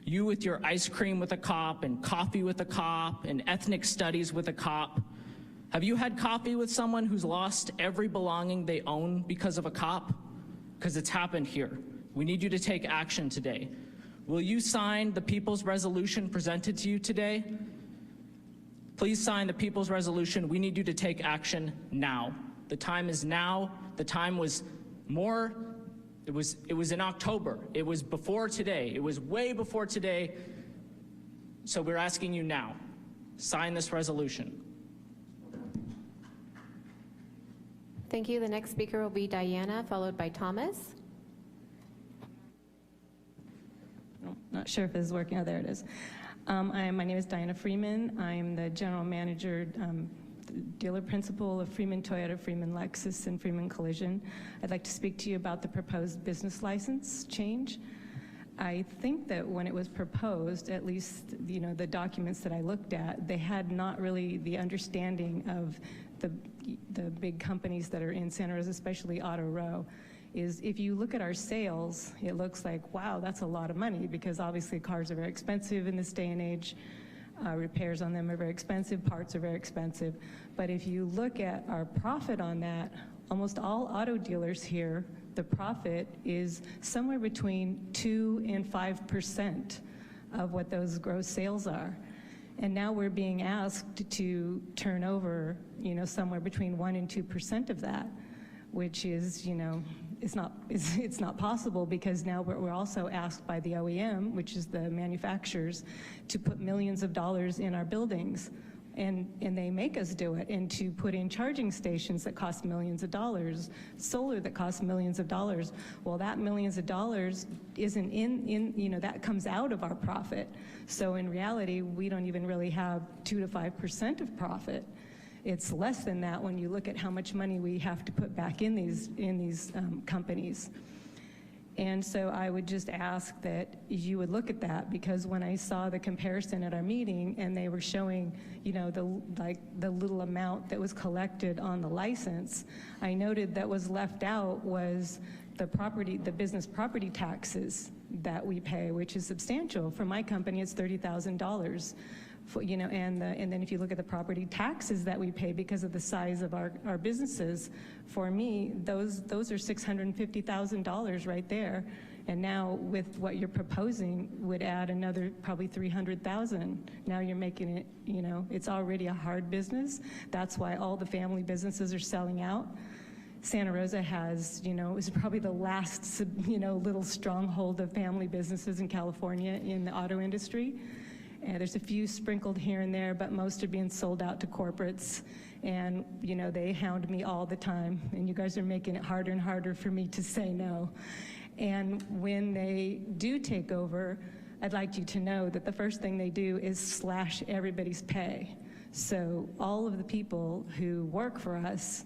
You with your ice cream with a cop and coffee with a cop and ethnic studies with a cop. Have you had coffee with someone who's lost every belonging they own because of a cop? Because it's happened here. We need you to take action today. Will you sign the People's Resolution presented to you today? Please sign the People's Resolution. We need you to take action now. The time is now. The time was more, it was in October. It was before today. It was way before today. So we're asking you now, sign this resolution. Thank you. The next speaker will be Diana, followed by Thomas. Not sure if this is working. Oh, there it is. My name is Diana Freeman. I'm the general manager, dealer principal of Freeman Toyota, Freeman Lexus, and Freeman Collision. I'd like to speak to you about the proposed business license change. I think that when it was proposed, at least the documents that I looked at, they had not really the understanding of the big companies that are in Santa Rosa, especially Auto Row. Is if you look at our sales, it looks like, wow, that's a lot of money, because obviously cars are very expensive in this day and age. Repairs on them are very expensive, parts are very expensive. But if you look at our profit on that, almost all auto dealers here, the profit is somewhere between 2 and 5% of what those gross sales are. And now we're being asked to turn over, somewhere between 1 and 2% of that, which is, it's not possible, because now we're also asked by the OEM, which is the manufacturers, to put millions of dollars in our buildings. And they make us do it, and to put in charging stations that cost millions of dollars, solar that costs millions of dollars. Well, that millions of dollars isn't in that comes out of our profit. So in reality, we don't even really have 2 to 5% of profit. It's less than that when you look at how much money we have to put back in these companies. And so I would just ask that you would look at that, because when I saw the comparison at our meeting and they were showing, the little amount that was collected on the license, I noted that was left out was the business property taxes that we pay, which is substantial. For my company, it's $30,000. And then if you look at the property taxes that we pay because of the size of our businesses, for me, those are $650,000 right there. And now with what you're proposing would add another probably $300,000. Now you're making it, it's already a hard business. That's why all the family businesses are selling out. Santa Rosa has, is probably the last, little stronghold of family businesses in California in the auto industry. There's a few sprinkled here and there, but most are being sold out to corporates. And, they hound me all the time. And you guys are making it harder and harder for me to say no. And when they do take over, I'd like you to know that the first thing they do is slash everybody's pay. So all of the people who work for us,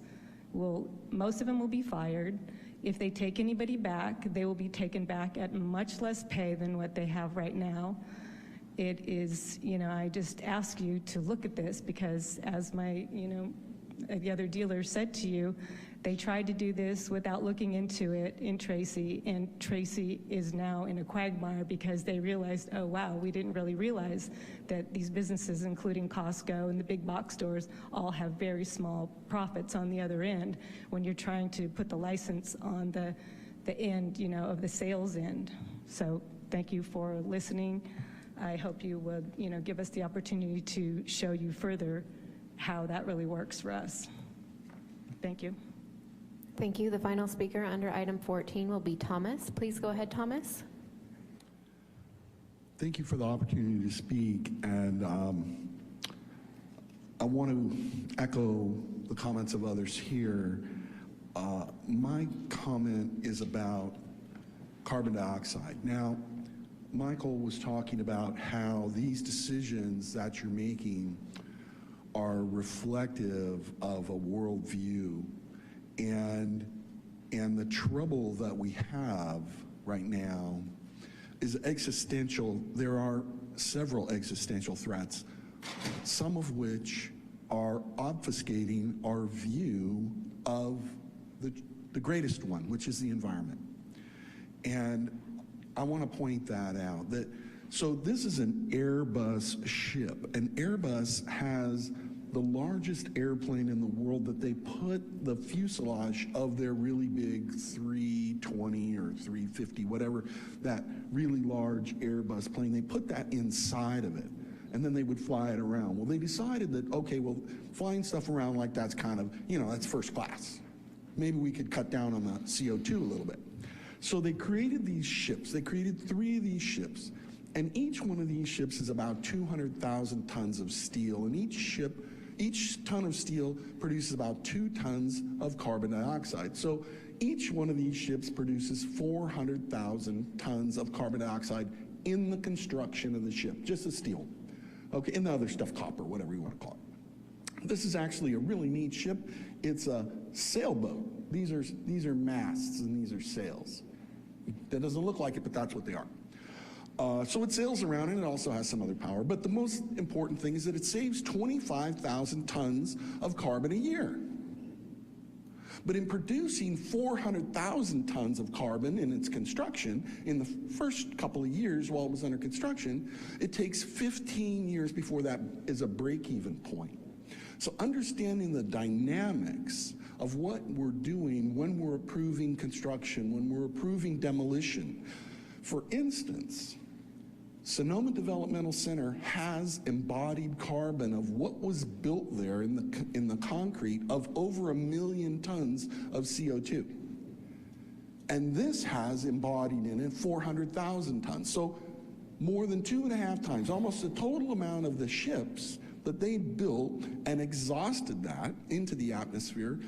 most of them will be fired. If they take anybody back, they will be taken back at much less pay than what they have right now. It is, I just ask you to look at this, because as my, the other dealer said to you, they tried to do this without looking into it in Tracy, and Tracy is now in a quagmire because they realized, oh wow, we didn't really realize that these businesses, including Costco and the big box stores, all have very small profits on the other end when you're trying to put the license on the end, of the sales end. So thank you for listening. I hope you would, give us the opportunity to show you further how that really works for us. Thank you. Thank you. The final speaker under item 14 will be Thomas. Please go ahead, Thomas. Thank you for the opportunity to speak, and I want to echo the comments of others here. My comment is about carbon dioxide. Now, Michael was talking about how these decisions that you're making are reflective of a worldview, and And the trouble that we have right now is existential. There are several existential threats, some of which are obfuscating our view of the greatest one, which is the environment. And I want to point that out. So this is an Airbus ship. An Airbus has the largest airplane in the world that they put the fuselage of their really big 320 or 350, whatever, that really large Airbus plane, they put that inside of it, and then they would fly it around. Well, they decided that, okay, well, flying stuff around like that's kind of, that's first class. Maybe we could cut down on the CO2 a little bit. So they created these ships. They created 3 of these ships, and each one of these ships is about 200,000 tons of steel, and each ton of steel produces about 2 tons of carbon dioxide. So each one of these ships produces 400,000 tons of carbon dioxide in the construction of the ship, just the steel. Okay, and the other stuff, copper, whatever you want to call it. This is actually a really neat ship. It's a sailboat. These are masts and these are sails. That doesn't look like it, but that's what they are. So it sails around, and it also has some other power. But the most important thing is that it saves 25,000 tons of carbon a year. But in producing 400,000 tons of carbon in its construction, in the first couple of years while it was under construction, it takes 15 years before that is a break-even point. So understanding the dynamics of what we're doing when we're approving construction, when we're approving demolition. For instance, Sonoma Developmental Center has embodied carbon of what was built there in the concrete of over 1 million tons of CO2. And this has embodied in it 400,000 tons. So more than 2.5 times, almost the total amount of the ships that they built and exhausted that into the atmosphere,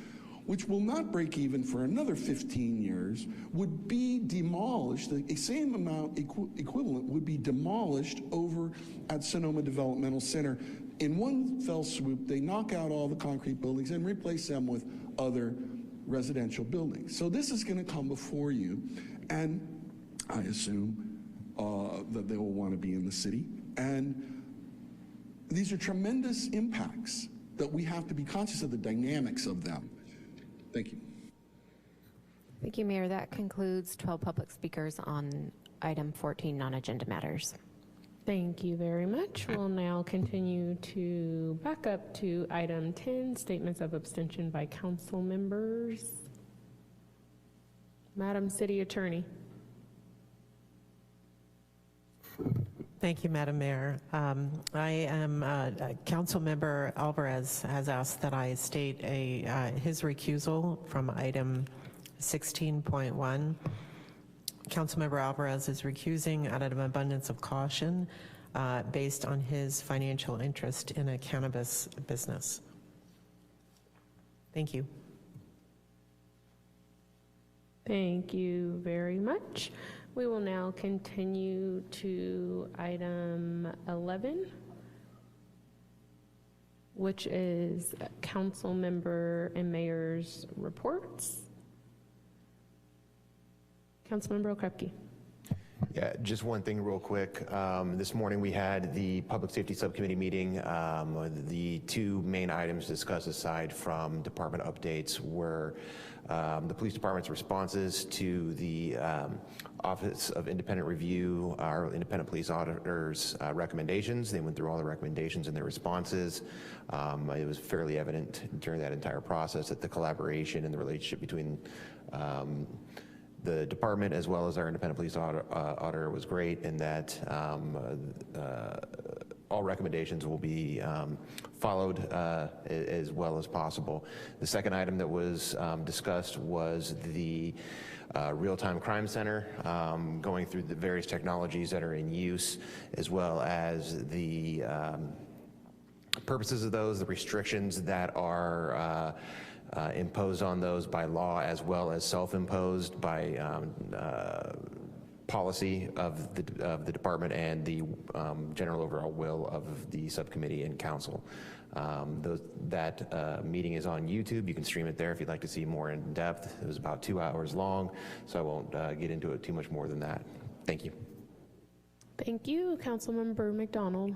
which will not break even for another 15 years, would be demolished. The same amount equivalent would be demolished over at Sonoma Developmental Center. In one fell swoop, they knock out all the concrete buildings and replace them with other residential buildings. So this is going to come before you, and I assume that they will want to be in the city. And these are tremendous impacts that we have to be conscious of the dynamics of them. Thank you. Thank you, Mayor. That concludes 12 public speakers on item 14, non-agenda matters. Thank you very much. We'll now continue to back up to item 10, statements of abstention by council members. Madam City Attorney. Thank you, Madam Mayor. I am, Council Member Alvarez has asked that I state his recusal from item 16.1. Councilmember Alvarez is recusing out of an abundance of caution based on his financial interest in a cannabis business. Thank you. Thank you very much. We will now continue to item 11, which is council member and mayor's reports. Councilmember Okrepke. Yeah, just one thing real quick. This morning we had the Public Safety Subcommittee meeting. The 2 main items discussed aside from department updates were the police department's responses to the Office of Independent Review, our independent police auditors' recommendations. They went through all the recommendations and their responses. It was fairly evident during that entire process that the collaboration and the relationship between the department as well as our independent police auditor was great, and that all recommendations will be followed as well as possible. The second item that was discussed was the real-time crime center, going through the various technologies that are in use, as well as the purposes of those, the restrictions that are imposed on those by law, as well as self-imposed by policy of the department and the general overall will of the subcommittee and council. That meeting is on YouTube. You can stream it there if you'd like to see more in depth. It was about 2 hours long, so I won't get into it too much more than that. Thank you. Thank you, Councilmember McDonald.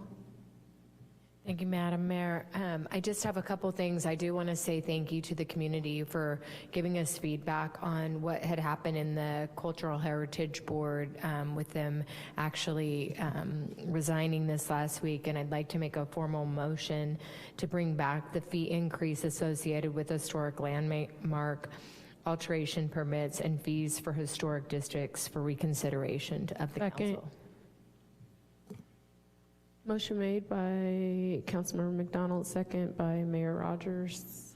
Thank you, Madam Mayor. I just have a couple things. I do want to say thank you to the community for giving us feedback on what had happened in the Cultural Heritage Board with them actually resigning this last week. And I'd like to make a formal motion to bring back the fee increase associated with historic landmark alteration permits and fees for historic districts for reconsideration of the council. Motion made by Councilmember McDonald, second by Mayor Rogers.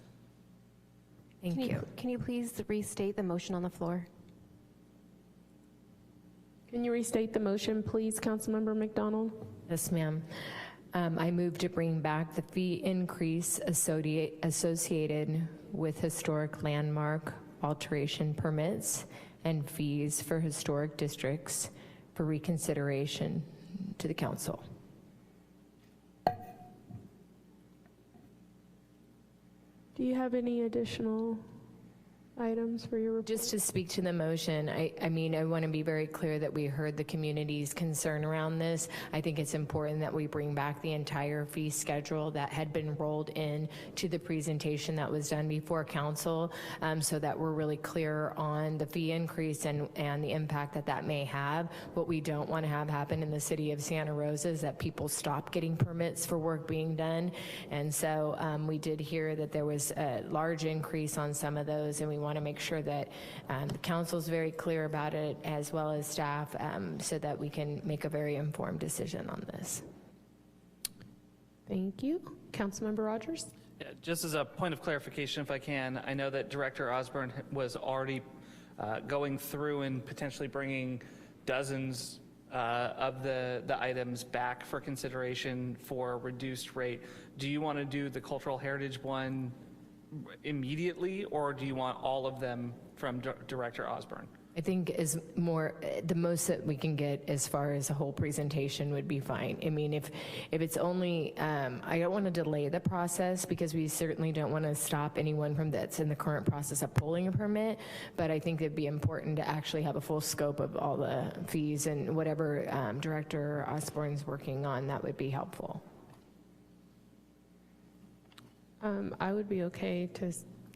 Thank you. Can you please restate the motion on the floor? Can you restate the motion, please, Councilmember McDonald? Yes, ma'am. I move to bring back the fee increase associated with historic landmark alteration permits and fees for historic districts for reconsideration to the council. Do you have any additional items for your report? Just to speak to the motion, I mean, I want to be very clear that we heard the community's concern around this. I think it's important that we bring back the entire fee schedule that had been rolled in to the presentation that was done before council, so that we're really clear on the fee increase and the impact that that may have. What we don't want to have happen in the city of Santa Rosa is that people stop getting permits for work being done. And so we did hear that there was a large increase on some of those, and we want to make sure that the council is very clear about it, as well as staff, so that we can make a very informed decision on this. Thank you. Councilmember Rogers? Yeah, just as a point of clarification, if I can, I know that Director Osborne was already going through and potentially bringing dozens of the items back for consideration for a reduced rate. Do you want to do the cultural heritage one immediately, or do you want all of them from Director Osborne? I think is more, the most that we can get as far as a whole presentation would be fine. I mean, if it's only, I don't want to delay the process, because we certainly don't want to stop anyone from that's in the current process of pulling a permit, but I think it'd be important to actually have a full scope of all the fees, and whatever Director Osborne's working on, that would be helpful. I would be okay to,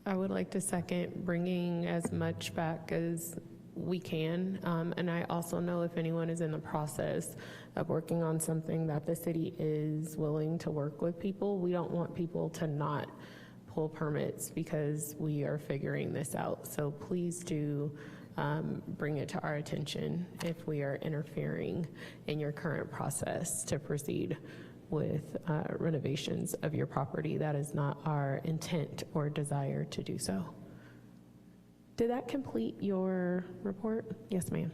I would like to second bringing as much back as we can. And I also know if anyone is in the process of working on something that the city is willing to work with people, we don't want people to not pull permits because we are figuring this out. So please do bring it to our attention if we are interfering in your current process to proceed with renovations of your property. That is not our intent or desire to do so. Did that complete your report? Yes, ma'am.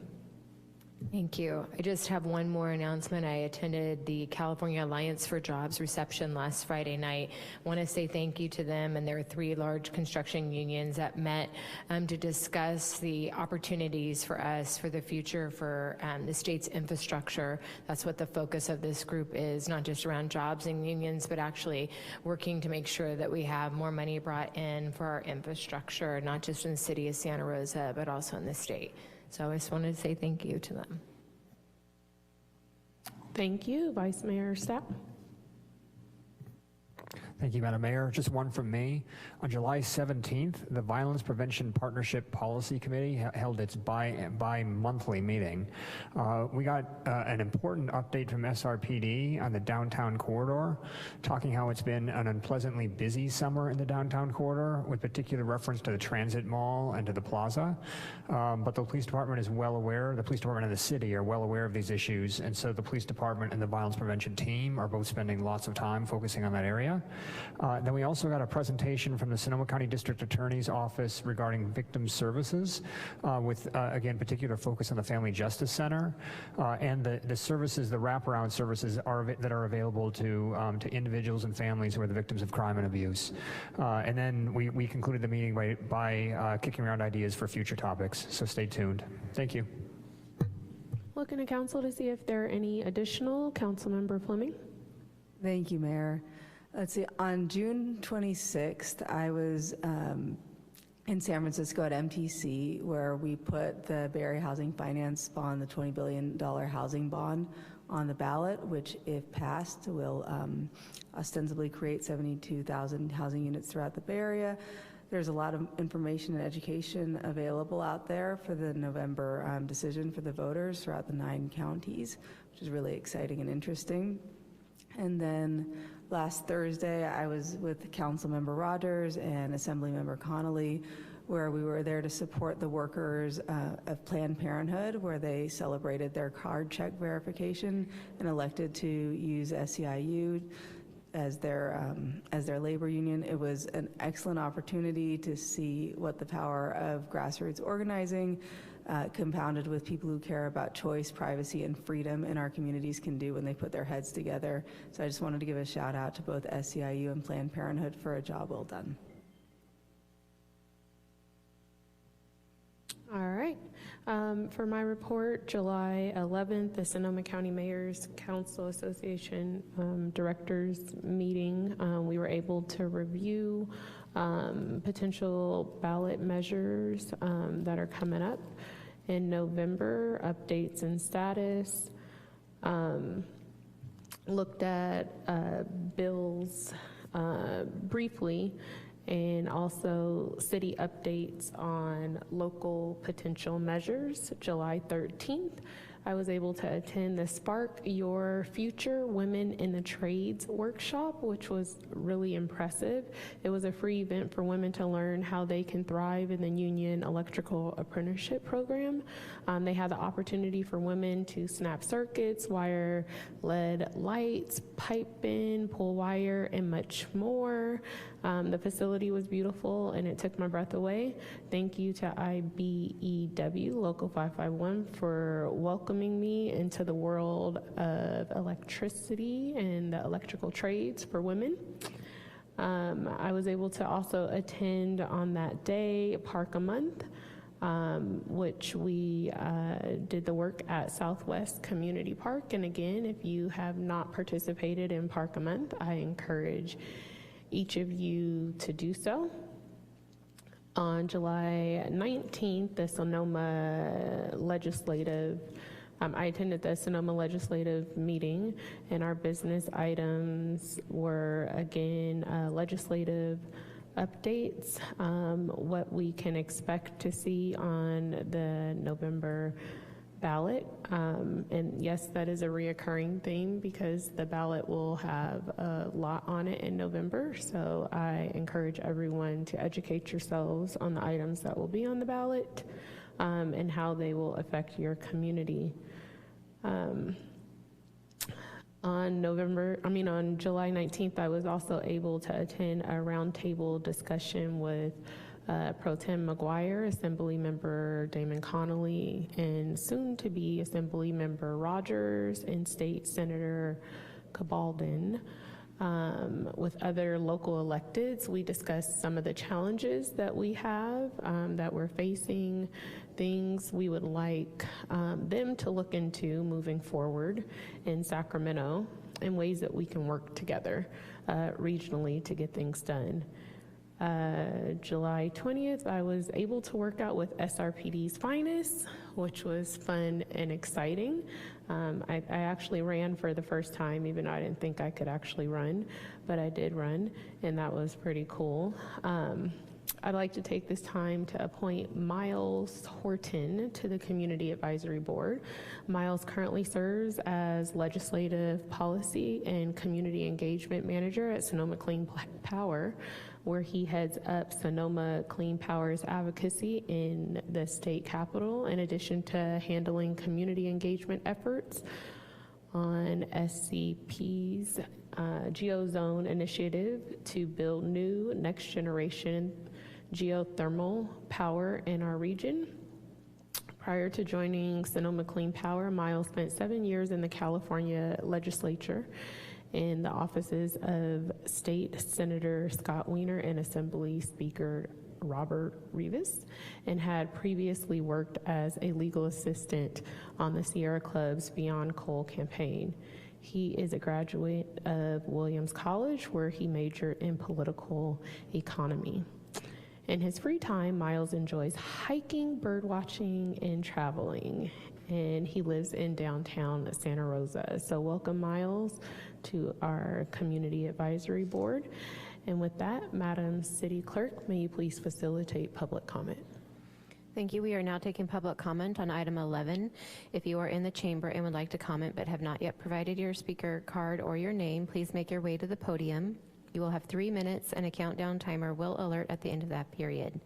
Thank you. I just have one more announcement. I attended the California Alliance for Jobs reception last Friday night. I want to say thank you to them, and there were 3 large construction unions that met to discuss the opportunities for us for the future for the state's infrastructure. That's what the focus of this group is, not just around jobs and unions, but actually working to make sure that we have more money brought in for our infrastructure, not just in the city of Santa Rosa, but also in the state. So I just wanted to say thank you to them. Thank you. Vice Mayor Stapp. Thank you, Madam Mayor. Just one from me. On July 17th, the Violence Prevention Partnership Policy Committee held its bi-monthly meeting. We got an important update from SRPD on the downtown corridor, talking how it's been an unpleasantly busy summer in the downtown corridor, with particular reference to the transit mall and to the plaza. But the police department is well aware, the police department and the city are well aware of these issues, and so the police department and the violence prevention team are both spending lots of time focusing on that area. Then we also got a presentation from the Sonoma County District Attorney's Office regarding victim services, with, again, particular focus on the Family Justice Center, and the services, the wraparound services that are available to individuals and families who are the victims of crime and abuse. And then we concluded the meeting by kicking around ideas for future topics, so stay tuned. Thank you. looking to council to see if there are any additional. Councilmember Fleming. Thank you, Mayor. Let's see, on June 26th, I was in San Francisco at MTC, where we put the Bay Area Housing Finance Bond, the $20 billion housing bond, on the ballot, which, if passed, will ostensibly create 72,000 housing units throughout the Bay Area. There's a lot of information and education available out there for the November decision for the voters throughout the 9 counties, which is really exciting and interesting. And then last Thursday, I was with Councilmember Rogers and Assemblymember Connolly, where we were there to support the workers of Planned Parenthood, where they celebrated their card check verification and elected to use SEIU as their labor union. It was an excellent opportunity to see what the power of grassroots organizing, compounded with people who care about choice, privacy, and freedom in our communities can do when they put their heads together. So I just wanted to give a shout out to both SEIU and Planned Parenthood for a job well done. All right. For my report, July 11th, the Sonoma County Mayor's Council Association Directors meeting, we were able to review potential ballot measures that are coming up in November, updates and status, looked at bills briefly, and also city updates on local potential measures. July 13th, I was able to attend the Spark Your Future Women in the Trades workshop, which was really impressive. It was a free event for women to learn how they can thrive in the union electrical apprenticeship program. They had the opportunity for women to snap circuits, wire LED lights, pipe in, pull wire, and much more. The facility was beautiful and it took my breath away. Thank you to IBEW Local 551 for welcoming me into the world of electricity and the electrical trades for women. I was able to also attend on that day Park a Month, which we did the work at Southwest Community Park. And again, if you have not participated in Park a Month, I encourage each of you to do so. On July 19th, the Sonoma Legislative, I attended the Sonoma Legislative meeting, and our business items were, again, legislative updates, what we can expect to see on the November ballot. And yes, that is a reoccurring theme because the ballot will have a lot on it in November. So I encourage everyone to educate yourselves on the items that will be on the ballot and how they will affect your community. On July 19th, I was also able to attend a roundtable discussion with Pro Tem McGuire, Assemblymember Damon Connolly, and soon-to-be Assemblymember Rogers and State Senator Cabaldon. With other local electeds, we discussed some of the challenges that we have, that we're facing, things we would like them to look into moving forward in Sacramento, and ways that we can work together regionally to get things done. July 20th, I was able to work out with SRPD's Finest, which was fun and exciting. I actually ran for the first time, even though I didn't think I could actually run, but I did run, and that was pretty cool. I'd like to take this time to appoint Miles Horton to the Community Advisory Board. Miles currently serves as Legislative Policy and Community Engagement Manager at Sonoma Clean Power, where he heads up Sonoma Clean Power's advocacy in the state capitol, in addition to handling community engagement efforts on SCP's GeoZone initiative to build new next generation geothermal power in our region. Prior to joining Sonoma Clean Power, Miles spent 7 years in the California legislature in the offices of State Senator Scott Wiener and Assembly Speaker Robert Rivas and had previously worked as a legal assistant on the Sierra Club's Beyond Coal campaign. He is a graduate of Williams College, where he majored in political economy. In his free time, Miles enjoys hiking, bird watching, and traveling, and he lives in downtown Santa Rosa. So welcome, Miles, to our Community Advisory Board. And with that, Madam City Clerk, may you please facilitate public comment? Thank you. We are now taking public comment on item 11. If you are in the chamber and would like to comment but have not yet provided your speaker card or your name, please make your way to the podium. You will have 3 minutes and a countdown timer will alert at the end of that period.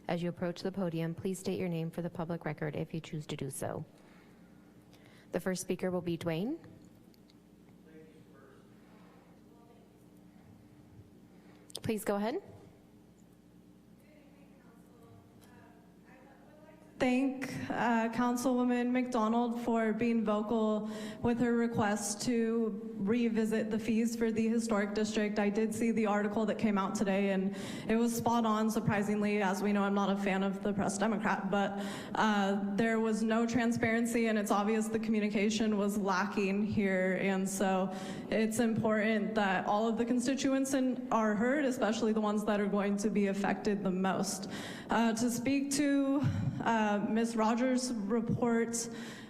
As you approach the podium, please state your name for the public record if you choose to do so. The first speaker will be Dwayne. Please go ahead. Thank Councilwoman McDonald for being vocal with her request to revisit the fees for the historic district. I did see the article that came out today and it was spot on, surprisingly. As we know, I'm not a fan of the Press Democrat, but there was no transparency and it's obvious the communication was lacking here. And so it's important that all of the constituents are heard, especially the ones that are going to be affected the most. To speak to Ms. Rogers' report,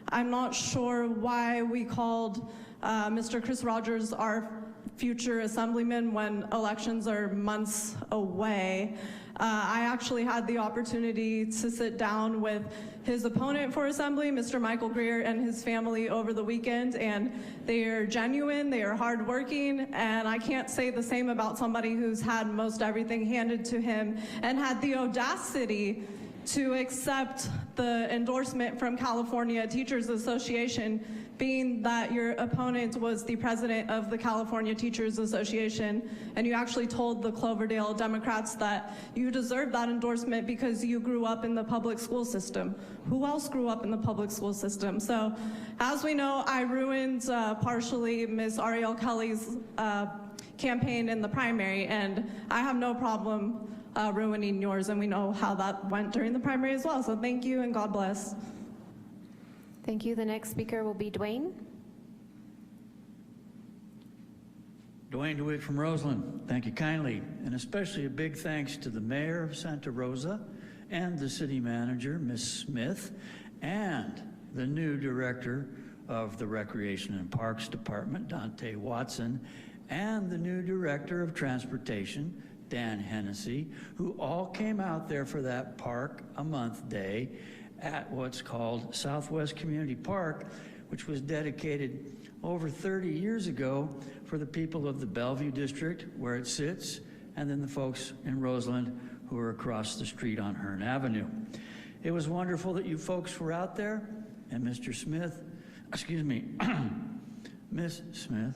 I'm not sure why we called Mr. Chris Rogers our future assemblyman when elections are months away. I actually had the opportunity to sit down with his opponent for assembly, Mr. Michael Greer, and his family over the weekend, and they are genuine, they are hardworking, and I can't say the same about somebody who's had most everything handed to him and had the audacity to accept the endorsement from California Teachers Association, being that your opponent was the president of the California Teachers Association, and you actually told the Cloverdale Democrats that you deserve that endorsement because you grew up in the public school system. Who else grew up in the public school system? So, as we know, I ruined partially Ms. Ariel Kelly's campaign in the primary, and I have no problem ruining yours, and we know how that went during the primary as well. So thank you and God bless. Thank you. The next speaker will be Dwayne. Dwayne DeWitt from Roseland. Thank you kindly, and especially a big thanks to the mayor of Santa Rosa and the city manager, Ms. Smith, and the new director of the Recreation and Parks Department, Dante Watson, and the new director of transportation, Dan Hennessy, who all came out there for that Park a Month Day at what's called Southwest Community Park, which was dedicated over 30 years ago for the people of the Bellevue District, where it sits, and then the folks in Roseland who are across the street on Hearn Avenue. It was wonderful that you folks were out there, and Mr. Smith, excuse me, Miss Smith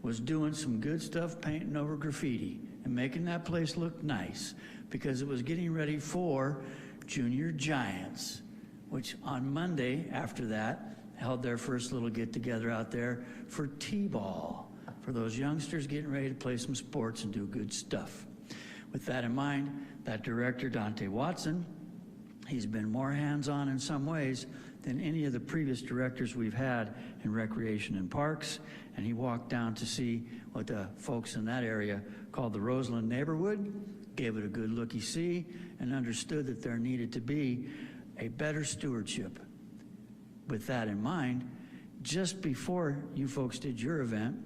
was doing some good stuff painting over graffiti and making that place look nice because it was getting ready for Junior Giants, which on Monday after that held their first little get-together out there for T-ball, for those youngsters getting ready to play some sports and do good stuff. With that in mind, that director, Dante Watson, he's been more hands-on in some ways than any of the previous directors we've had in Recreation and Parks, and he walked down to see what the folks in that area called the Roseland neighborhood, gave it a good looky-see, and understood that there needed to be a better stewardship. With that in mind, just before you folks did your event,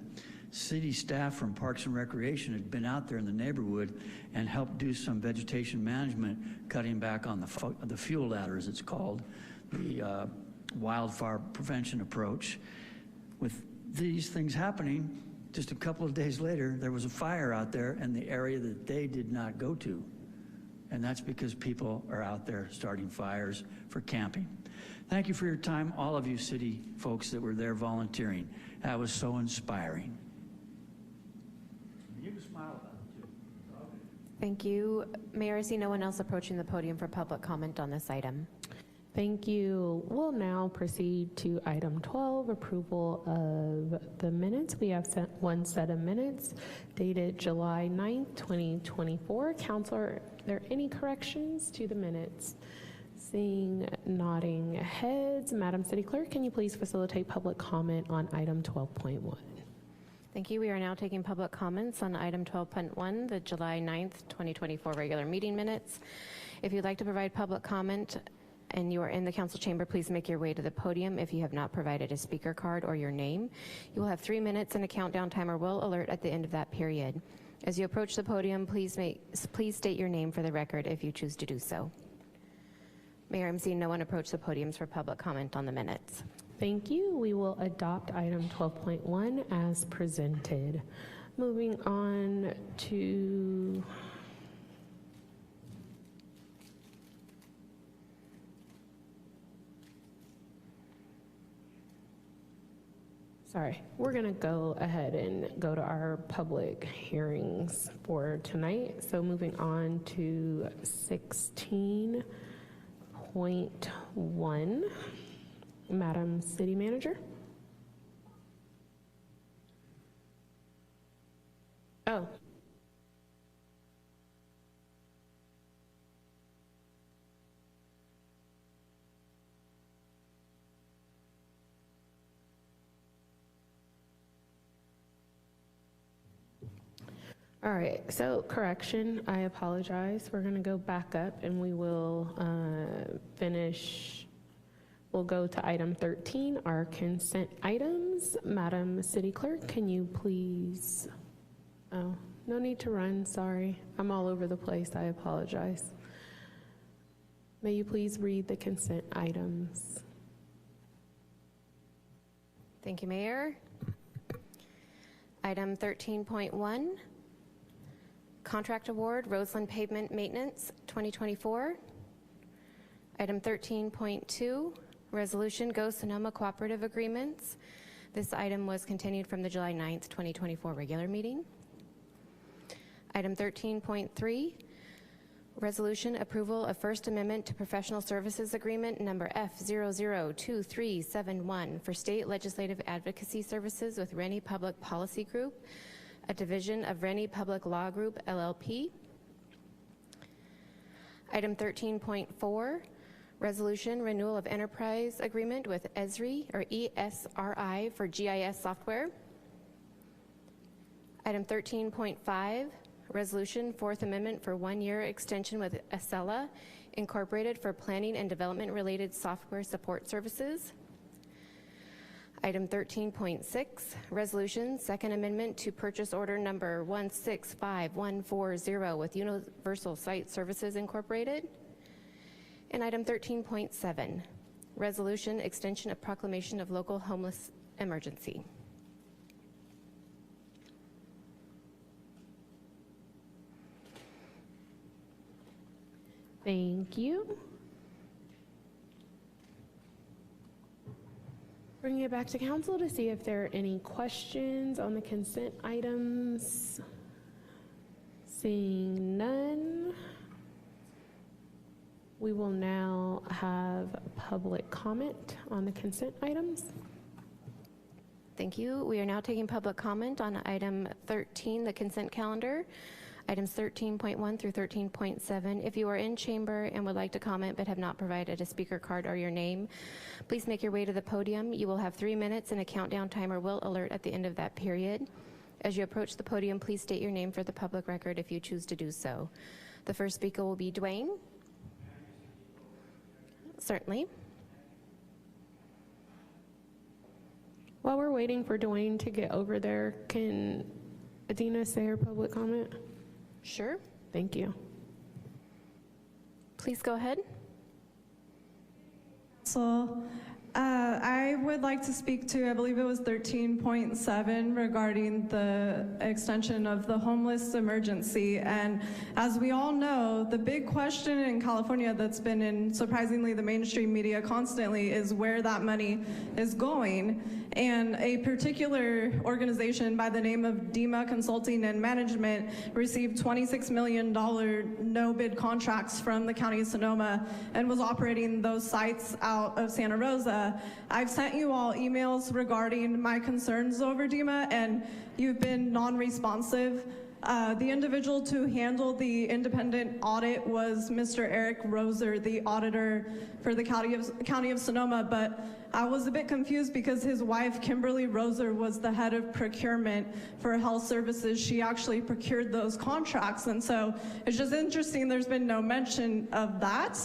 city staff from Parks and Recreation had been out there in the neighborhood and helped do some vegetation management, cutting back on the fuel ladder, as it's called, the wildfire prevention approach. With these things happening, just a couple of days later, there was a fire out there in the area that they did not go to. And that's because people are out there starting fires for camping. Thank you for your time, all of you city folks that were there volunteering. That was so inspiring. You can smile about it, too. Thank you. Mayor, I see no one else approaching the podium for public comment on this item. Thank you. We'll now proceed to item 12, approval of the minutes. We have one set of minutes dated July 9th, 2024. Council, are there any corrections to the minutes? Seeing nodding heads, Madam City Clerk, can you please facilitate public comment on item 12.1? Thank you. We are now taking public comments on item 12.1, the July 9th, 2024 regular meeting minutes. If you'd like to provide public comment and you are in the council chamber, please make your way to the podium. If you have not provided a speaker card or your name, you will have 3 minutes and a countdown timer will alert at the end of that period. As you approach the podium, please state your name for the record if you choose to do so. Mayor, I'm seeing no one approach the podiums for public comment on the minutes. Thank you. We will adopt item 12.1 as presented. Moving on to we're going to go ahead and go to our public hearings for tonight. So moving on to 16.1, Madam City Manager. Oh. All right, so correction, I apologize. We're gonna go back up and we will we'll go to item 13, our consent items. Madam City Clerk, can you please, oh, no need to run, sorry. I'm all over the place, I apologize. May you please read the consent items? Thank you, Mayor. Item 13.1. Contract award, Roseland Pavement Maintenance 2024. Item 13.2, resolution Go Sonoma Cooperative Agreements. This item was continued from the July 9th, 2024 regular meeting. Item 13.3, resolution approval of First Amendment to Professional Services Agreement number F002371 for State Legislative Advocacy Services with Rennie Public Policy Group, a division of Rennie Public Law Group, LLP. Item 13.4, resolution renewal of enterprise agreement with ESRI or ESRI for GIS software. Item 13.5, resolution Fourth Amendment for 1-year extension with Acela Incorporated for planning and development related software support services. Item 13.6, resolution Second Amendment to purchase order number 165140 with Universal Site Services Incorporated. And item 13.7, resolution extension of proclamation of local homeless emergency. Thank you. Bringing it back to council to see if there are any questions on the consent items. Seeing none, we will now have public comment on the consent items. Thank you. We are now taking public comment on item 13, the consent calendar. Items 13.1 through 13.7. If you are in chamber and would like to comment but have not provided a speaker card or your name, please make your way to the podium. You will have 3 minutes and a countdown timer will alert at the end of that period. As you approach the podium, please state your name for the public record if you choose to do so. The first speaker will be Dwayne. Certainly. While we're waiting for Dwayne to get over there, can Adina say her public comment? Sure. Thank you. Please go ahead. So I would like to speak to, I believe it was 13.7 regarding the extension of the homeless emergency. And as we all know, the big question in California that's been in surprisingly the mainstream media constantly is where that money is going. And a particular organization by the name of DEMA Consulting and Management received $26 million no-bid contracts from the County of Sonoma and was operating those sites out of Santa Rosa. I've sent you all emails regarding my concerns over DEMA, and you've been non-responsive. The individual to handle the independent audit was Mr. Eric Roser, the auditor for the County of Sonoma, but I was a bit confused because his wife, Kimberly Roser, was the head of procurement for health services. She actually procured those contracts, and so it's just interesting there's been no mention of that.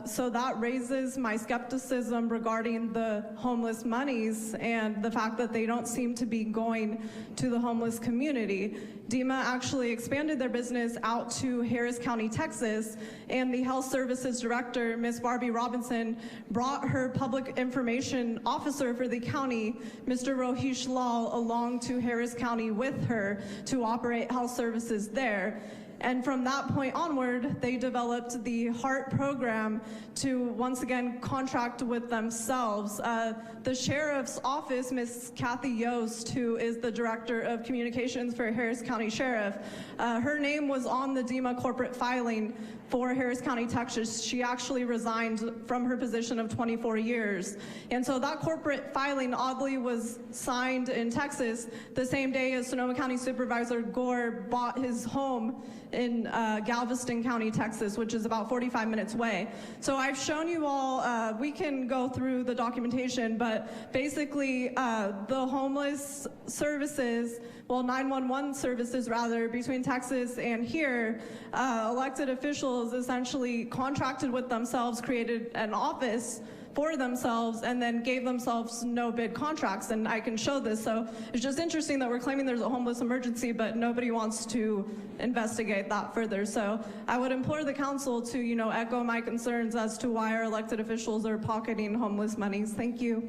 So that raises my skepticism regarding the homeless monies and the fact that they don't seem to be going to the homeless community. DEMA actually expanded their business out to Harris County, Texas, and the health services director, Ms. Barbie Robinson, brought her public information officer for the county, Mr. Rohish Lal, along to Harris County with her to operate health services there. And from that point onward, they developed the HEART program to once again contract with themselves. The sheriff's office, Ms. Kathy Yost, who is the director of communications for Harris County Sheriff, her name was on the DEMA corporate filing for Harris County, Texas. She actually resigned from her position of 24 years. And so that corporate filing oddly was signed in Texas the same day as Sonoma County Supervisor Gore bought his home in Galveston County, Texas, which is about 45 minutes away. So I've shown you all, we can go through the documentation, but basically the homeless services, well, 911 services rather, between Texas and here, elected officials essentially contracted with themselves, created an office for themselves, and then gave themselves no bid contracts, and I can show this. So it's just interesting that we're claiming there's a homeless emergency, but nobody wants to investigate that further. So I would implore the council to, you know, echo my concerns as to why our elected officials are pocketing homeless monies. Thank you.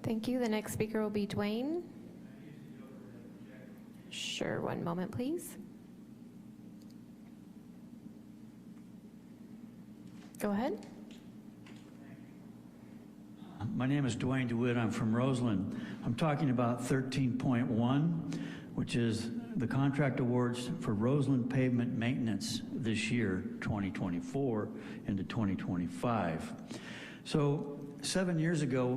Thank you. The next speaker will be Dwayne. Sure, one moment, please. Go ahead. My name is Dwayne DeWitt. I'm from Roseland. I'm talking about 13.1, which is the contract awards for Roseland pavement maintenance this year, 2024 into 2025. So 7 years ago,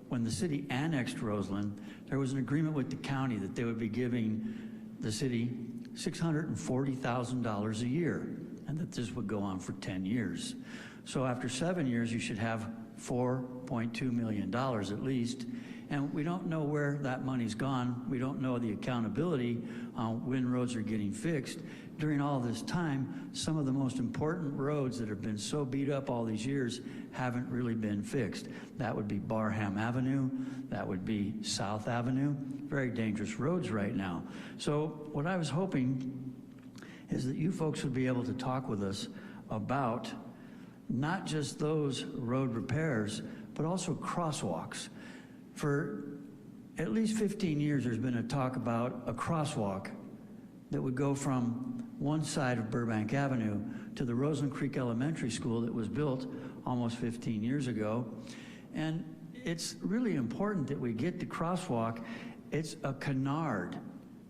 when the city annexed Roseland, there was an agreement with the county that they would be giving the city $640,000 a year, and that this would go on for 10 years. So after 7 years, you should have $4.2 million at least, and we don't know where that money's gone. We don't know the accountability on when roads are getting fixed. During all this time, some of the most important roads that have been so beat up all these years haven't really been fixed. That would be Barham Avenue, that would be South Avenue, very dangerous roads right now. So what I was hoping is that you folks would be able to talk with us about not just those road repairs, but also crosswalks. For at least 15 years, there's been a talk about a crosswalk that would go from one side of Burbank Avenue to the Roseland Creek Elementary School that was built almost 15 years ago. And it's really important that we get the crosswalk. It's a canard.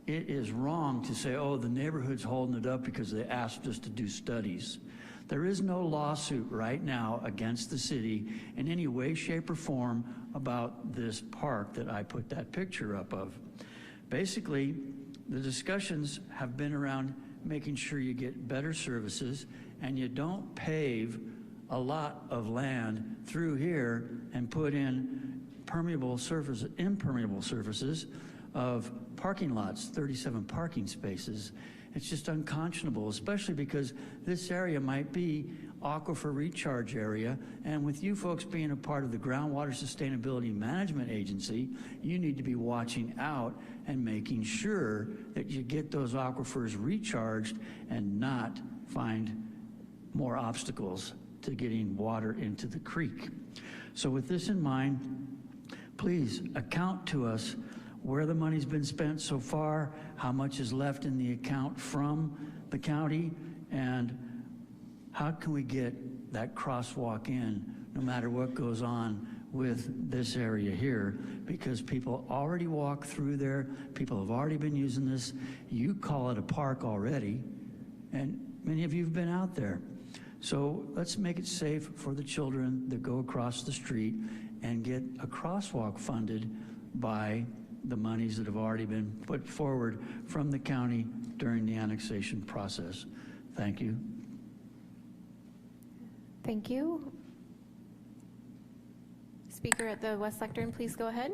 It is wrong to say, oh, the neighborhood's holding it up because they asked us to do studies. There is no lawsuit right now against the city in any way, shape, or form about this park that I put that picture up of. Basically, the discussions have been around making sure you get better services and you don't pave a lot of land through here and put in impermeable surfaces of parking lots, 37 parking spaces. It's just unconscionable, especially because this area might be aquifer recharge area, and with you folks being a part of the Groundwater Sustainability Management Agency, you need to be watching out and making sure that you get those aquifers recharged and not find more obstacles to getting water into the creek. So with this in mind, please account to us where the money's been spent so far, how much is left in the account from the county, and how can we get that crosswalk in no matter what goes on with this area here because people already walk through there. People have already been using this. You call it a park already, and many of you have been out there. So let's make it safe for the children that go across the street and get a crosswalk funded by the monies that have already been put forward from the county during the annexation process. Thank you. Thank you. Speaker at the West Lectern, please go ahead.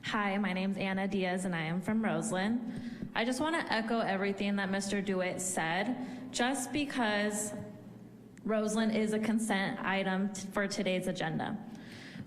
Hi, my name's Anna Diaz and I am from Roseland. I just want to echo everything that Mr. DeWitt said. Just because Roseland is a consent item for today's agenda.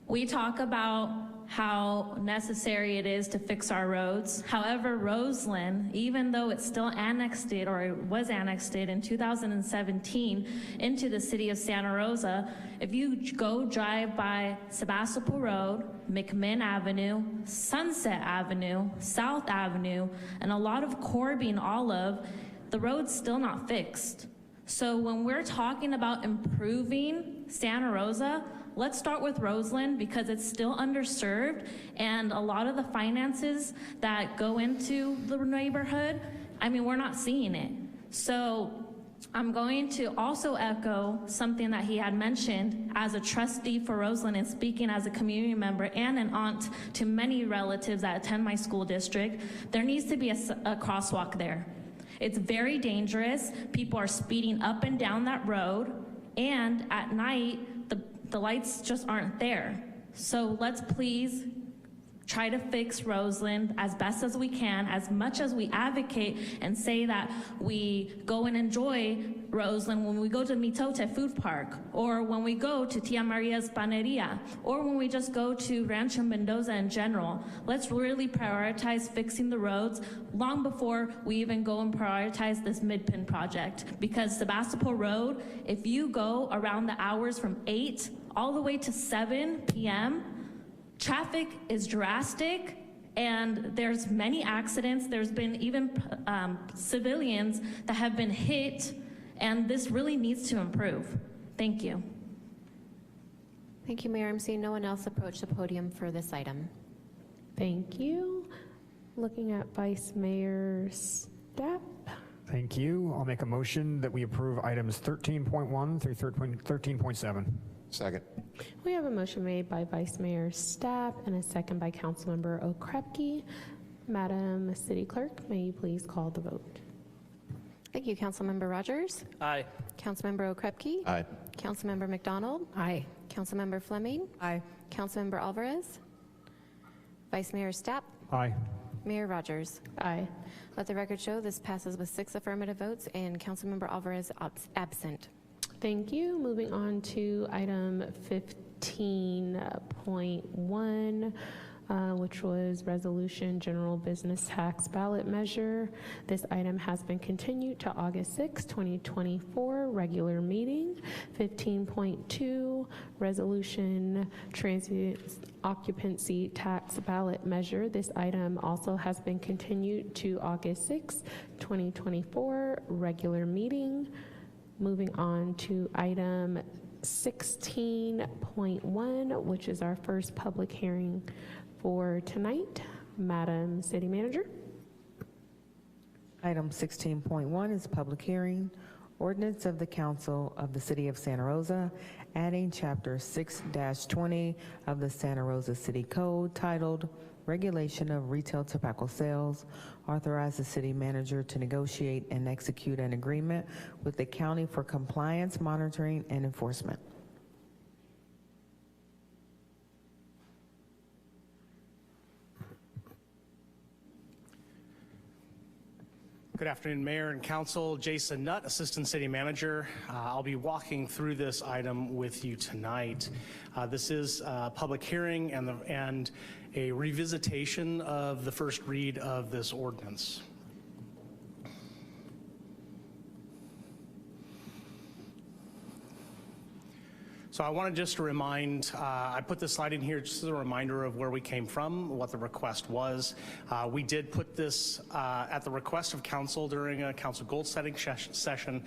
We talk about how necessary it is to fix our roads. However, Roseland, even though it's still annexed or it was annexed in 2017 into the city of Santa Rosa, if you go drive by Sebastopol Road, McMinn Avenue, Sunset Avenue, South Avenue, and a lot of Corbin Olive, the road's still not fixed. So when we're talking about improving Santa Rosa, let's start with Roseland because it's still underserved, and a lot of the finances that go into the neighborhood, I mean, we're not seeing it. So I'm going to also echo something that he had mentioned as a trustee for Roseland and speaking as a community member and an aunt to many relatives that attend my school district. There needs to be a crosswalk there. It's very dangerous. People are speeding up and down that road, and at night, the lights just aren't there. So let's please try to fix Roseland as best as we can, as much as we advocate and say that we go and enjoy Roseland when we go to Mitote Food Park, or when we go to Tia Maria's Paneria, or when we just go to Rancho Mendoza in general. Let's really prioritize fixing the roads long before we even go and prioritize this Midpin project. Because Sebastopol Road, if you go around the hours from 8 all the way to 7 p.m., traffic is drastic, and there's many accidents. There's been even civilians that have been hit, and this really needs to improve. Thank you. Thank you, Mayor. I'm seeing no one else approach the podium for this item. Thank you. Looking at Vice Mayor Stapp. Thank you. I'll make a motion that we approve items 13.1 through 13.7. Second. We have a motion made by Vice Mayor Stapp and a second by Councilmember Okrepke. Madam City Clerk, may you please call the vote? Thank you. Councilmember Rogers? Aye. Councilmember Okrepke? Aye. Councilmember McDonald? Aye. Councilmember Fleming? Aye. Councilmember Alvarez? Vice Mayor Stapp? Aye. Mayor Rogers? Aye. Let the record show this passes with 6 affirmative votes and Councilmember Alvarez absent. Thank you. Moving on to item 15.1, which was resolution general business tax ballot measure. This item has been continued to August 6, 2024, regular meeting. 15.2, resolution transient occupancy tax ballot measure. This item also has been continued to August 6, 2024, regular meeting. Moving on to item 16.1, which is our first public hearing for tonight. Madam City Manager. Item 16.1 is public hearing, ordinance of the Council of the City of Santa Rosa, adding Chapter 6-20 of the Santa Rosa City Code titled Regulation of Retail Tobacco Sales, authorize the city manager to negotiate and execute an agreement with the county for compliance, monitoring, and enforcement. Good afternoon, Mayor and Council. Jason Nutt, Assistant City Manager. I'll be walking through this item with you tonight. This is a public hearing and a revisitation of the first read of this ordinance. So I want to just remind, I put this slide in here just as a reminder of where we came from, what the request was. We did put this at the request of council during a council goal setting session.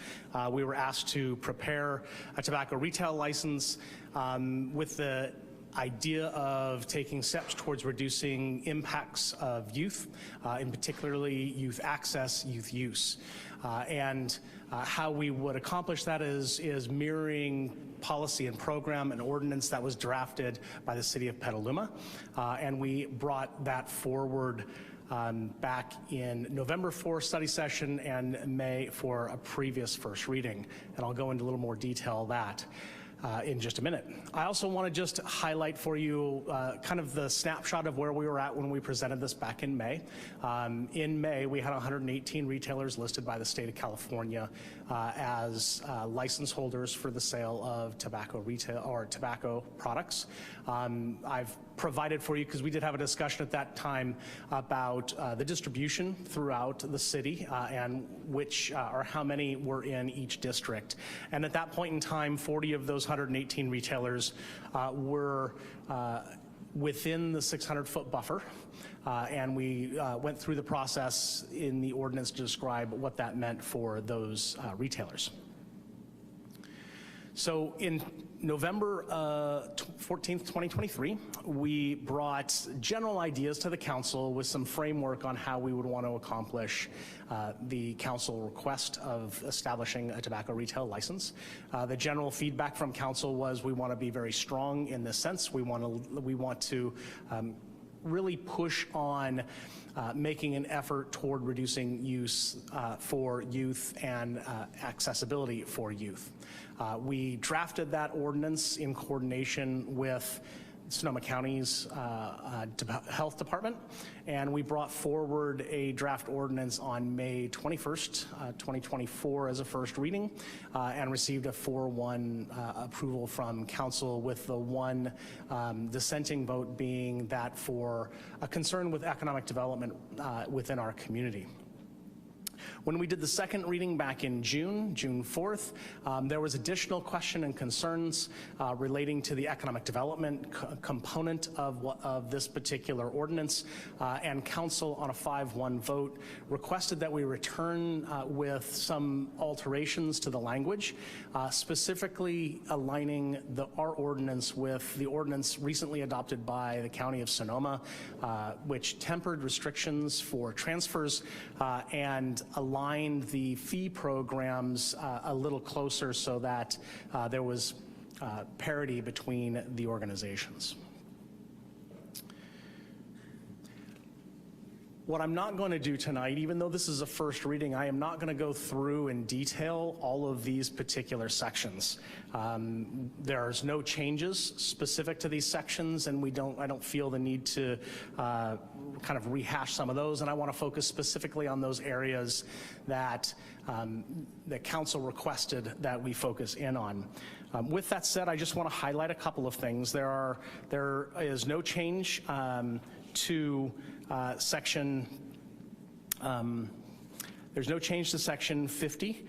We were asked to prepare a tobacco retail license with the idea of taking steps towards reducing impacts of youth, in particularly youth access, youth use. How we would accomplish that is mirroring policy and program and ordinance that was drafted by the city of Petaluma. And we brought that forward back in November for study session and May for a previous first reading. And I'll go into a little more detail of that in just a minute. I also want to just highlight for you kind of the snapshot of where we were at when we presented this back in May. In May, we had 118 retailers listed by the state of California as license holders for the sale of tobacco retail or tobacco products. I've provided for you, because we did have a discussion at that time about the distribution throughout the city and which or how many were in each district. And at that point in time, 40 of those 118 retailers were within the 600-foot buffer. And we went through the process in the ordinance to describe what that meant for those retailers. So in November 14th, 2023, we brought general ideas to the council with some framework on how we would want to accomplish the council request of establishing a tobacco retail license. The general feedback from council was we want to be very strong in this sense. We want to really push on making an effort toward reducing use for youth and accessibility for youth. We drafted that ordinance in coordination with Sonoma County's health department, and we brought forward a draft ordinance on May 21st, 2024 as a first reading, and received a 4-1 approval from council, with the one dissenting vote being that for a concern with economic development within our community. When we did the second reading back in June 4th, there was additional question and concerns relating to the economic development component of this particular ordinance, and council on a 5-1 vote requested that we return with some alterations to the language, specifically aligning our ordinance with the ordinance recently adopted by the County of Sonoma, which tempered restrictions for transfers and aligned the fee programs a little closer so that there was parity between the organizations. What I'm not going to do tonight, even though this is a first reading, I am not going to go through in detail all of these particular sections. There's no changes specific to these sections, and I don't feel the need to kind of rehash some of those, and I want to focus specifically on those areas that the council requested that we focus in on. With that said, I just want to highlight a couple of things. There is no change to section, there's no change to section 50,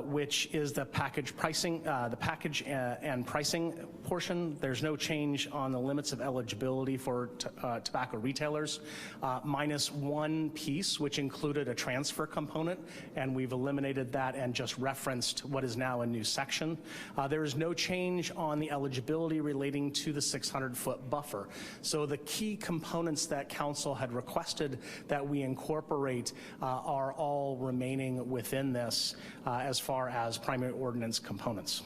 which is the package pricing, and pricing portion. There's no change on the limits of eligibility for tobacco retailers, minus one piece, which included a transfer component, and we've eliminated that and just referenced what is now a new section. There is no change on the eligibility relating to the 600-foot buffer. So the key components that council had requested that we incorporate are all remaining within this as far as primary ordinance components.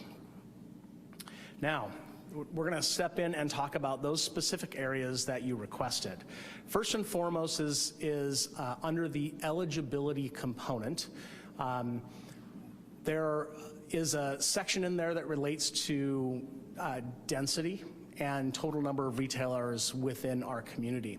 Now, we're going to step in and talk about those specific areas that you requested. First and foremost is under the eligibility component. There is a section in there that relates to density and total number of retailers within our community.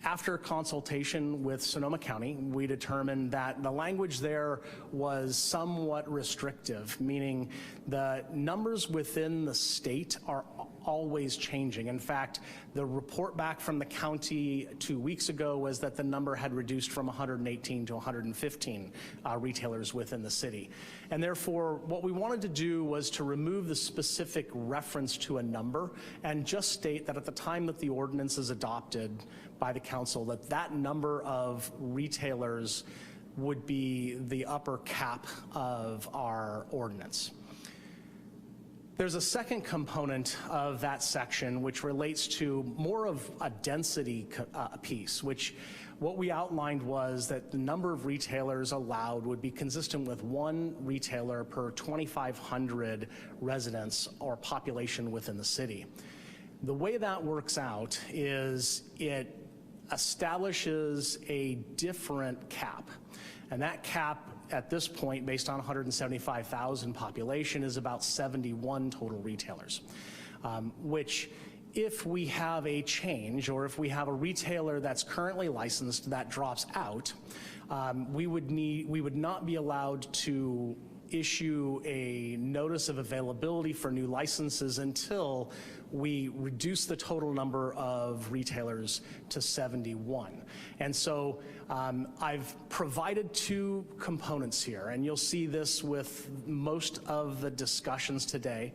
After consultation with Sonoma County, we determined that the language there was somewhat restrictive, meaning the numbers within the state are always changing. In fact, the report back from the county 2 weeks ago was that the number had reduced from 118 to 115 retailers within the city. And therefore, what we wanted to do was to remove the specific reference to a number and just state that at the time that the ordinance is adopted by the council, that that number of retailers would be the upper cap of our ordinance. There's a second component of that section which relates to more of a density piece, which what we outlined was that the number of retailers allowed would be consistent with one retailer per 2,500 residents or population within the city. The way that works out is it establishes a different cap, and that cap at this point, based on 175,000 population, is about 71 total retailers, which if we have a change or if we have a retailer that's currently licensed that drops out, we would not be allowed to issue a notice of availability for new licenses until we reduce the total number of retailers to 71. And so I've provided two components here, and you'll see this with most of the discussions today.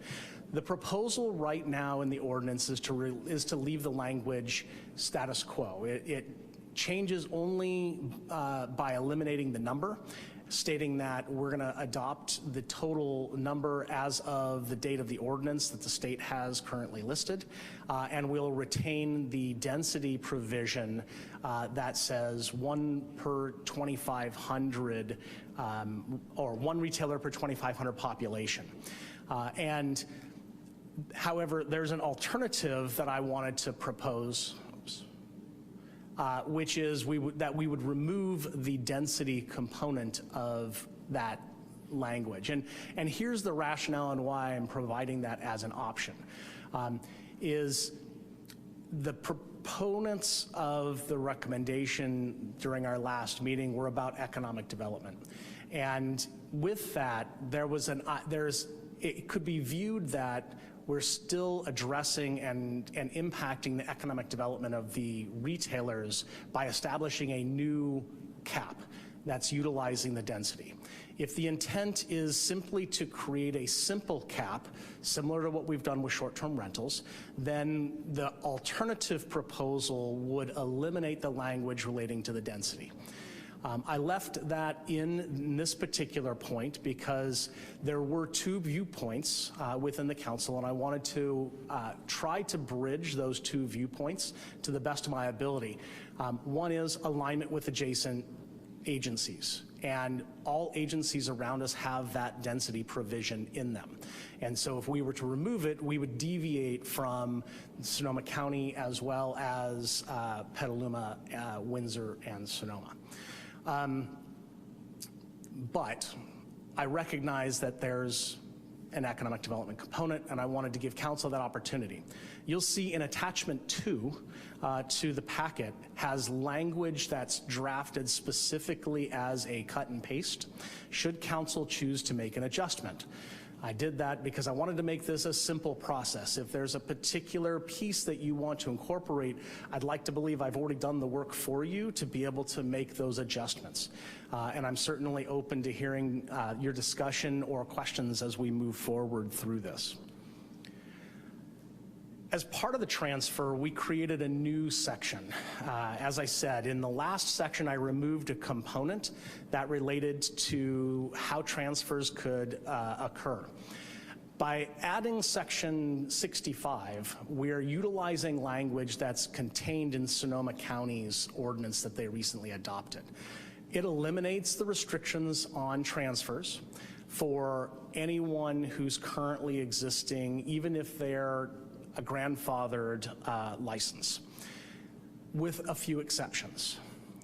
The proposal right now in the ordinance is to leave the language status quo. It changes only by eliminating the number, stating that we're going to adopt the total number as of the date of the ordinance that the state has currently listed, and we'll retain the density provision that says 1 per 2,500, or one retailer per 2,500 population. And however, there's an alternative that I wanted to propose, which is that we would remove the density component of that language. And here's the rationale and why I'm providing that as an option. Is the proponents of the recommendation during our last meeting were about economic development. And with that, it could be viewed that we're still addressing and impacting the economic development of the retailers by establishing a new cap that's utilizing the density. If the intent is simply to create a simple cap, similar to what we've done with short-term rentals, then the alternative proposal would eliminate the language relating to the density. I left that in this particular point because there were two viewpoints within the council, and I wanted to try to bridge those two viewpoints to the best of my ability. One is alignment with adjacent agencies, and all agencies around us have that density provision in them. And so if we were to remove it, we would deviate from Sonoma County as well as Petaluma, Windsor, and Sonoma. But I recognize that there's an economic development component, and I wanted to give council that opportunity. You'll see in attachment 2 to the packet has language that's drafted specifically as a cut and paste, should council choose to make an adjustment. I did that because I wanted to make this a simple process. If there's a particular piece that you want to incorporate, I'd like to believe I've already done the work for you to be able to make those adjustments. And I'm certainly open to hearing your discussion or questions as we move forward through this. As part of the transfer, we created a new section. As I said, in the last section, I removed a component that related to how transfers could occur. By adding section 65, we are utilizing language that's contained in Sonoma County's ordinance that they recently adopted. It eliminates the restrictions on transfers for anyone who's currently existing, even if they're a grandfathered license, with a few exceptions.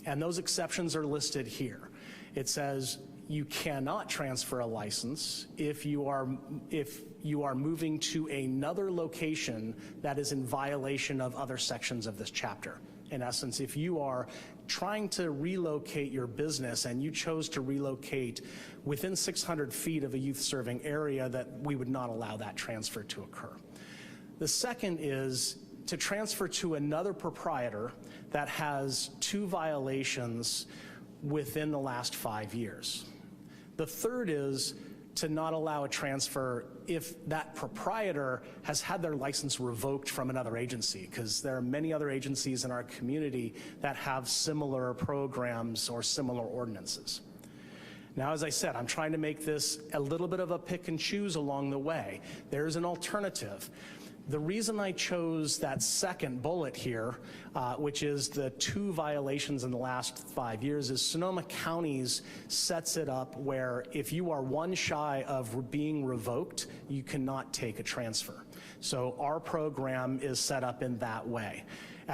And those exceptions are listed here. It says you cannot transfer a license if you are moving to another location that is in violation of other sections of this chapter. In essence, if you are trying to relocate your business and you chose to relocate within 600 feet of a youth serving area, that we would not allow that transfer to occur. The second is to transfer to another proprietor that has 2 violations within the last 5 years. The third is to not allow a transfer if that proprietor has had their license revoked from another agency, because there are many other agencies in our community that have similar programs or similar ordinances. Now, as I said, I'm trying to make this a little bit of a pick and choose along the way. There's an alternative. The reason I chose that second bullet here, which is the 2 violations in the last 5 years, is Sonoma County's sets it up where if you are 1 shy of being revoked, you cannot take a transfer. So our program is set up in that way,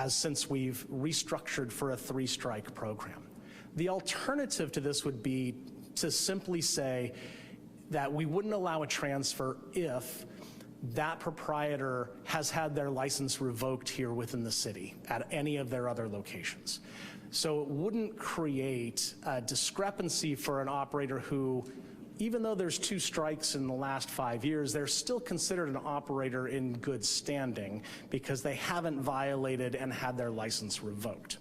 since we've restructured for a 3-strike program. The alternative to this would be to simply say that we wouldn't allow a transfer if that proprietor has had their license revoked here within the city at any of their other locations. So it wouldn't create a discrepancy for an operator who, even though there's 2 strikes in the last 5 years, they're still considered an operator in good standing because they haven't violated and had their license revoked.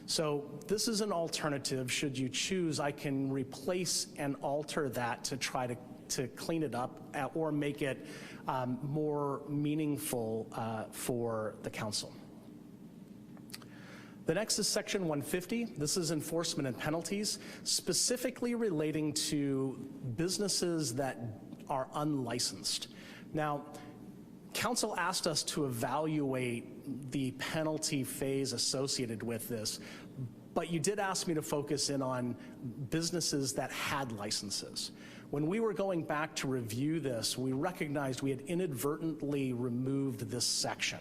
So this is an alternative. Should you choose, I can replace and alter that to try to clean it up or make it more meaningful for the council. The next is section 150. This is enforcement and penalties, specifically relating to businesses that are unlicensed. Now, council asked us to evaluate the penalty phase associated with this, but you did ask me to focus in on businesses that had licenses. When we were going back to review this, we recognized we had inadvertently removed this section.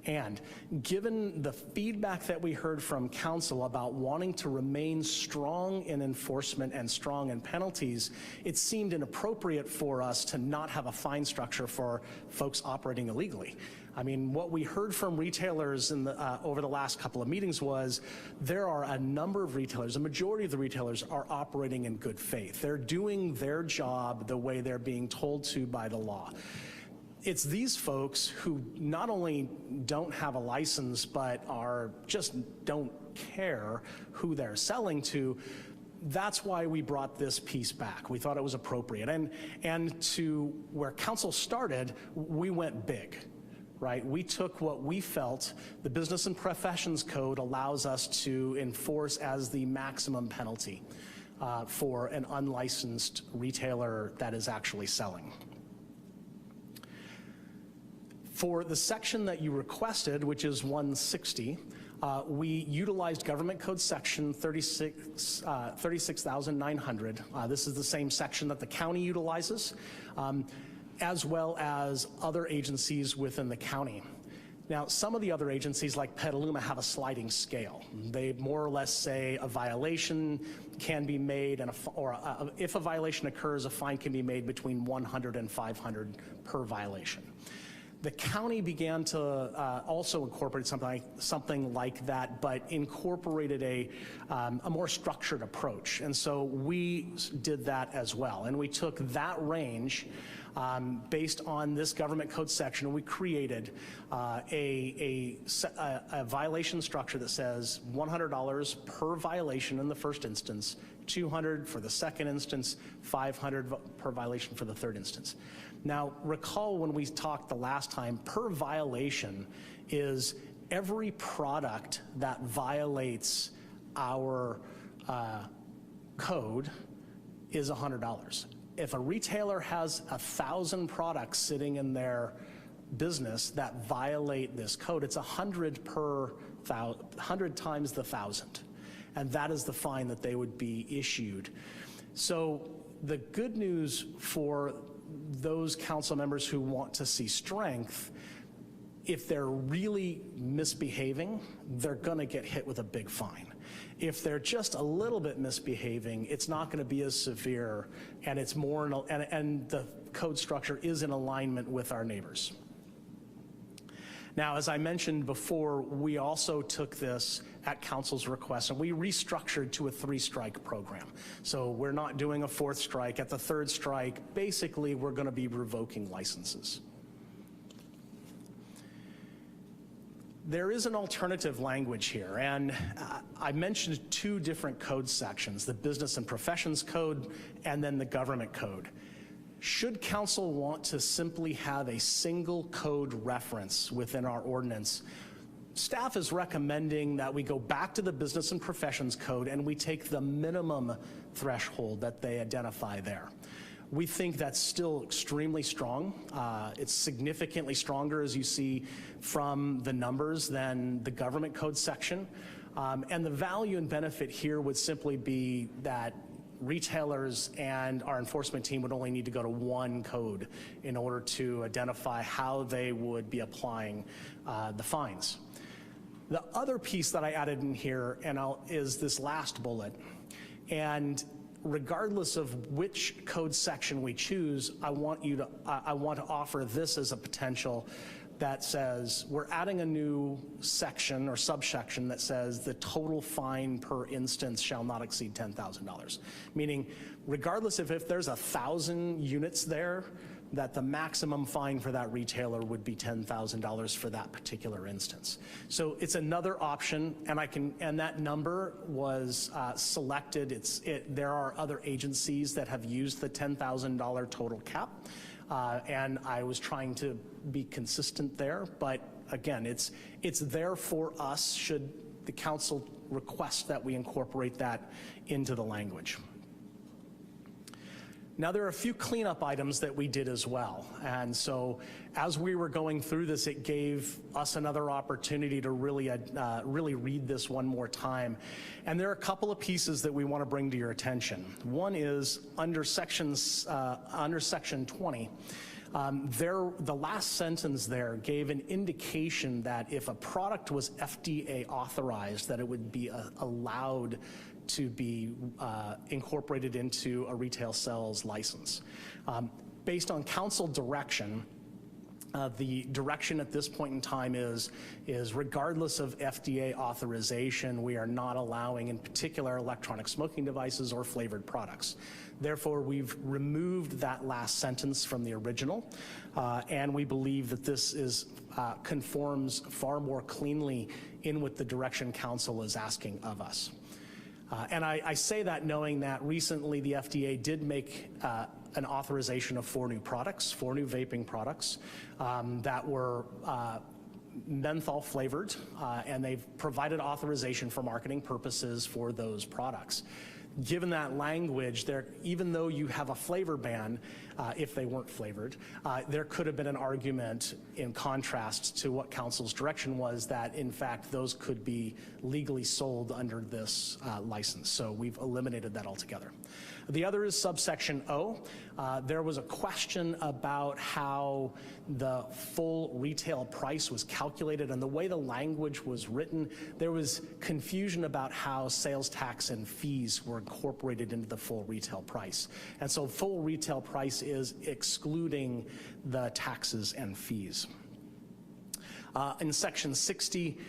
And given the feedback that we heard from council about wanting to remain strong in enforcement and strong in penalties, it seemed inappropriate for us to not have a fine structure for folks operating illegally. I mean, what we heard from retailers over the last couple of meetings was there are a number of retailers, a majority of the retailers are operating in good faith. They're doing their job the way they're being told to by the law. It's these folks who not only don't have a license, but just don't care who they're selling to. That's why we brought this piece back. We thought it was appropriate. And to where council started, we went big. Right? We took what we felt the Business and Professions Code allows us to enforce as the maximum penalty for an unlicensed retailer that is actually selling. For the section that you requested, which is 160, we utilized Government Code Section 36,900. This is the same section that the county utilizes. As well as other agencies within the county. Now, some of the other agencies like Petaluma have a sliding scale. They more or less say a violation can be made, if a violation occurs, a fine can be made between 100 and 500 per violation. The county began to also incorporate something like that, but incorporated a more structured approach. And so we did that as well. And we took that range based on this government code section, we created a violation structure that says $100 per violation in the first instance, $200 for the second instance, $500 per violation for the third instance. Now, recall when we talked the last time, per violation is every product that violates our code is $100. If a retailer has 1,000 products sitting in their business that violate this code, it's 100 times the 1,000. And that is the fine that they would be issued. So the good news for those council members who want to see strength, if they're really misbehaving, they're gonna get hit with a big fine. If they're just a little bit misbehaving, it's not going to be as severe, and it's more, and the code structure is in alignment with our neighbors. Now, as I mentioned before, we also took this at council's request, and we restructured to a 3-strike program. So we're not doing a 4th strike. At the 3rd strike, basically, we're going to be revoking licenses. There is an alternative language here, and I mentioned two different code sections, the Business and Professions Code and then the Government Code. Should council want to simply have a single code reference within our ordinance, staff is recommending that we go back to the Business and Professions Code and we take the minimum threshold that they identify there. We think that's still extremely strong. It's significantly stronger, as you see from the numbers, than the Government Code section. And the value and benefit here would simply be that retailers and our enforcement team would only need to go to one code in order to identify how they would be applying the fines. The other piece that I added in here is this last bullet. And regardless of which code section we choose, I want to offer this as a potential that says we're adding a new section or subsection that says the total fine per instance shall not exceed $10,000. Meaning, regardless of if there's 1,000 units there, that the maximum fine for that retailer would be $10,000 for that particular instance. So it's another option, and that number was selected. There are other agencies that have used the $10,000 total cap, and I was trying to be consistent there. But again, it's there for us should the council request that we incorporate that into the language. Now, there are a few cleanup items that we did as well. And so as we were going through this, it gave us another opportunity to really read this one more time. And there are a couple of pieces that we want to bring to your attention. One is under section 20, the last sentence there gave an indication that if a product was FDA authorized, that it would be allowed to be incorporated into a retail sales license. Based on council direction, the direction at this point in time is regardless of FDA authorization, we are not allowing in particular electronic smoking devices or flavored products. Therefore, we've removed that last sentence from the original, and we believe that this conforms far more cleanly in with the direction council is asking of us. And I say that knowing that recently the FDA did make an authorization of 4 new vaping products that were menthol flavored, and they've provided authorization for marketing purposes for those products. Given that language, even though you have a flavor ban, if they weren't flavored, there could have been an argument in contrast to what council's direction was that, in fact, those could be legally sold under this license. So we've eliminated that altogether. The other is subsection O. There was a question about how the full retail price was calculated, and the way the language was written, there was confusion about how sales tax and fees were incorporated into the full retail price. And so full retail price is excluding the taxes and fees. In section 60,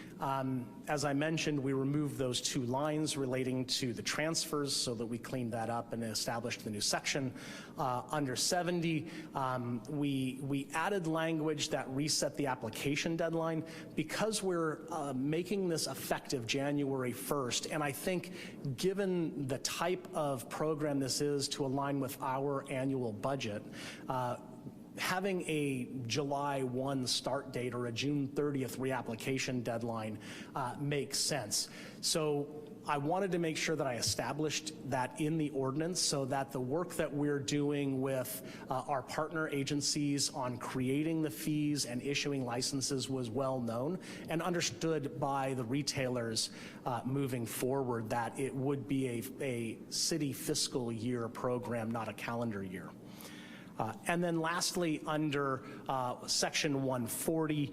as I mentioned, we removed those 2 lines relating to the transfers so that we cleaned that up and established the new section. Under 70, we added language that reset the application deadline. Because we're making this effective January 1st, and I think given the type of program this is to align with our annual budget, having a July 1 start date or a June 30th reapplication deadline makes sense. So I wanted to make sure that I established that in the ordinance so that the work that we're doing with our partner agencies on creating the fees and issuing licenses was well known and understood by the retailers moving forward, that it would be a city fiscal year program, not a calendar year. And then lastly, under section 140,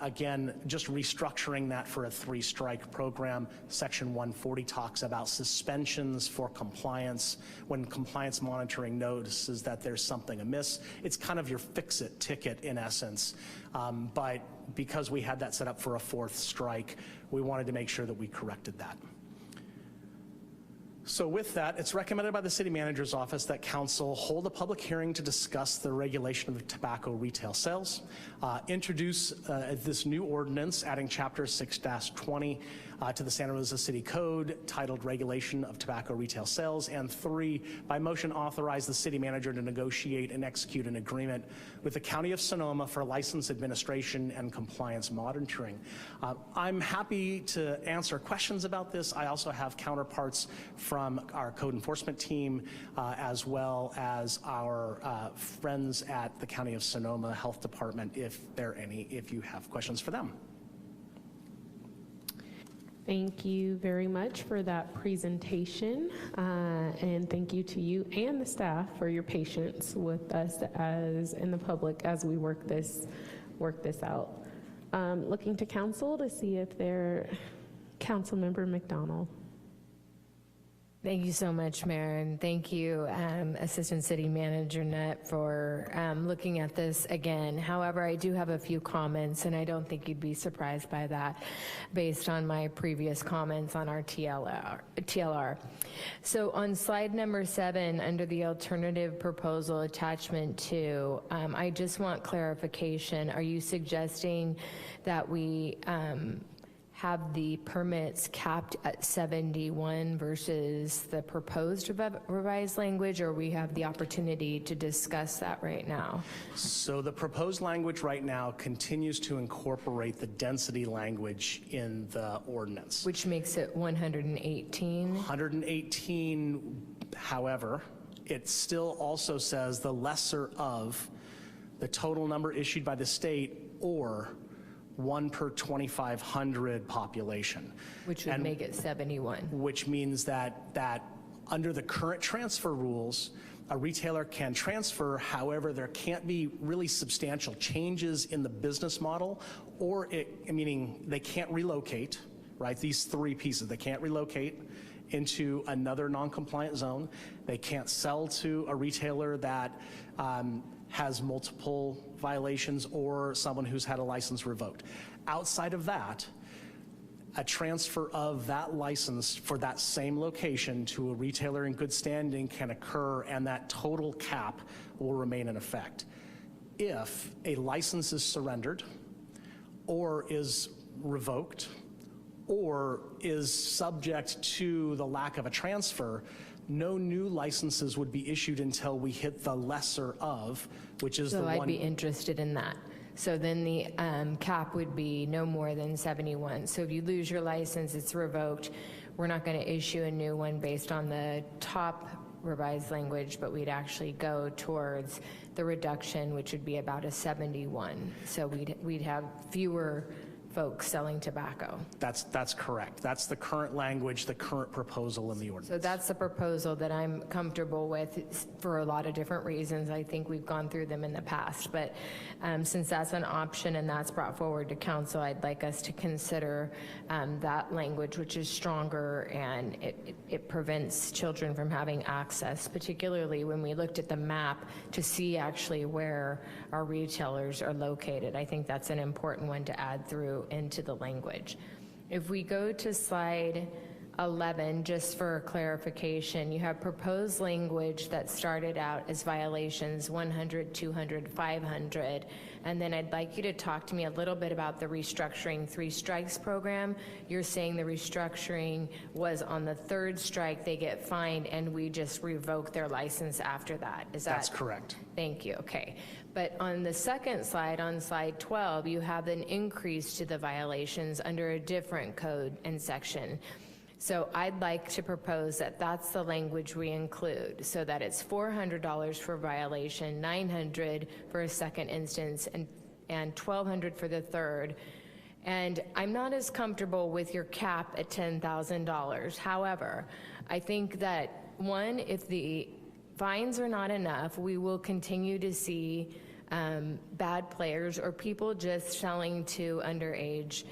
again, just restructuring that for a 3-strike program. Section 140 talks about suspensions for compliance when compliance monitoring notices that there's something amiss. It's kind of your fix-it ticket in essence, but because we had that set up for a 4th strike, we wanted to make sure that we corrected that. So with that, it's recommended by the City Manager's Office that Council hold a public hearing to discuss the regulation of tobacco retail sales, introduce this new ordinance, adding Chapter 6-20 to the Santa Rosa City Code titled Regulation of Tobacco Retail Sales, and 3, by motion authorize the City Manager to negotiate and execute an agreement with the County of Sonoma for license administration and compliance monitoring. I'm happy to answer questions about this. I also have counterparts from our code enforcement team, as well as our friends at the County of Sonoma Health Department, if you have questions for them. Thank you very much for that presentation, and thank you to you and the staff for your patience with us as in the public as we work this out. Looking to council to see if Councilmember McDonald. Thank you so much, Mayor, and thank you, Assistant City Manager Nutt, for looking at this again. However, I do have a few comments, and I don't think you'd be surprised by that based on my previous comments on our TLR. So on slide number 7, under the alternative proposal attachment 2, I just want clarification. Are you suggesting that we have the permits capped at 71 versus the proposed revised language, or we have the opportunity to discuss that right now? So the proposed language right now continues to incorporate the density language in the ordinance. Which makes it 118? 118, however, it still also says the lesser of the total number issued by the state or 1 per 2,500 population. Which would make it 71. Which means that under the current transfer rules, a retailer can transfer, however, there can't be really substantial changes in the business model, or meaning they can't relocate, right? These 3 pieces, they can't relocate into another non-compliant zone. They can't sell to a retailer that has multiple violations or someone who's had a license revoked. Outside of that, a transfer of that license for that same location to a retailer in good standing can occur, and that total cap will remain in effect. If a license is surrendered or is revoked or is subject to the lack of a transfer, no new licenses would be issued until we hit the lesser of, which is the one. So I'd be interested in that. So then the cap would be no more than 71. So if you lose your license, it's revoked. We're not going to issue a new one based on the top revised language, but we'd actually go towards the reduction, which would be about a 71. So we'd have fewer folks selling tobacco. That's correct. That's the current language, the current proposal in the ordinance. So that's the proposal that I'm comfortable with for a lot of different reasons. I think we've gone through them in the past, but since that's an option and that's brought forward to council, I'd like us to consider that language, which is stronger, and it prevents children from having access, particularly when we looked at the map to see actually where our retailers are located. I think that's an important one to add through into the language. If we go to slide 11, just for clarification, you have proposed language that started out as violations 100, 200, 500, and then I'd like you to talk to me a little bit about the restructuring 3 strikes program. You're saying the restructuring was on the 3rd strike, they get fined, and we just revoke their license after that. Is that? That's correct. Thank you, okay. But on the second slide, on slide 12, you have an increase to the violations under a different code and section. So I'd like to propose that that's the language we include, so that it's $400 for violation, $900 for a second instance, and $1,200 for the 3rd. And I'm not as comfortable with your cap at $10,000. However, I think that, one, if the fines are not enough, we will continue to see bad players or people just selling to underage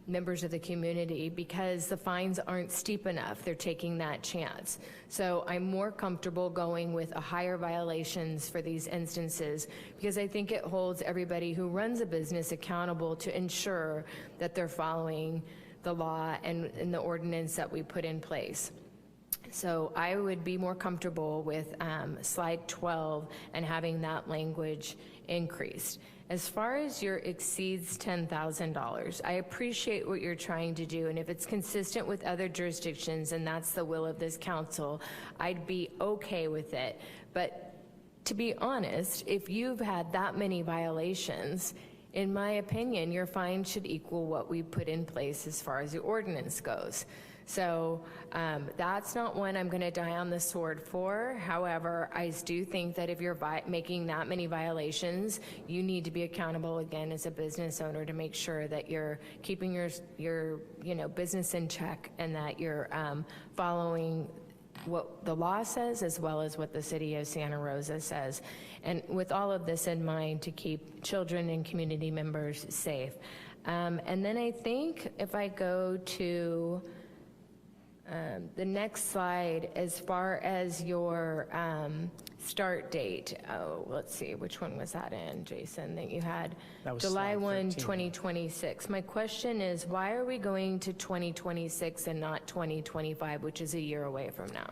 members of the community because the fines aren't steep enough. They're taking that chance. So I'm more comfortable going with a higher violations for these instances because I think it holds everybody who runs a business accountable to ensure that they're following the law and the ordinance that we put in place. So I would be more comfortable with slide 12 and having that language increased. As far as your exceeds $10,000, I appreciate what you're trying to do, and if it's consistent with other jurisdictions and that's the will of this council, I'd be okay with it. But to be honest, if you've had that many violations, in my opinion, your fine should equal what we put in place as far as the ordinance goes. So that's not one I'm going to die on the sword for. However, I do think that if you're making that many violations, you need to be accountable again as a business owner to make sure that you're keeping your business in check and that you're following what the law says as well as what the city of Santa Rosa says. And with all of this in mind, to keep children and community members safe. And then I think if I go to the next slide, as far as your start date, let's see, which one was that in, Jason, that you had? That was July slide 1, 13. 2026. My question is, why are we going to 2026 and not 2025, which is a year away from now?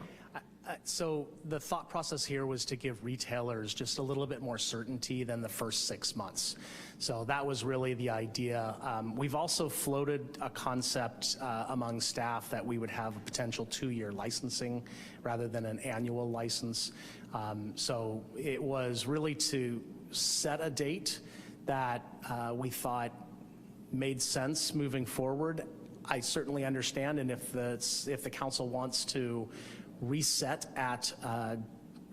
So the thought process here was to give retailers just a little bit more certainty than the first 6 months. So that was really the idea. We've also floated a concept among staff that we would have a potential 2-year licensing rather than an annual license. So it was really to set a date that we thought made sense moving forward. I certainly understand, and if the council wants to reset at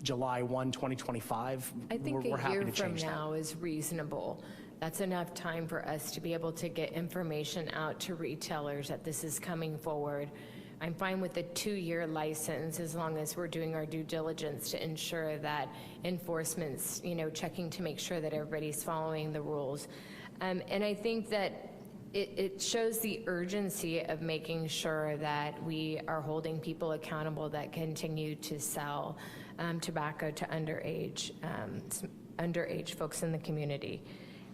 July 1, 2025, I think we're happy to a year from change that. now is reasonable. That's enough time for us to be able to get information out to retailers that this is coming forward. I'm fine with the 2-year license as long as we're doing our due diligence to ensure that enforcement's, checking to make sure that everybody's following the rules. And I think that it shows the urgency of making sure that we are holding people accountable that continue to sell tobacco to underage folks in the community.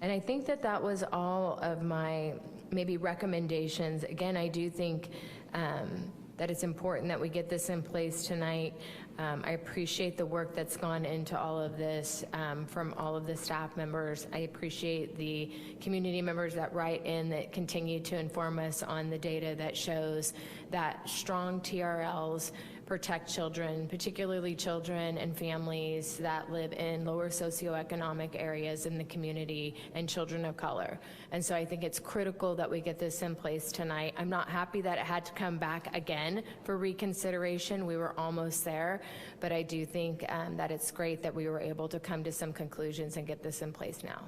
And I think that was all of my maybe recommendations. Again, I do think that it's important that we get this in place tonight. I appreciate the work that's gone into all of this from all of the staff members. I appreciate the community members that write in that continue to inform us on the data that shows that strong TRLs protect children, particularly children and families that live in lower socioeconomic areas in the community and children of color. And so I think it's critical that we get this in place tonight. I'm not happy that it had to come back again for reconsideration. We were almost there, but I do think that it's great that we were able to come to some conclusions and get this in place now.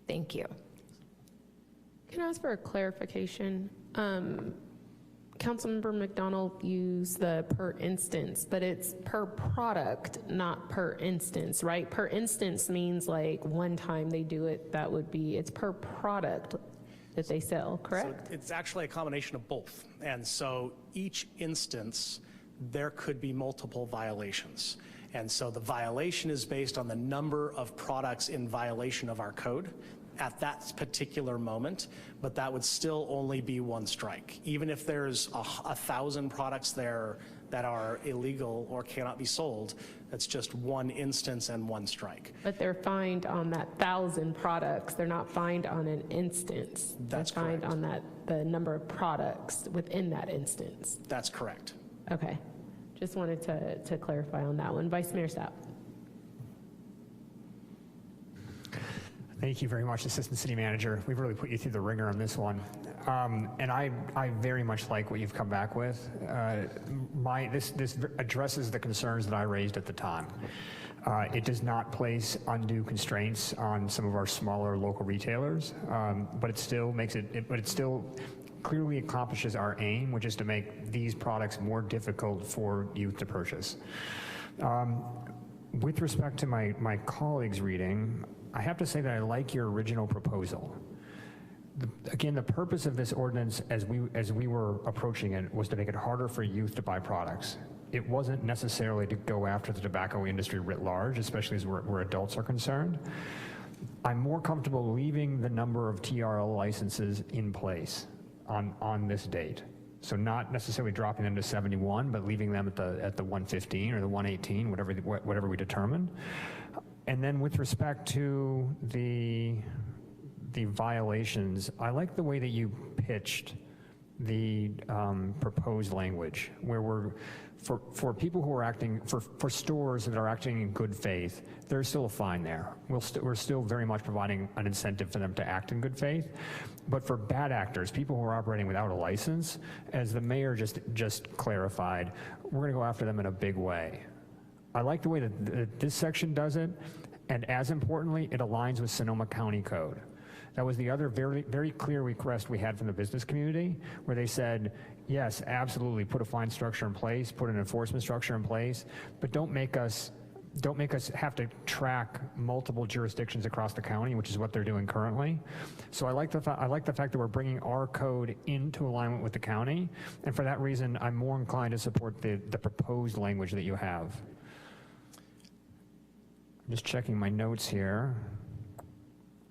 Thank you. Can I ask for a clarification? Councilmember McDonald used the per instance, but it's per product, not per instance, right? Per instance means like one time they do it, it's per product that they sell, correct? So it's actually a combination of both. And so each instance, there could be multiple violations. And so the violation is based on the number of products in violation of our code at that particular moment, but that would still only be one strike. Even if there's 1,000 products there that are illegal or cannot be sold, that's just one instance and one strike. But they're fined on that 1,000 products. They're not fined on an instance. That's they're fined correct. on the number of products within that instance. That's correct. Okay. Just wanted to clarify on that one. Vice Mayor Sapp. Thank you very much, Assistant City Manager. We've really put you through the ringer on this one. And I very much like what you've come back with. This addresses the concerns that I raised at the time. It does not place undue constraints on some of our smaller local retailers, but it still clearly accomplishes our aim, which is to make these products more difficult for youth to purchase. With respect to my colleague's reading, I have to say that I like your original proposal. Again, the purpose of this ordinance as we were approaching it was to make it harder for youth to buy products. It wasn't necessarily to go after the tobacco industry writ large, especially as where adults are concerned. I'm more comfortable leaving the number of TRL licenses in place on this date. So not necessarily dropping them to 71, but leaving them at the 115 or the 118, whatever we determine. And then with respect to the violations, I like the way that you pitched the proposed language, where we're, for people who are acting, for stores that are acting in good faith, there's still a fine there. We're still very much providing an incentive for them to act in good faith. But for bad actors, people who are operating without a license, as the mayor just clarified, we're gonna go after them in a big way. I like the way that this section does it, and as importantly, it aligns with Sonoma County Code. That was the other very, very clear request we had from the business community, where they said, yes, absolutely, put a fine structure in place, put an enforcement structure in place, but don't make us have to track multiple jurisdictions across the county, which is what they're doing currently. So I like the fact that we're bringing our code into alignment with the county, and for that reason, I'm more inclined to support the proposed language that you have. I'm just checking my notes here.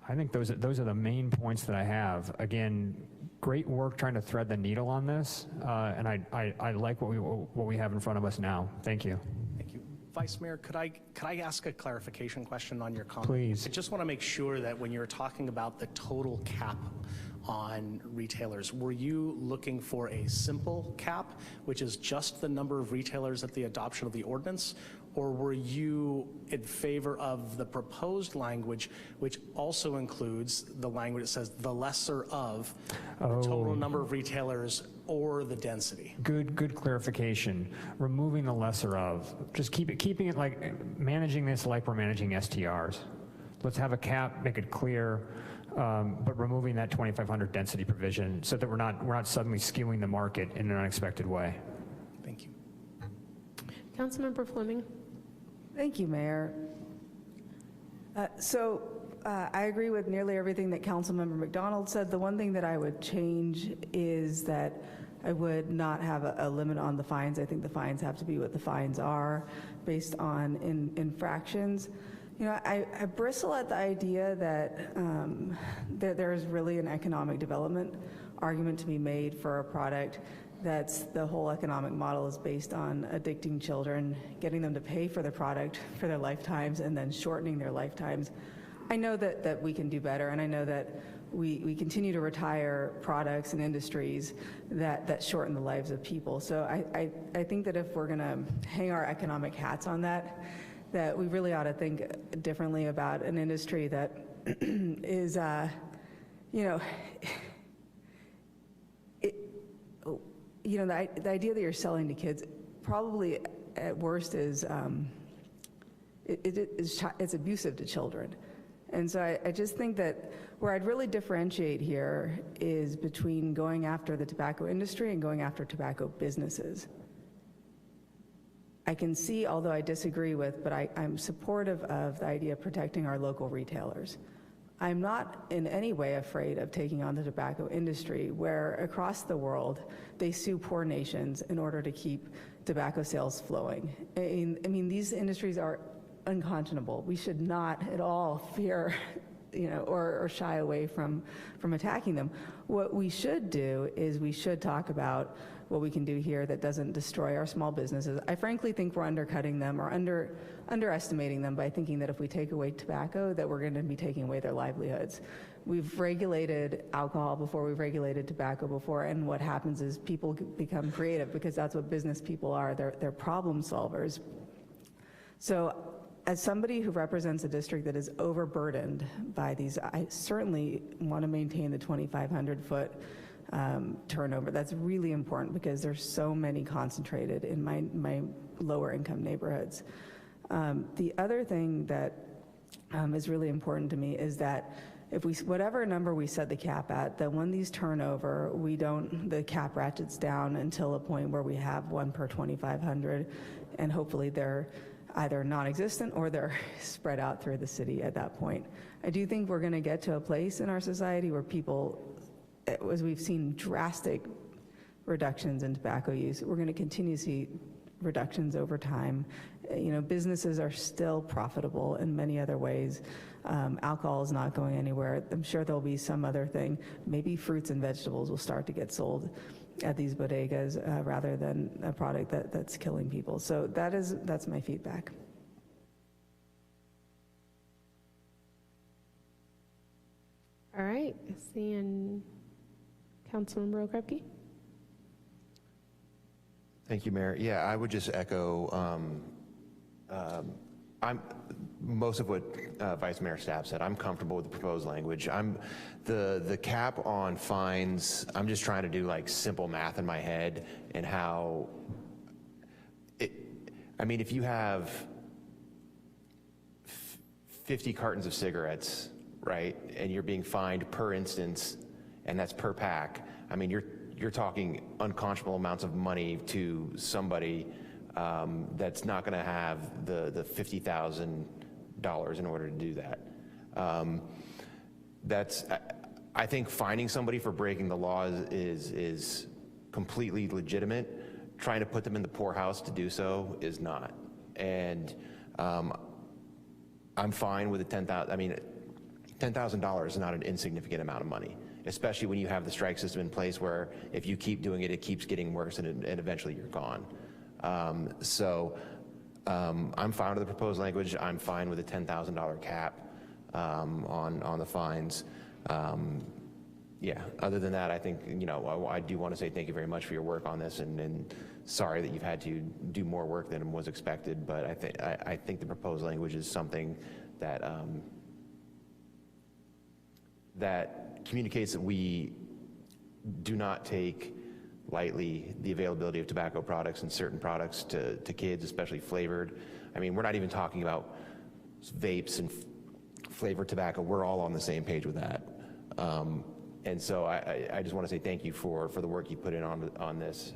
I think those are the main points that I have. Again, great work trying to thread the needle on this, and I like what we have in front of us now. Thank you. Thank you. Vice Mayor, could I ask a clarification question on your comment? Please. I just want to make sure that when you're talking about the total cap on retailers, were you looking for a simple cap, which is just the number of retailers at the adoption of the ordinance, or were you in favor of the proposed language, which also includes the language that says the lesser of the total number of retailers or the density? Good clarification. Removing the lesser of. Just keeping it like managing this like we're managing STRs. Let's have a cap, make it clear, but removing that 2,500 density provision so that we're not suddenly skewing the market in an unexpected way. Thank you. Councilmember Fleming. Thank you, Mayor. I agree with nearly everything that Councilmember McDonald said. The one thing that I would change is that I would not have a limit on the fines. I think the fines have to be what the fines are based on infractions. You know, I bristle at the idea that there is really an economic development argument to be made for a product that's the whole economic model is based on addicting children, getting them to pay for the product for their lifetimes, and then shortening their lifetimes. I know that we can do better, and I know that we continue to retire products and industries that shorten the lives of people. So I think that if we're gonna hang our economic hats on that we really ought to think differently about an industry that is, the idea that you're selling to kids probably at worst is it's abusive to children. And so I just think that where I'd really differentiate here is between going after the tobacco industry and going after tobacco businesses. I can see, although I disagree with, but I'm supportive of the idea of protecting our local retailers. I'm not in any way afraid of taking on the tobacco industry, where across the world they sue poor nations in order to keep tobacco sales flowing. I mean, these industries are unconscionable. We should not at all fear, or shy away from attacking them. What we should do is we should talk about what we can do here that doesn't destroy our small businesses. I frankly think we're undercutting them or underestimating them by thinking that if we take away tobacco, that we're going to be taking away their livelihoods. We've regulated alcohol before, we've regulated tobacco before, and what happens is people become creative because that's what business people are. They're problem solvers. So as somebody who represents a district that is overburdened by these, I certainly want to maintain the 2,500-foot turnover. That's really important because there's so many concentrated in my lower income neighborhoods. The other thing that is really important to me is that if whatever number we set the cap at, that when these turn over, the cap ratchets down until a point where we have one per 2,500, and hopefully they're either non-existent or they're spread out through the city at that point. I do think we're gonna get to a place in our society where people, as we've seen drastic reductions in tobacco use, we're gonna continue to see reductions over time. Businesses are still profitable in many other ways. Alcohol is not going anywhere. I'm sure there'll be some other thing. Maybe fruits and vegetables will start to get sold these bodegas rather than a product that's killing people. So that's my feedback. All right, seeing Councilmember Okrepke. Thank you, Mayor. Yeah, I would just echo most of what Vice Mayor Stapp said. I'm comfortable with the proposed language. The cap on fines, I'm just trying to do like simple math in my head and how I mean, if you have 50 cartons of cigarettes, right, and you're being fined per instance, and that's per pack, I mean, you're talking unconscionable amounts of money to somebody that's not going to have the $50,000 in order to do that. I think finding somebody for breaking the law is completely legitimate. Trying to put them in the poorhouse to do so is not. And I'm fine with the $10,000. I mean, $10,000 is not an insignificant amount of money, especially when you have the strike system in place where if you keep doing it, it keeps getting worse and eventually you're gone. I'm fine with the proposed language. I'm fine with a $10,000 cap on the fines. Yeah, other than that, I think, you know, I do want to say thank you very much for your work on this, and sorry that you've had to do more work than was expected, but I think the proposed language is something that that communicates that we do not take lightly the availability of tobacco products and certain products to kids, especially flavored. I mean, we're not even talking about vapes and flavored tobacco. We're all on the same page with that. And so I just want to say thank you for the work you put in on this.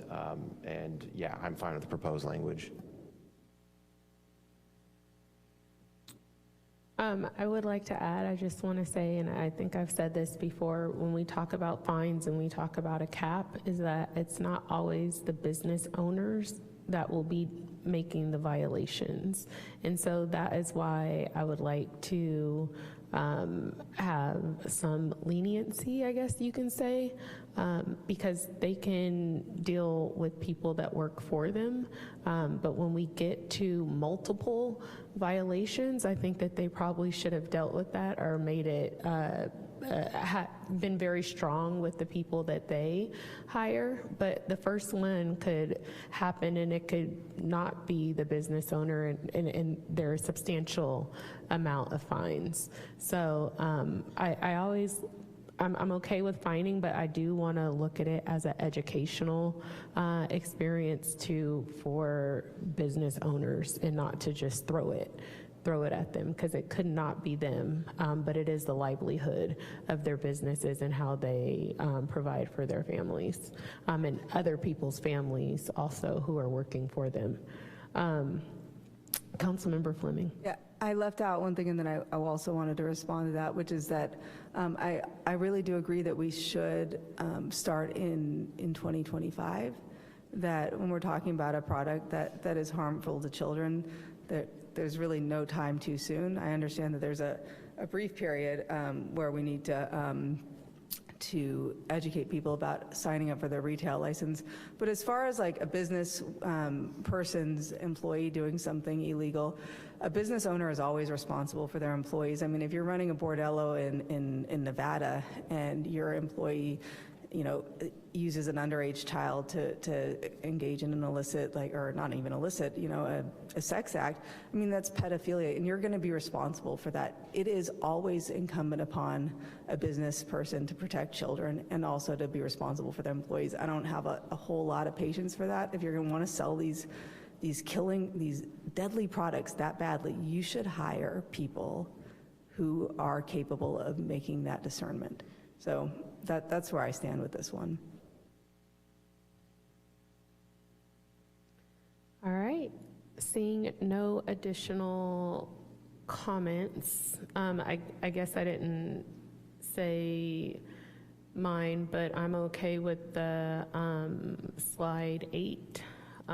And yeah, I'm fine with the proposed language. I would like to add, I just want to say, and I think I've said this before, when we talk about fines and we talk about a cap, is that it's not always the business owners that will be making the violations. And so that is why I would like to have some leniency, I guess you can say, because they can deal with people that work for them. But when we get to multiple violations, I think that they probably should have dealt with that or made it, been very strong with the people that they hire. But the first one could happen and it could not be the business owner, and there are substantial amount of fines. So I'm okay with fining, but I do want to look at it as an educational experience too for business owners, and not to just throw it at them, because it could not be them, but it is the livelihood of their businesses and how they provide for their families and other people's families also who are working for them. Councilmember Fleming. Yeah, I left out one thing, and then I also wanted to respond to that, which is that I really do agree that we should start in 2025, that when we're talking about a product that is harmful to children, that there's really no time too soon. I understand that there's a brief period where we need to educate people about signing up for their retail license. But as far as like a business person's employee doing something illegal, a business owner is always responsible for their employees. I mean, if you're running a bordello in Nevada and your employee, you know, uses an underage child to engage in an illicit, or not even illicit, you know, a sex act, I mean, that's pedophilia, and you're going to be responsible for that. It is always incumbent upon a business person to protect children and also to be responsible for their employees. I don't have a whole lot of patience for that. If you're going to want to sell these deadly products that badly, you should hire people who are capable of making that discernment. So that's where I stand with this one. All right, seeing no additional comments, I guess I didn't say mine, but I'm okay with the slide 8,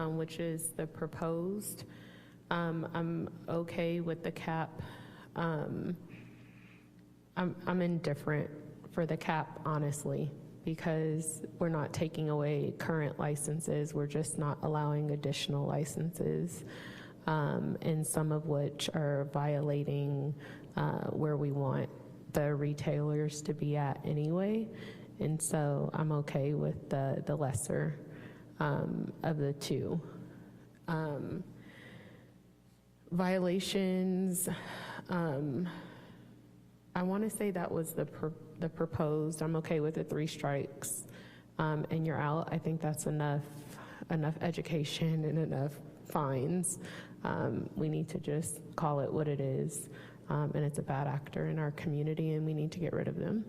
which is the proposed. I'm okay with the cap. I'm indifferent for the cap, honestly, because we're not taking away current licenses, we're just not allowing additional licenses, and some of which are violating where we want the retailers to be at anyway. And so I'm okay with the lesser of the two. Violations, I want to say that was the proposed. I'm okay with the 3 strikes and you're out. I think that's enough education and enough fines. We need to just call it what it is, and it's a bad actor in our community, and we need to get rid of them.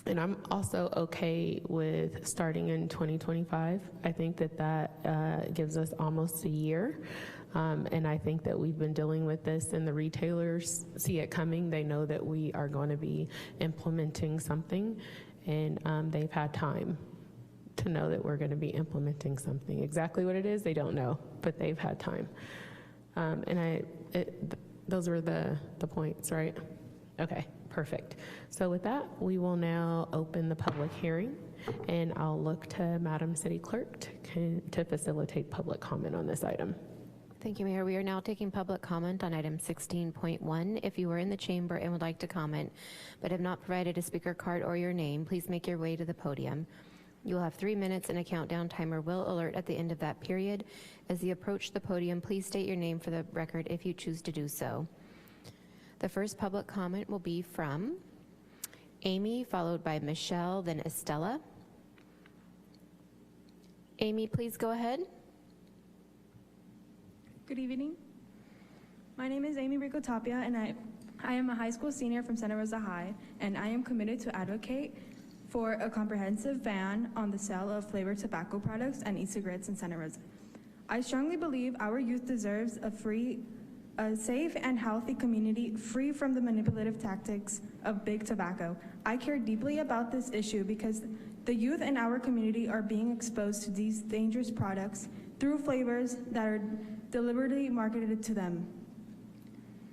And I'm also okay with starting in 2025. I think that gives us almost a year. And I think that we've been dealing with this, and the retailers see it coming. They know that we are going to be implementing something, and they've had time to know that we're going to be implementing something. Exactly what it is, they don't know, but they've had time. Those were the points, right? Okay, perfect. So with that, we will now open the public hearing, and I'll look to Madam City Clerk to facilitate public comment on this item. Thank you, Mayor. We are now taking public comment on item 16.1. If you are in the chamber and would like to comment but have not provided a speaker card or your name, please make your way to the podium. You will have 3 minutes, and a countdown timer will alert at the end of that period. As you approach the podium, please state your name for the record if you choose to do so. The first public comment will be from Amy, followed by Michelle, then Estella. Amy, please go ahead. Good evening. My name is Amy Ricotapia, and I am a high school senior from Santa Rosa High, and I am committed to advocate for a comprehensive ban on the sale of flavored tobacco products and e-cigarettes in Santa Rosa. I strongly believe our youth deserves a safe and healthy community free from the manipulative tactics of big tobacco. I care deeply about this issue because the youth in our community are being exposed to these dangerous products through flavors that are deliberately marketed to them.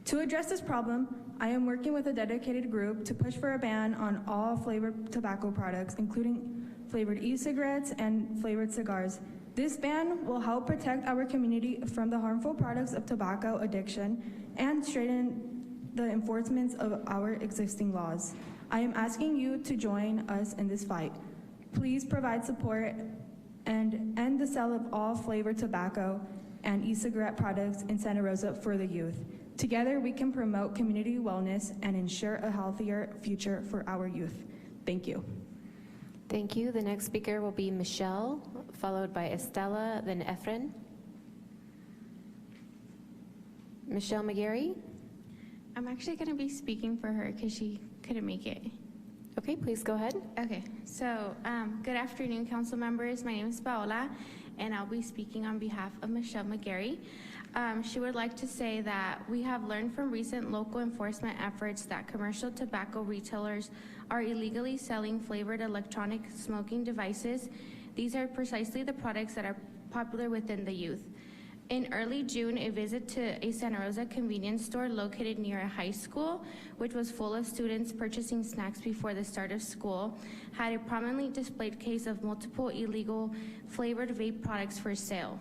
To address this problem, I am working with a dedicated group to push for a ban on all flavored tobacco products, including flavored e-cigarettes and flavored cigars. This ban will help protect our community from the harmful products of tobacco addiction and strengthen the enforcement of our existing laws. I am asking you to join us in this fight. Please provide support and end the sale of all flavored tobacco and e-cigarette products in Santa Rosa for the youth. Together, we can promote community wellness and ensure a healthier future for our youth. Thank you. Thank you. The next speaker will be Michelle, followed by Estella, then Efren. Michelle McGarry. I'm actually going to be speaking for her because she couldn't make it. Okay, please go ahead. Okay, so good afternoon, council members. My name is Paola, and I'll be speaking on behalf of Michelle McGarry. She would like to say that we have learned from recent local enforcement efforts that commercial tobacco retailers are illegally selling flavored electronic smoking devices. These are precisely the products that are popular within the youth. In early June, a visit to a Santa Rosa convenience store located near a high school, which was full of students purchasing snacks before the start of school, had a prominently displayed case of multiple illegal flavored vape products for sale.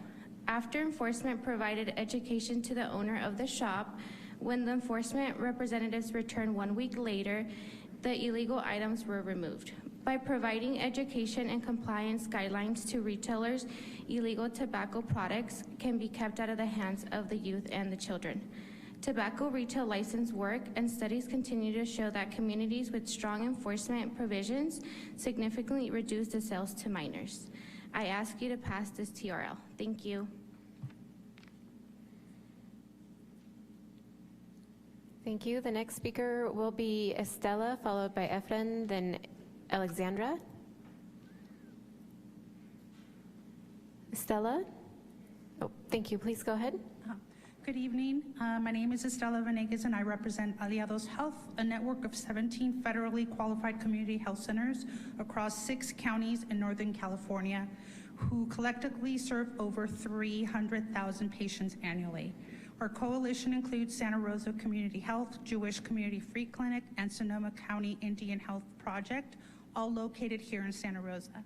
After enforcement provided education to the owner of the shop, when the enforcement representatives returned 1 week later, the illegal items were removed. By providing education and compliance guidelines to retailers, illegal tobacco products can be kept out of the hands of the youth and the children. Tobacco retail license work, and studies continue to show that communities with strong enforcement provisions significantly reduce the sales to minors. I ask you to pass this TRL. Thank you. Thank you. The next speaker will be Estella, followed by Efren, then Alexandra. Estella? Oh, thank you. Please go ahead. Good evening. My name is Estella Venegas, and I represent Aliados Health, a network of 17 federally qualified community health centers across 6 counties in Northern California, who collectively serve over 300,000 patients annually. Our coalition includes Santa Rosa Community Health, Jewish Community Free Clinic, and Sonoma County Indian Health Project, all located here in Santa Rosa.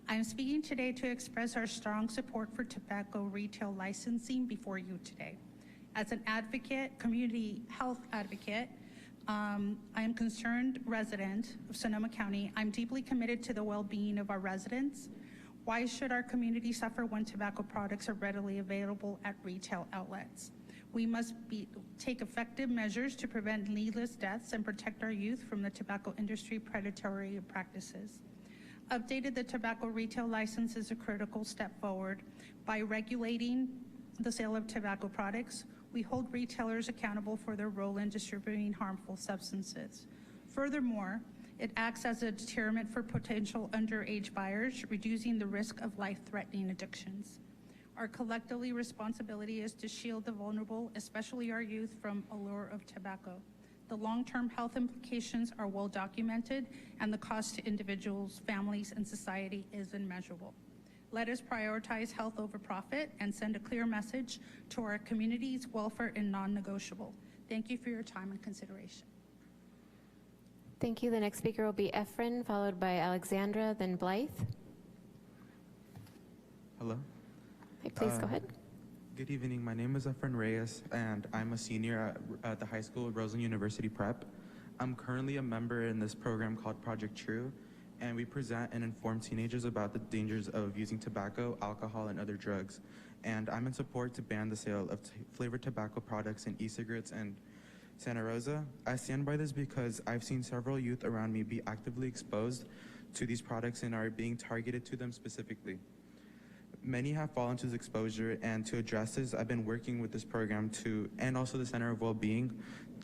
I am speaking today to express our strong support for tobacco retail licensing before you today. As an advocate, community health advocate, I am concerned resident of Sonoma County. I'm deeply committed to the well-being of our residents. Why should our community suffer when tobacco products are readily available at retail outlets? We must take effective measures to prevent needless deaths and protect our youth from the tobacco industry predatory practices. Updated the tobacco retail license is a critical step forward. By regulating the sale of tobacco products, we hold retailers accountable for their role in distributing harmful substances. Furthermore, it acts as a deterrent for potential underage buyers, reducing the risk of life-threatening addictions. Our collectively responsibility is to shield the vulnerable, especially our youth, from allure of tobacco. The long-term health implications are well documented, and the cost to individuals, families, and society is immeasurable. Let us prioritize health over profit and send a clear message to our community's welfare and non-negotiable. Thank you for your time and consideration. Thank you. The next speaker will be Efren, followed by Alexandra, then Blythe. Hello. Hey, please go ahead. Good evening. My name is Efren Reyes, and I'm a senior at the high school at Rosa University Prep. I'm currently a member in this program called Project True, and we present and inform teenagers about the dangers of using tobacco, alcohol, and other drugs. And I'm in support to ban the sale of flavored tobacco products and e-cigarettes in Santa Rosa. I stand by this because I've seen several youth around me be actively exposed to these products and are being targeted to them specifically. Many have fallen to this exposure, and to address this, I've been working with this program and also the Center of Wellbeing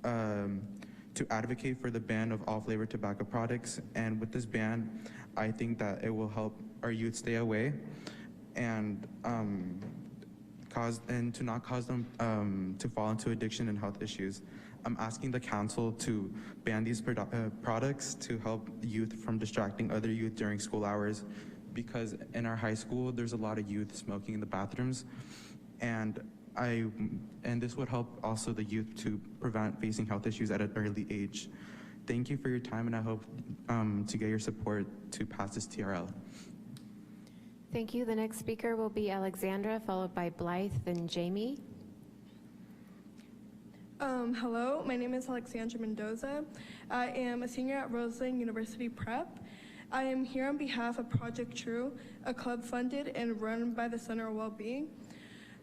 to advocate for the ban of all flavored tobacco products. And with this ban, I think that it will help our youth stay away and to not cause them to fall into addiction and health issues. I'm asking the council to ban these products to help youth from distracting other youth during school hours, because in our high school, there's a lot of youth smoking in the bathrooms, and this would help also the youth to prevent facing health issues at an early age. Thank you for your time, and I hope to get your support to pass this TRL. Thank you. The next speaker will be Alexandra, followed by Blythe, then Jamie. Hello, my name is Alexandra Mendoza. I am a senior at Rosa University Prep. I am here on behalf of Project True, a club funded and run by the Center of Wellbeing.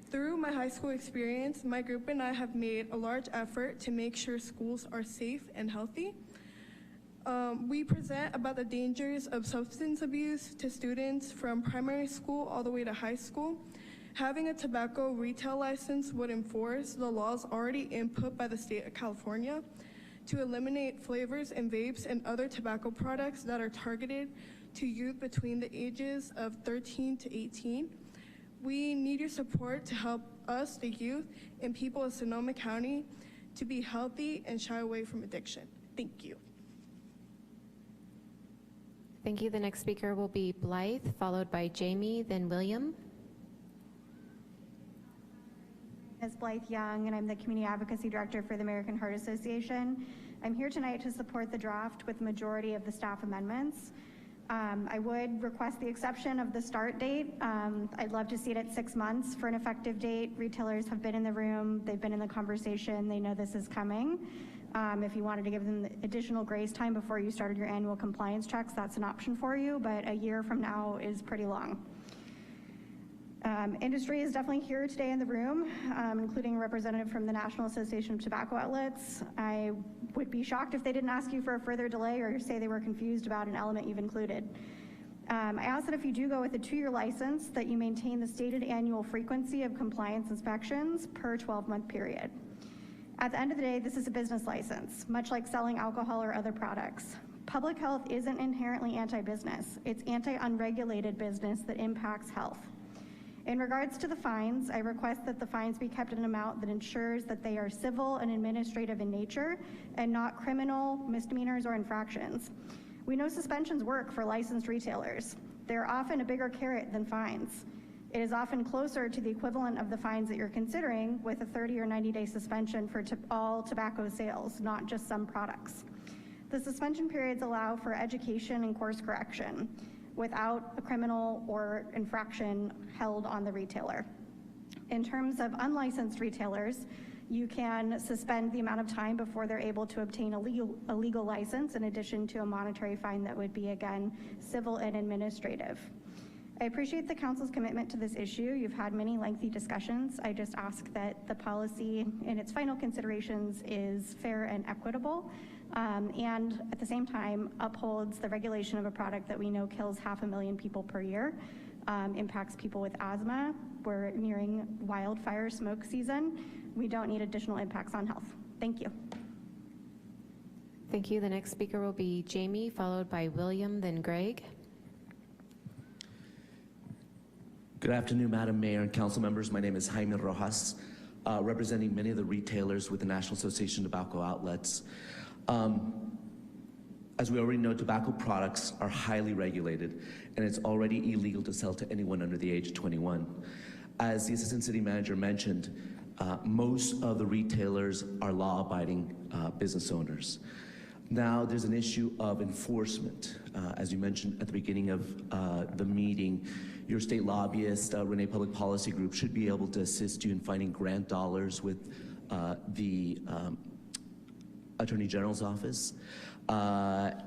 Through my high school experience, my group and I have made a large effort to make sure schools are safe and healthy. We present about the dangers of substance abuse to students from primary school all the way to high school. Having a tobacco retail license would enforce the laws already input by the state of California to eliminate flavors in vapes and other tobacco products that are targeted to youth between the ages of 13 to 18. We need your support to help us, the youth, and people of Sonoma County to be healthy and shy away from addiction. Thank you. Thank you. The next speaker will be Blythe, followed by Jamie, then William. Ms. Blythe Young, and I'm the Community Advocacy Director for the American Heart Association. I'm here tonight to support the draft with the majority of the staff amendments. I would request the exception of the start date. I'd love to see it at 6 months for an effective date. Retailers have been in the room, they've been in the conversation, they know this is coming. If you wanted to give them additional grace time before you started your annual compliance checks, that's an option for you, but a year from now is pretty long. Industry is definitely here today in the room, including a representative from the National Association of Tobacco Outlets. I would be shocked if they didn't ask you for a further delay or say they were confused about an element you've included. I ask that if you do go with a 2-year license, that you maintain the stated annual frequency of compliance inspections per 12-month period. At the end of the day, this is a business license, much like selling alcohol or other products. Public health isn't inherently anti-business. It's anti-unregulated business that impacts health. In regards to the fines, I request that the fines be kept at an amount that ensures that they are civil and administrative in nature and not criminal, misdemeanors, or infractions. We know suspensions work for licensed retailers. They're often a bigger carrot than fines. It is often closer to the equivalent of the fines that you're considering with a 30 or 90-day suspension for all tobacco sales, not just some products. The suspension periods allow for education and course correction without a criminal or infraction held on the retailer. In terms of unlicensed retailers, you can suspend the amount of time before they're able to obtain a legal license, in addition to a monetary fine that would be, again, civil and administrative. I appreciate the council's commitment to this issue. You've had many lengthy discussions. I just ask that the policy in its final considerations is fair and equitable, and at the same time upholds the regulation of a product that we know kills 500,000 people per year, impacts people with asthma. We're nearing wildfire smoke season. We don't need additional impacts on health. Thank you. Thank you. The next speaker will be Jamie, followed by William, then Greg. Good afternoon, Madam Mayor and council members. My name is Jaime Rojas, representing many of the retailers with the National Association of Tobacco Outlets. As we already know, tobacco products are highly regulated, and it's already illegal to sell to anyone under the age of 21. As the Assistant City Manager mentioned, most of the retailers are law-abiding business owners. Now there's an issue of enforcement. As you mentioned at the beginning of the meeting, your state lobbyist, Renee Public Policy Group, should be able to assist you in finding grant dollars with the Attorney General's office,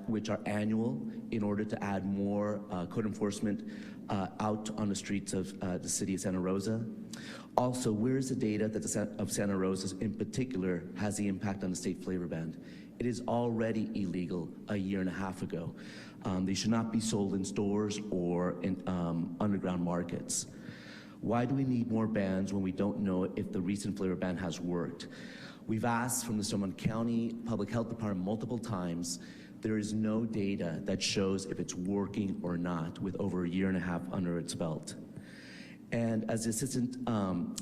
which are annual, in order to add more code enforcement out on the streets of the city of Santa Rosa. Also, where is the data that of Santa Rosa in particular has the impact on the state flavor ban? It is already illegal a year and a half ago. They should not be sold in stores or in underground markets. Why do we need more bans when we don't know if the recent flavor ban has worked? We've asked from the Sonoma County Public Health Department multiple times. There is no data that shows if it's working or not with over a year and a half under its belt. And as the Assistant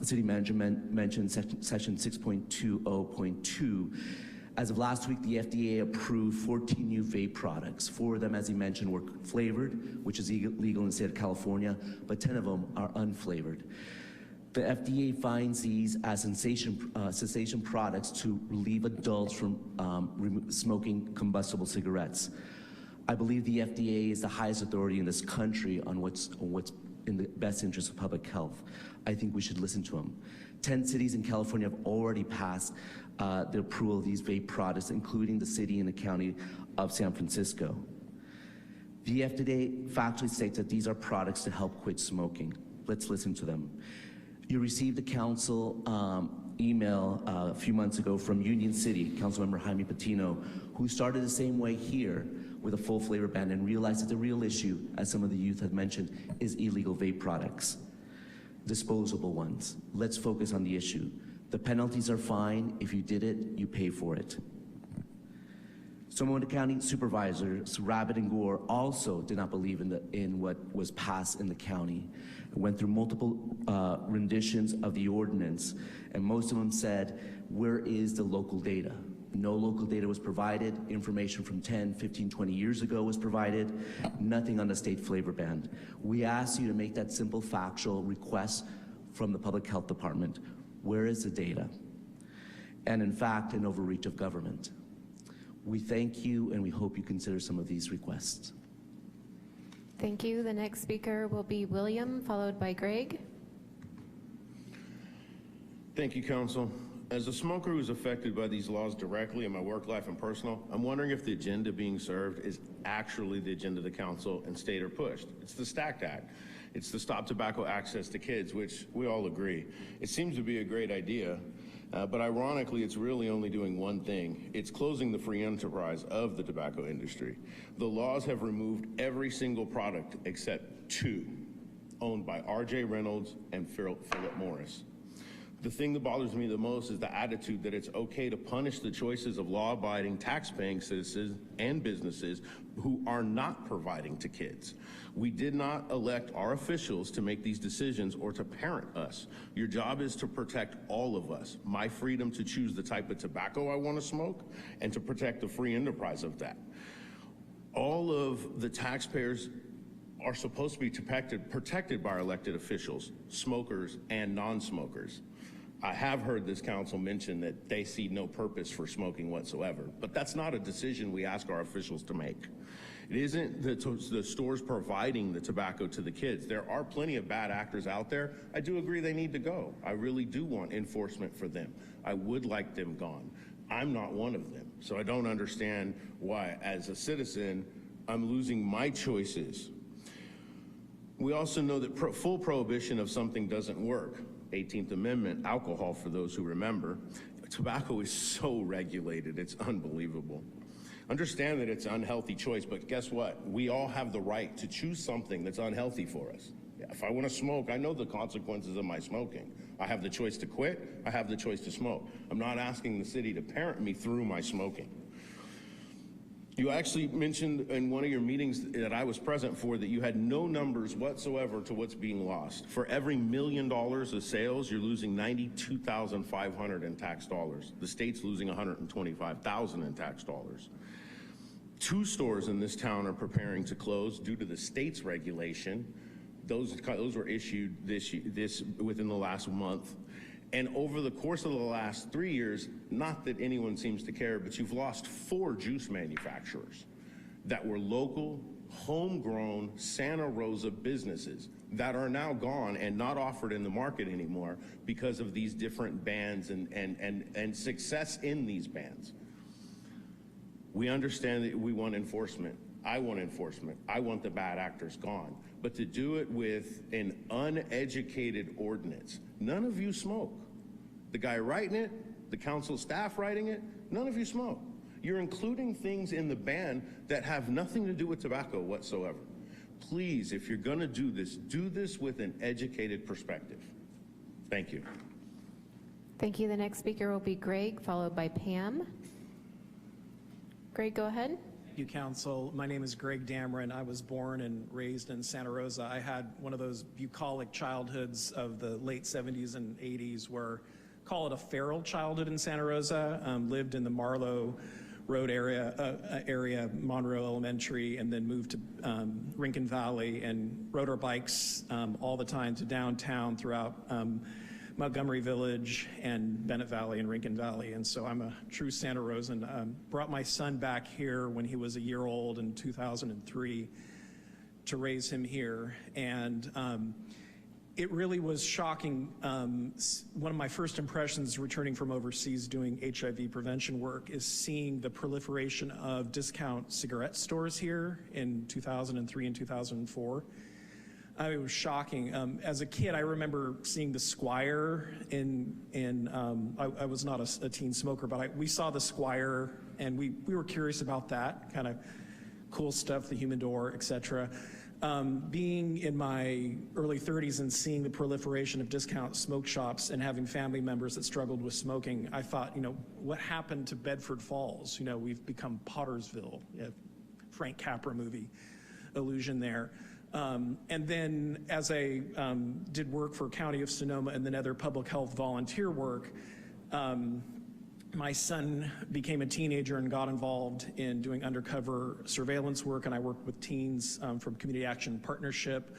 City Manager mentioned, section 6.20.2, as of last week, the FDA approved 14 new vape products. 4 of them, as he mentioned, were flavored, which is legal in the state of California, but 10 of them are unflavored. The FDA finds these as cessation products to relieve adults from smoking combustible cigarettes. I believe the FDA is the highest authority in this country on what's in the best interest of public health. I think we should listen to them. 10 cities in California have already passed the approval of these vape products, including the city and the county of San Francisco. The FDA factually states that these are products to help quit smoking. Let's listen to them. You received a council email a few months ago from Union City, Councilmember Jaime Patino, who started the same way here with a full flavor ban and realized that the real issue, as some of the youth have mentioned, is illegal vape products, disposable ones. Let's focus on the issue. The penalties are fine. If you did it, you pay for it. Sonoma County supervisors Rabbit and Gore also did not believe in what was passed in the county. Went through multiple renditions of the ordinance, and most of them said, where is the local data? No local data was provided. Information from 10, 15, 20 years ago was provided. Nothing on the state flavor ban. We asked you to make that simple factual request from the Public Health Department. Where is the data? And in fact, an overreach of government. We thank you, and we hope you consider some of these requests. Thank you. The next speaker will be William, followed by Greg. Thank you, Council. As a smoker who's affected by these laws directly in my work life and personal, I'm wondering if the agenda being served is actually the agenda the Council and state are pushed. It's the STACT Act. It's the Stop Tobacco Access to Kids, which we all agree. It seems to be a great idea, but ironically, it's really only doing one thing. It's closing the free enterprise of the tobacco industry. The laws have removed every single product except 2, owned by R.J. Reynolds and Philip Morris. The thing that bothers me the most is the attitude that it's okay to punish the choices of law-abiding, tax-paying citizens and businesses who are not providing to kids. We did not elect our officials to make these decisions or to parent us. Your job is to protect all of us, my freedom to choose the type of tobacco I want to smoke, and to protect the free enterprise of that. All of the taxpayers are supposed to be protected by our elected officials, smokers and non-smokers. I have heard this council mention that they see no purpose for smoking whatsoever, but that's not a decision we ask our officials to make. It isn't the stores providing the tobacco to the kids. There are plenty of bad actors out there. I do agree they need to go. I really do want enforcement for them. I would like them gone. I'm not one of them, so I don't understand why, as a citizen, I'm losing my choices. We also know that full prohibition of something doesn't work. 18th Amendment, alcohol, for those who remember. Tobacco is so regulated, it's unbelievable. Understand that it's an unhealthy choice, but guess what? We all have the right to choose something that's unhealthy for us. If I want to smoke, I know the consequences of my smoking. I have the choice to quit, I have the choice to smoke. I'm not asking the city to parent me through my smoking. You actually mentioned in one of your meetings that I was present for that you had no numbers whatsoever to what's being lost. For every $1 million of sales, you're losing $92,500 in tax dollars. The state's losing $125,000 in tax dollars. 2 stores in this town are preparing to close due to the state's regulation. Those were issued within the last month. And over the course of the last 3 years, not that anyone seems to care, but you've lost 4 juice manufacturers that were local, homegrown Santa Rosa businesses that are now gone and not offered in the market anymore because of these different bans and success in these bans. We understand that we want enforcement. I want enforcement. I want the bad actors gone. But to do it with an uneducated ordinance, none of you smoke. The guy writing it, the council staff writing it, none of you smoke. You're including things in the ban that have nothing to do with tobacco whatsoever. Please, if you're gonna do this with an educated perspective. Thank you. Thank you. The next speaker will be Greg, followed by Pam. Greg, go ahead. Thank you, Council. My name is Greg Dameron. I was born and raised in Santa Rosa. I had one of those bucolic childhoods of the late 70s and 80s where, call it a feral childhood in Santa Rosa. Lived in the Marlowe Road area, Monroe Elementary, and then moved to Rincon Valley and rode our bikes all the time to downtown throughout Montgomery Village and Bennett Valley and Rincon Valley. And so I'm a true Santa Rosan. Brought my son back here when he was a year old in 2003 to raise him here. And it really was shocking. One of my first impressions returning from overseas doing HIV prevention work is seeing the proliferation of discount cigarette stores here in 2003 and 2004. It was shocking. As a kid, I remember seeing the Squire I was not a teen smoker, but we saw the Squire and we were curious about that kind of cool stuff, the humidor, et cetera. Being in my early 30s and seeing the proliferation of discount smoke shops and having family members that struggled with smoking, I thought, what happened to Bedford Falls? We've become Pottersville, Frank Capra movie allusion there. And then as I did work for County of Sonoma and then other public health volunteer work, my son became a teenager and got involved in doing undercover surveillance work, and I worked with teens from Community Action Partnership,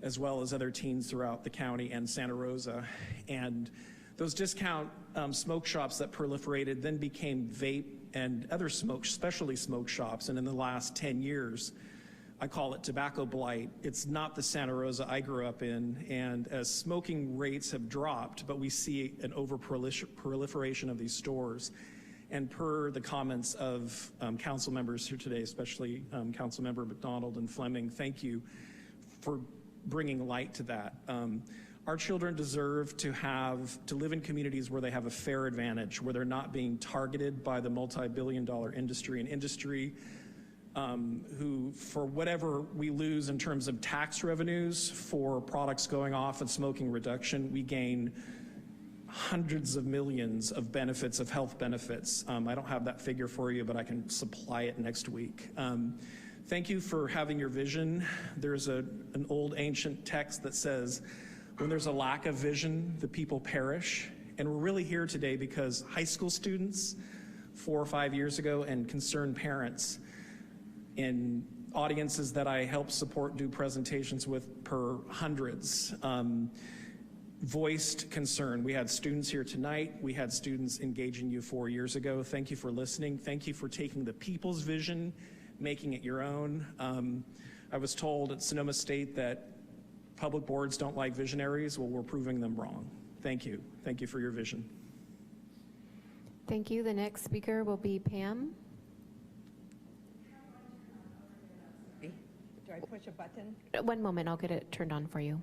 as well as other teens throughout the county and Santa Rosa. And those discount smoke shops that proliferated then became vape and other specialty smoke shops, and in the last 10 years, I call it tobacco blight. It's not the Santa Rosa I grew up in, and as smoking rates have dropped, but we see an over-proliferation of these stores. And per the comments of council members here today, especially Councilmember McDonald and Fleming, thank you for bringing light to that. Our children deserve to live in communities where they have a fair advantage, where they're not being targeted by the multi-billion-dollar industry who, for whatever we lose in terms of tax revenues for products going off and smoking reduction, we gain hundreds of millions of benefits, of health benefits. I don't have that figure for you, but I can supply it next week. Thank you for having your vision. There's an old ancient text that says, when there's a lack of vision, the people perish. And we're really here today because high school students 4 or 5 years ago and concerned parents in audiences that I help support, do presentations with per hundreds, voiced concern. We had students here tonight. We had students engaging you 4 years ago. Thank you for listening. Thank you for taking the people's vision, making it your own. I was told at Sonoma State that public boards don't like visionaries. Well, we're proving them wrong. Thank you. Thank you for your vision. Thank you. The next speaker will be Pam. Do I push a button? One moment, I'll get it turned on for you.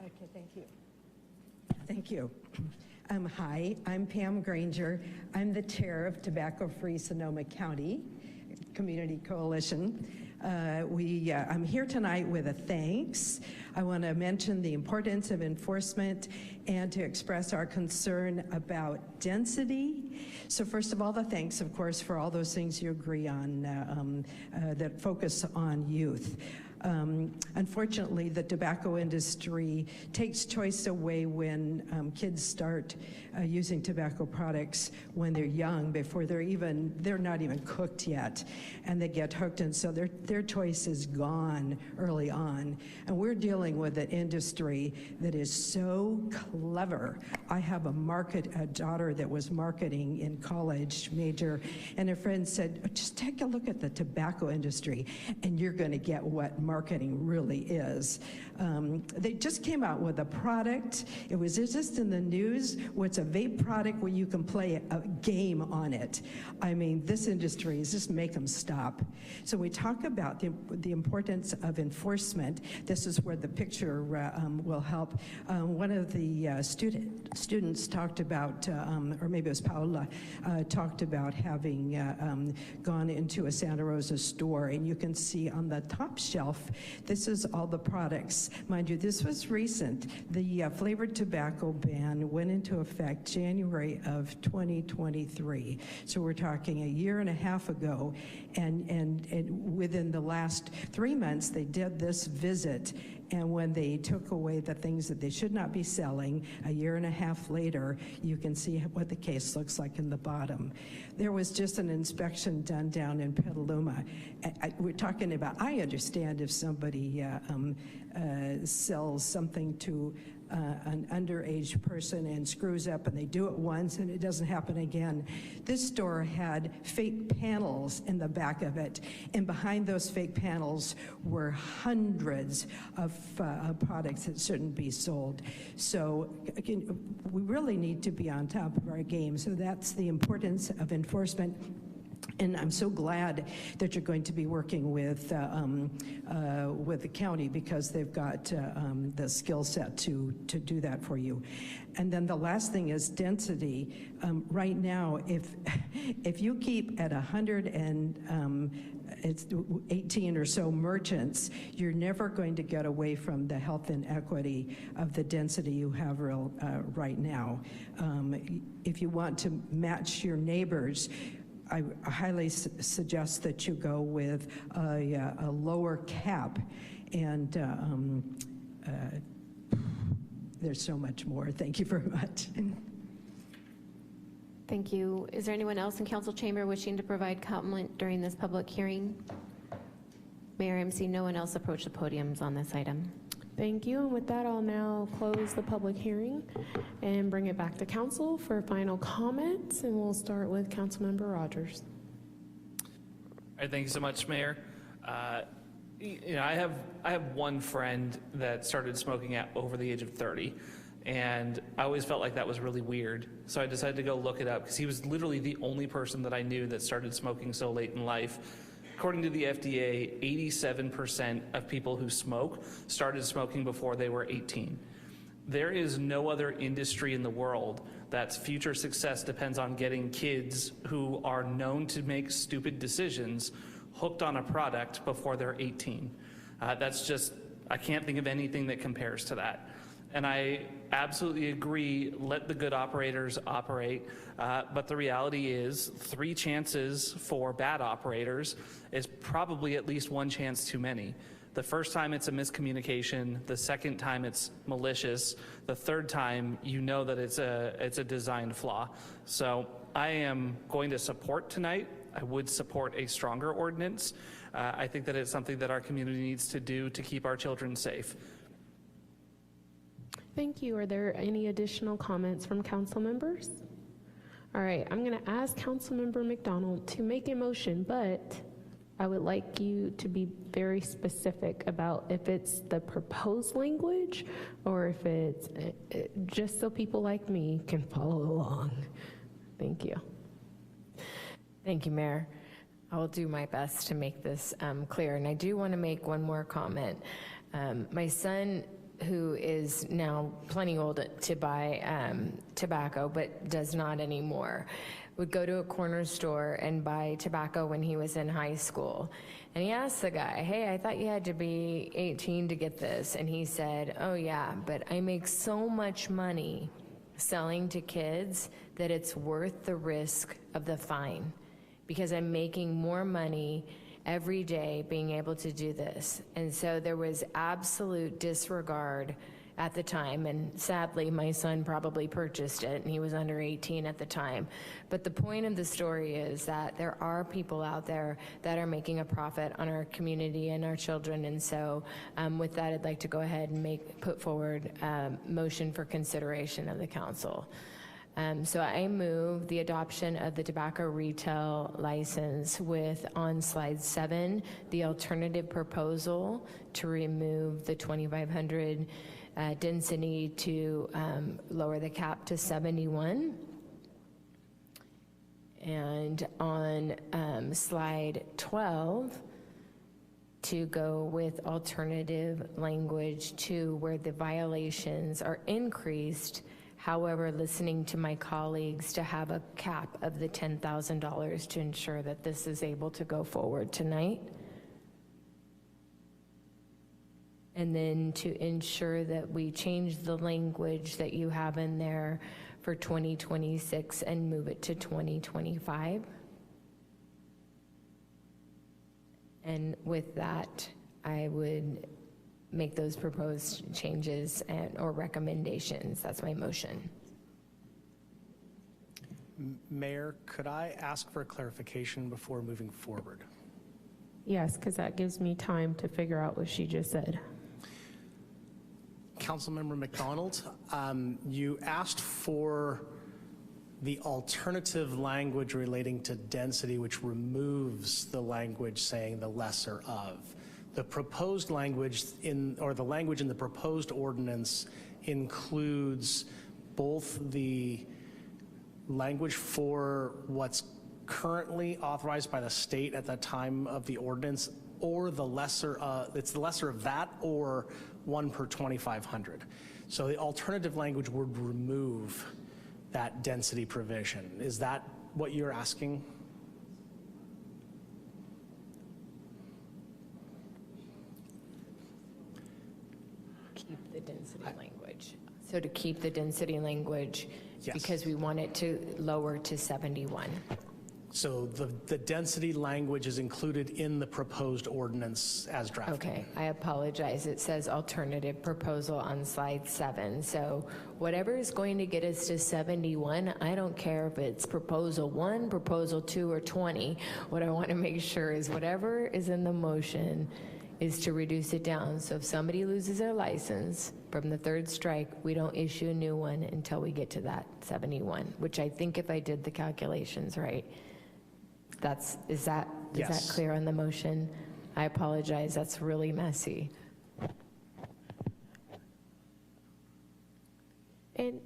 Okay, thank you. Thank you. Hi, I'm Pam Granger. I'm the chair of Tobacco Free Sonoma County Community Coalition. I'm here tonight with a thanks. I want to mention the importance of enforcement and to express our concern about density. So first of all, the thanks, of course, for all those things you agree on that focus on youth. Unfortunately, the tobacco industry takes choice away when kids start using tobacco products when they're young, before they're not even cooked yet, and they get hooked, and so their choice is gone early on. And we're dealing with an industry that is so clever. I have a daughter that was marketing in college major, and a friend said, just take a look at the tobacco industry, and you're gonna get what marketing really is. They just came out with a product. It was just in the news. What's a vape product where you can play a game on it? I mean, this industry is just make them stop. So we talk about the importance of enforcement. This is where the picture will help. One of the students talked about, or maybe it was Paola, talked about having gone into a Santa Rosa store, and you can see on the top shelf, this is all the products. Mind you, this was recent. The flavored tobacco ban went into effect January of 2023. So we're talking a year and a half ago, and within the last 3 months, they did this visit, and when they took away the things that they should not be selling, a year and a half later, you can see what the case looks like in the bottom. There was just an inspection done down in Petaluma. We're talking about, I understand if somebody sells something to an underage person and screws up, and they do it once and it doesn't happen again. This store had fake panels in the back of it, and behind those fake panels were hundreds of products that shouldn't be sold. So again, we really need to be on top of our game. So that's the importance of enforcement. And I'm so glad that you're going to be working with the county, because they've got the skill set to do that for you. And then the last thing is density. Right now, if you keep at 118 or so merchants, you're never going to get away from the health inequity of the density you have right now. If you want to match your neighbors, I highly suggest that you go with a lower cap, and there's so much more. Thank you very much. Thank you. Is there anyone else in council chamber wishing to provide comment during this public hearing? Mayor, I'm seeing no one else approach the podiums on this item. Thank you. And with that, I'll now close the public hearing and bring it back to council for final comments. And we'll start with Councilmember Rogers. All right, thank you so much, Mayor. You know, I have one friend that started smoking at over the age of 30, and I always felt like that was really weird. So I decided to go look it up, because he was literally the only person that I knew that started smoking so late in life. According to the FDA, 87% of people who smoke started smoking before they were 18. There is no other industry in the world that's future success depends on getting kids who are known to make stupid decisions hooked on a product before they're 18. That's just, I can't think of anything that compares to that. And I absolutely agree, let the good operators operate, but the reality is 3 chances for bad operators is probably at least 1 chance too many. The first time it's a miscommunication, the second time it's malicious, the third time you know that it's a design flaw. So I am going to support tonight. I would support a stronger ordinance, I think that it's something that our community needs to do to keep our children safe. Thank you. Are there any additional comments from council members? All right, I'm going to ask Councilmember McDonald to make a motion, but I would like you to be very specific about if it's the proposed language or if it's just so people like me can follow along. Thank you. Thank you, Mayor. I will do my best to make this clear. And I do want to make one more comment. My son, who is now plenty old to buy tobacco, but does not anymore, would go to a corner store and buy tobacco when he was in high school. And he asked the guy, hey, I thought you had to be 18 to get this. And he said, oh yeah, but I make so much money selling to kids that it's worth the risk of the fine, because I'm making more money every day being able to do this. And so there was absolute disregard at the time, and sadly my son probably purchased it and he was under 18 at the time. But the point of the story is that there are people out there that are making a profit on our community and our children, and so with that I'd like to go ahead and put forward a motion for consideration of the council. So I move the adoption of the tobacco retail license with, on slide 7, the alternative proposal to remove the 2,500 density to lower the cap to 71. And on slide 12, to go with alternative language to where the violations are increased. However, listening to my colleagues, to have a cap of the $10,000 to ensure that this is able to go forward tonight. And then to ensure that we change the language that you have in there for 2026 and move it to 2025. And with that, I would make those proposed changes or recommendations. That's my motion. Mayor, could I ask for a clarification before moving forward? Yes, because that gives me time to figure out what she just said. Councilmember McDonald, you asked for the alternative language relating to density, which removes the language saying the lesser of. The proposed language the language in the proposed ordinance includes both the language for what's currently authorized by the state at the time of the ordinance, or the lesser, it's the lesser of that, or 1 per 2,500. So the alternative language would remove that density provision. Is that what you're asking? Keep the density language. So to keep the density language, yes, because we want it to lower to 71. So the density language is included in the proposed ordinance as drafted. Okay, I apologize. It says alternative proposal on slide 7. So whatever is going to get us to 71, I don't care if it's proposal 1, proposal 2, or 20. What I want to make sure is whatever is in the motion is to reduce it down. So if somebody loses their license from the 3rd strike, we don't issue a new one until we get to that 71, which I think, if I did the calculations right, is that clear on the motion? I apologize, that's really messy. And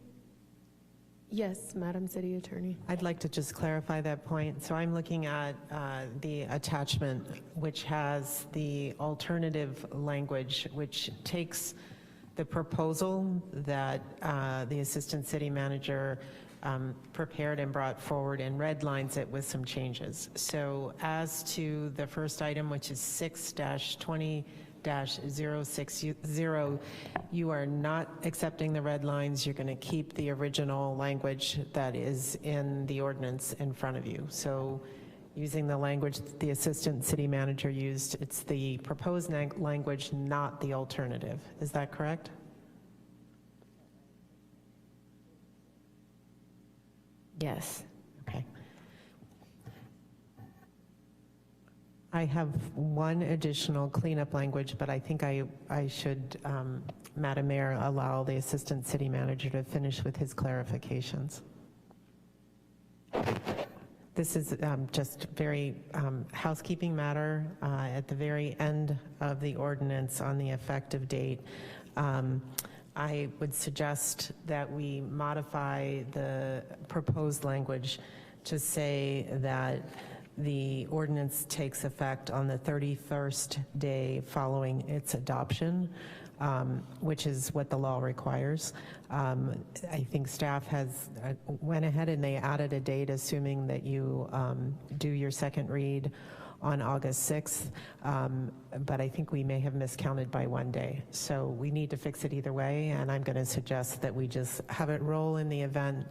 yes, Madam City Attorney. I'd like to just clarify that point. So I'm looking at the attachment, which has the alternative language, which takes the proposal that the Assistant City Manager prepared and brought forward and redlines it with some changes. So as to the first item, which is 6-20-060, you are not accepting the red lines. You're going to keep the original language that is in the ordinance in front of you. So using the language that the Assistant City Manager used, it's the proposed language, not the alternative. Is that correct? Yes. Okay. I have one additional cleanup language, but I think I should, Madam Mayor, allow the Assistant City Manager to finish with his clarifications. This is just very housekeeping matter. At the very end of the ordinance on the effective date, I would suggest that we modify the proposed language to say that the ordinance takes effect on the 31st day following its adoption, which is what the law requires. I think staff has went ahead and they added a date assuming that you do your second read on August 6th, but I think we may have miscounted by 1 day. So we need to fix it either way, and I'm going to suggest that we just have it roll in the event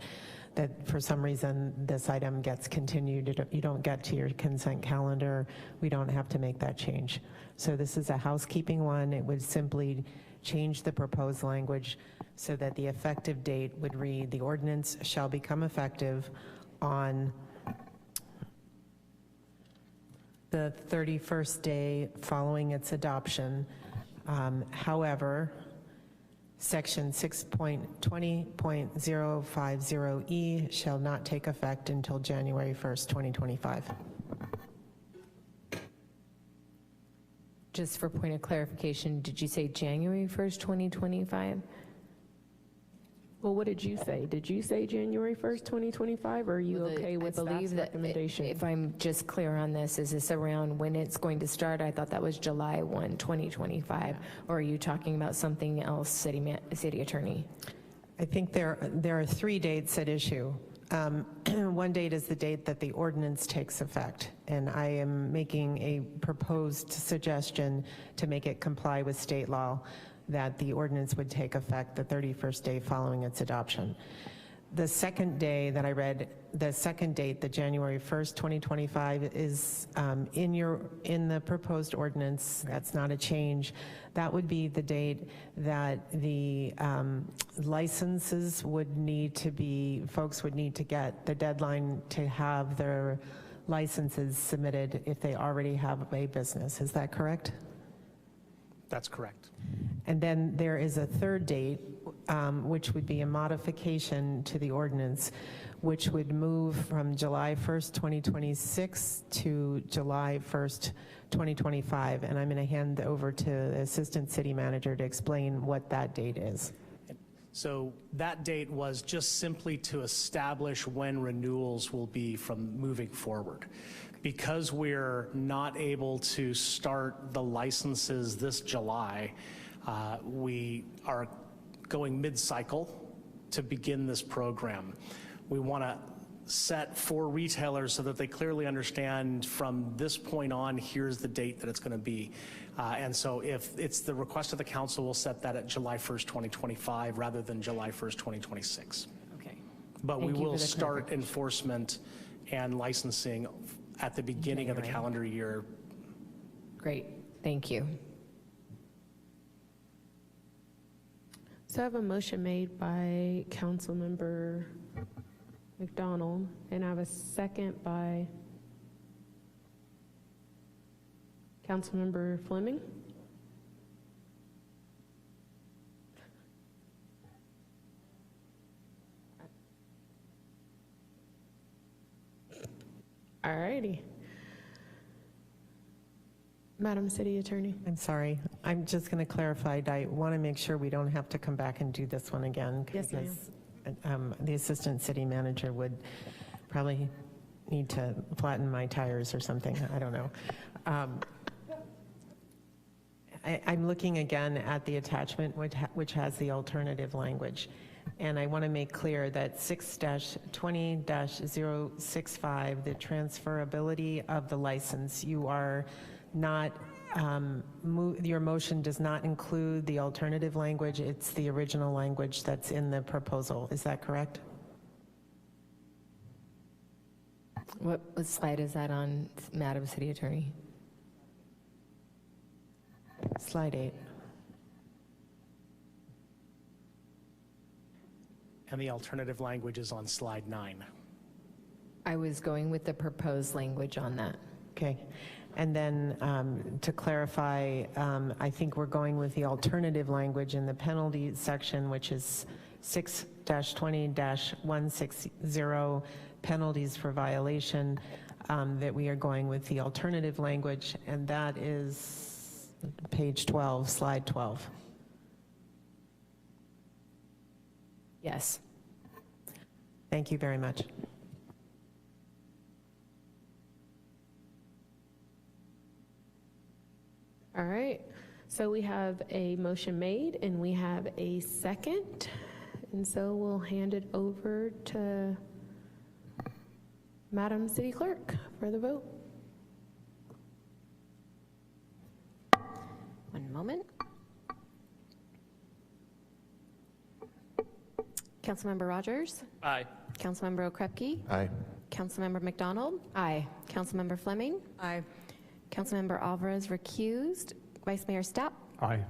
that for some reason this item gets continued, you don't get to your consent calendar, we don't have to make that change. So this is a housekeeping one. It would simply change the proposed language so that the effective date would read, the ordinance shall become effective on the 31st day following its adoption. However, Section 6.20.050E shall not take effect until January 1st, 2025. Just for point of clarification, did you say January 1st, 2025? Well, what did you say? Did you say January 1st, 2025, or are you okay with staff's recommendation? If I'm just clear on this, is this around when it's going to start? I thought that was July 1, 2025. Yeah. Or are you talking about something else, City Attorney? I think there are 3 dates at issue. One date is the date that the ordinance takes effect, and I am making a proposed suggestion to make it comply with state law that the ordinance would take effect the 31st day following its adoption. The second day that I read, the second date, the January 1st, 2025, is in the proposed ordinance. That's not a change. That would be the date that the licenses would need to be, folks would need to get the deadline to have their licenses submitted if they already have a business. Is that correct? That's correct. And then there is a third date, which would be a modification to the ordinance, which would move from July 1st, 2026 to July 1st, 2025. And I'm going to hand over to the Assistant City Manager to explain what that date is. So that date was just simply to establish when renewals will be from moving forward. Because we're not able to start the licenses this July, we are going mid-cycle to begin this program. We want to set for retailers so that they clearly understand from this point on, here's the date that it's going to be. And so if it's the request of the council, we'll set that at July 1st, 2025 rather than July 1st, 2026. Okay. But we will start enforcement and licensing at the beginning of the calendar year. Great, thank you. So I have a motion made by Councilmember McDonald, and I have a second by Councilmember Fleming. All righty. Madam City Attorney. I'm sorry. I'm just going to clarify. I want to make sure we don't have to come back and do this one again. Yes, ma'am. The Assistant City Manager would probably need to flatten my tires or something. I don't know. I'm looking again at the attachment which has the alternative language. And I want to make clear that 6-20-065, the transferability of the license, you are not, your motion does not include the alternative language. It's the original language that's in the proposal. Is that correct? What slide is that on, Madam City Attorney? Slide 8. And the alternative language is on slide 9. I was going with the proposed language on that. Okay. And then to clarify, I think we're going with the alternative language in the penalty section, which is 6-20-160, penalties for violation, that we are going with the alternative language, and that is page 12, slide 12. Yes. Thank you very much. All right, so we have a motion made and we have a second. And so we'll hand it over to Madam City Clerk for the vote. One moment. Councilmember Rogers? Aye. Councilmember Okrepke? Aye. Councilmember McDonald? Aye. Councilmember Fleming? Aye. Councilmember Alvarez recused. Vice Mayor Stapp? Aye.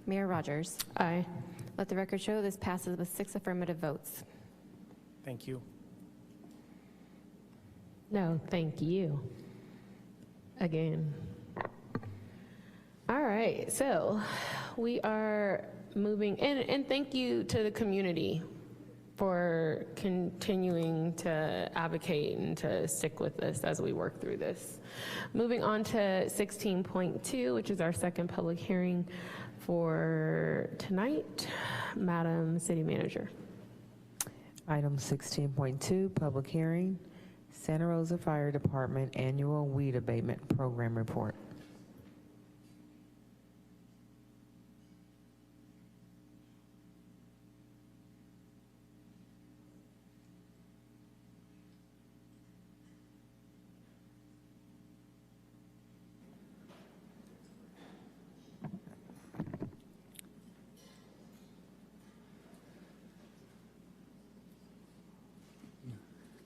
Mayor Rogers? Aye. Let the record show this passes with 6 affirmative votes. Thank you. No, thank you. Again. All right, so we are moving, and thank you to the community for continuing to advocate and to stick with us as we work through this. Moving on to 16.2, which is our second public hearing for tonight. Madam City Manager. Item 16.2, public hearing, Santa Rosa Fire Department Annual Weed Abatement Program Report.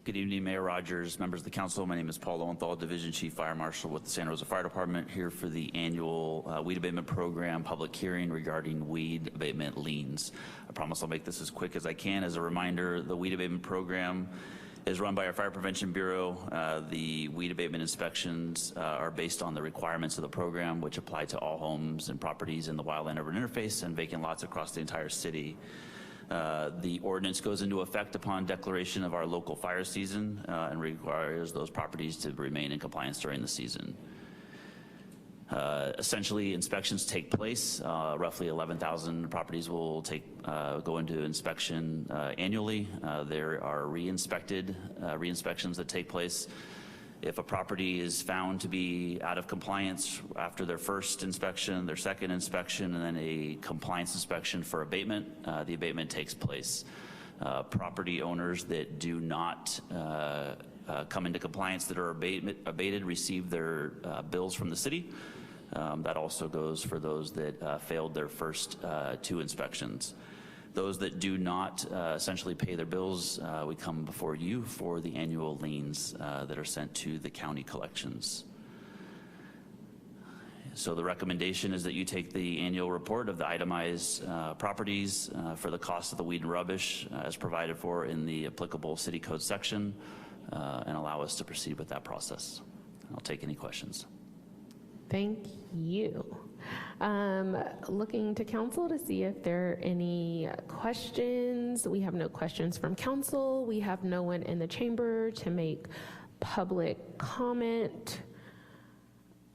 Good evening, Mayor Rogers, members of the council. My name is Paul Lowenthal, Division Chief Fire Marshal with the Santa Rosa Fire Department, here for the annual weed abatement program public hearing regarding weed abatement liens. I promise I'll make this as quick as I can. As a reminder, the weed abatement program is run by our Fire Prevention Bureau. The weed abatement inspections are based on the requirements of the program, which apply to all homes and properties in the wildland urban interface and vacant lots across the entire city. The ordinance goes into effect upon declaration of our local fire season and requires those properties to remain in compliance during the season. Essentially, inspections take place. Roughly 11,000 properties will go into inspection annually. There are re-inspections that take place. If a property is found to be out of compliance after their first inspection, their second inspection, and then a compliance inspection for abatement, the abatement takes place. Property owners that do not come into compliance, that are abated, receive their bills from the city. That also goes for those that failed their first 2 inspections. Those that do not essentially pay their bills, we come before you for the annual liens that are sent to the county collections. So the recommendation is that you take the annual report of the itemized properties for the cost of the weed and rubbish as provided for in the applicable city code section and allow us to proceed with that process. I'll take any questions. Thank you. Looking to council to see if there are any questions. We have no questions from council. We have no one in the chamber to make public comment.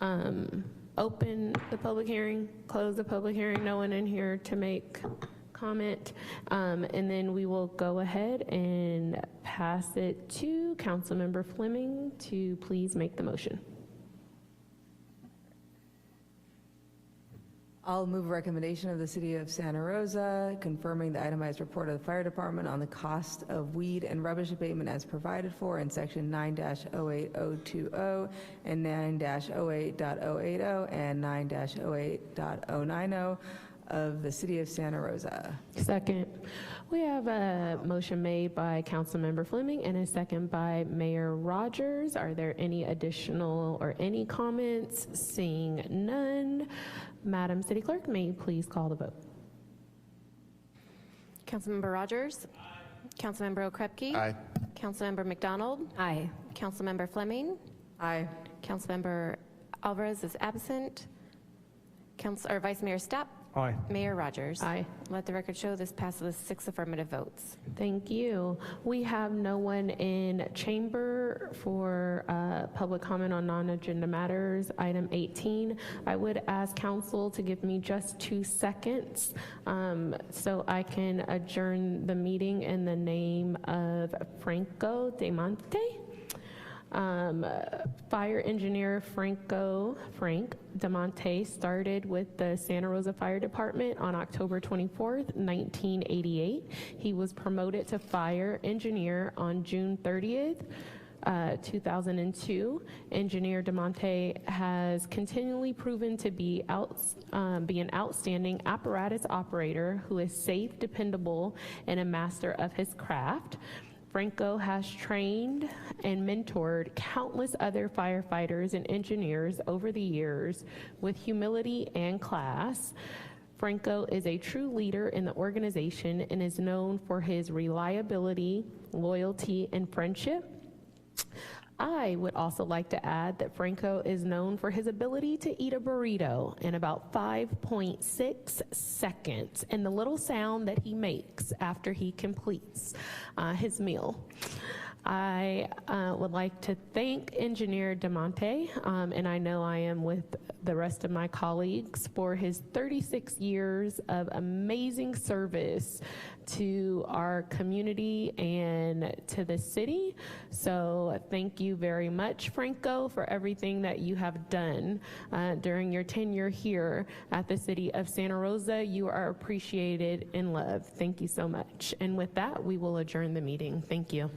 Open the public hearing, close the public hearing. No one in here to make comment. And then we will go ahead and pass it to Councilmember Fleming to please make the motion. I'll move a recommendation of the City of Santa Rosa confirming the itemized report of the Fire Department on the cost of weed and rubbish abatement as provided for in Section 9-08020 and 9-08.080 and 9-08.090 of the City of Santa Rosa. Second. We have a motion made by Councilmember Fleming and a second by Mayor Rogers. Are there any additional or any comments? Seeing none, Madam City Clerk, may you please call the vote? Councilmember Rogers? Aye. Councilmember Okrepke? Aye. Councilmember McDonald? Aye. Councilmember Fleming? Aye. Councilmember Alvarez is absent. Vice Mayor Stapp. Aye. Mayor Rogers. Aye. Let the record show this passes with 6 affirmative votes. Thank you. We have no one in chamber for public comment on non-agenda matters. Item 18, I would ask council to give me just 2 seconds so I can adjourn the meeting in the name of Franco Demonte. Fire engineer Frank DeMonte started with the Santa Rosa Fire Department on October 24th, 1988. He was promoted to fire engineer on June 30th, 2002. Engineer DeMonte has continually proven to be an outstanding apparatus operator who is safe, dependable, and a master of his craft. Franco has trained and mentored countless other firefighters and engineers over the years with humility and class. Franco is a true leader in the organization and is known for his reliability, loyalty, and friendship. I would also like to add that Franco is known for his ability to eat a burrito in about 5.6 seconds and the little sound that he makes after he completes his meal. I would like to thank Engineer DeMonte, and I know I am with the rest of my colleagues, for his 36 years of amazing service to our community and to the city. So thank you very much, Franco, for everything that you have done during your tenure here at the city of Santa Rosa. You are appreciated and loved. Thank you so much. And with that, we will adjourn the meeting. Thank you.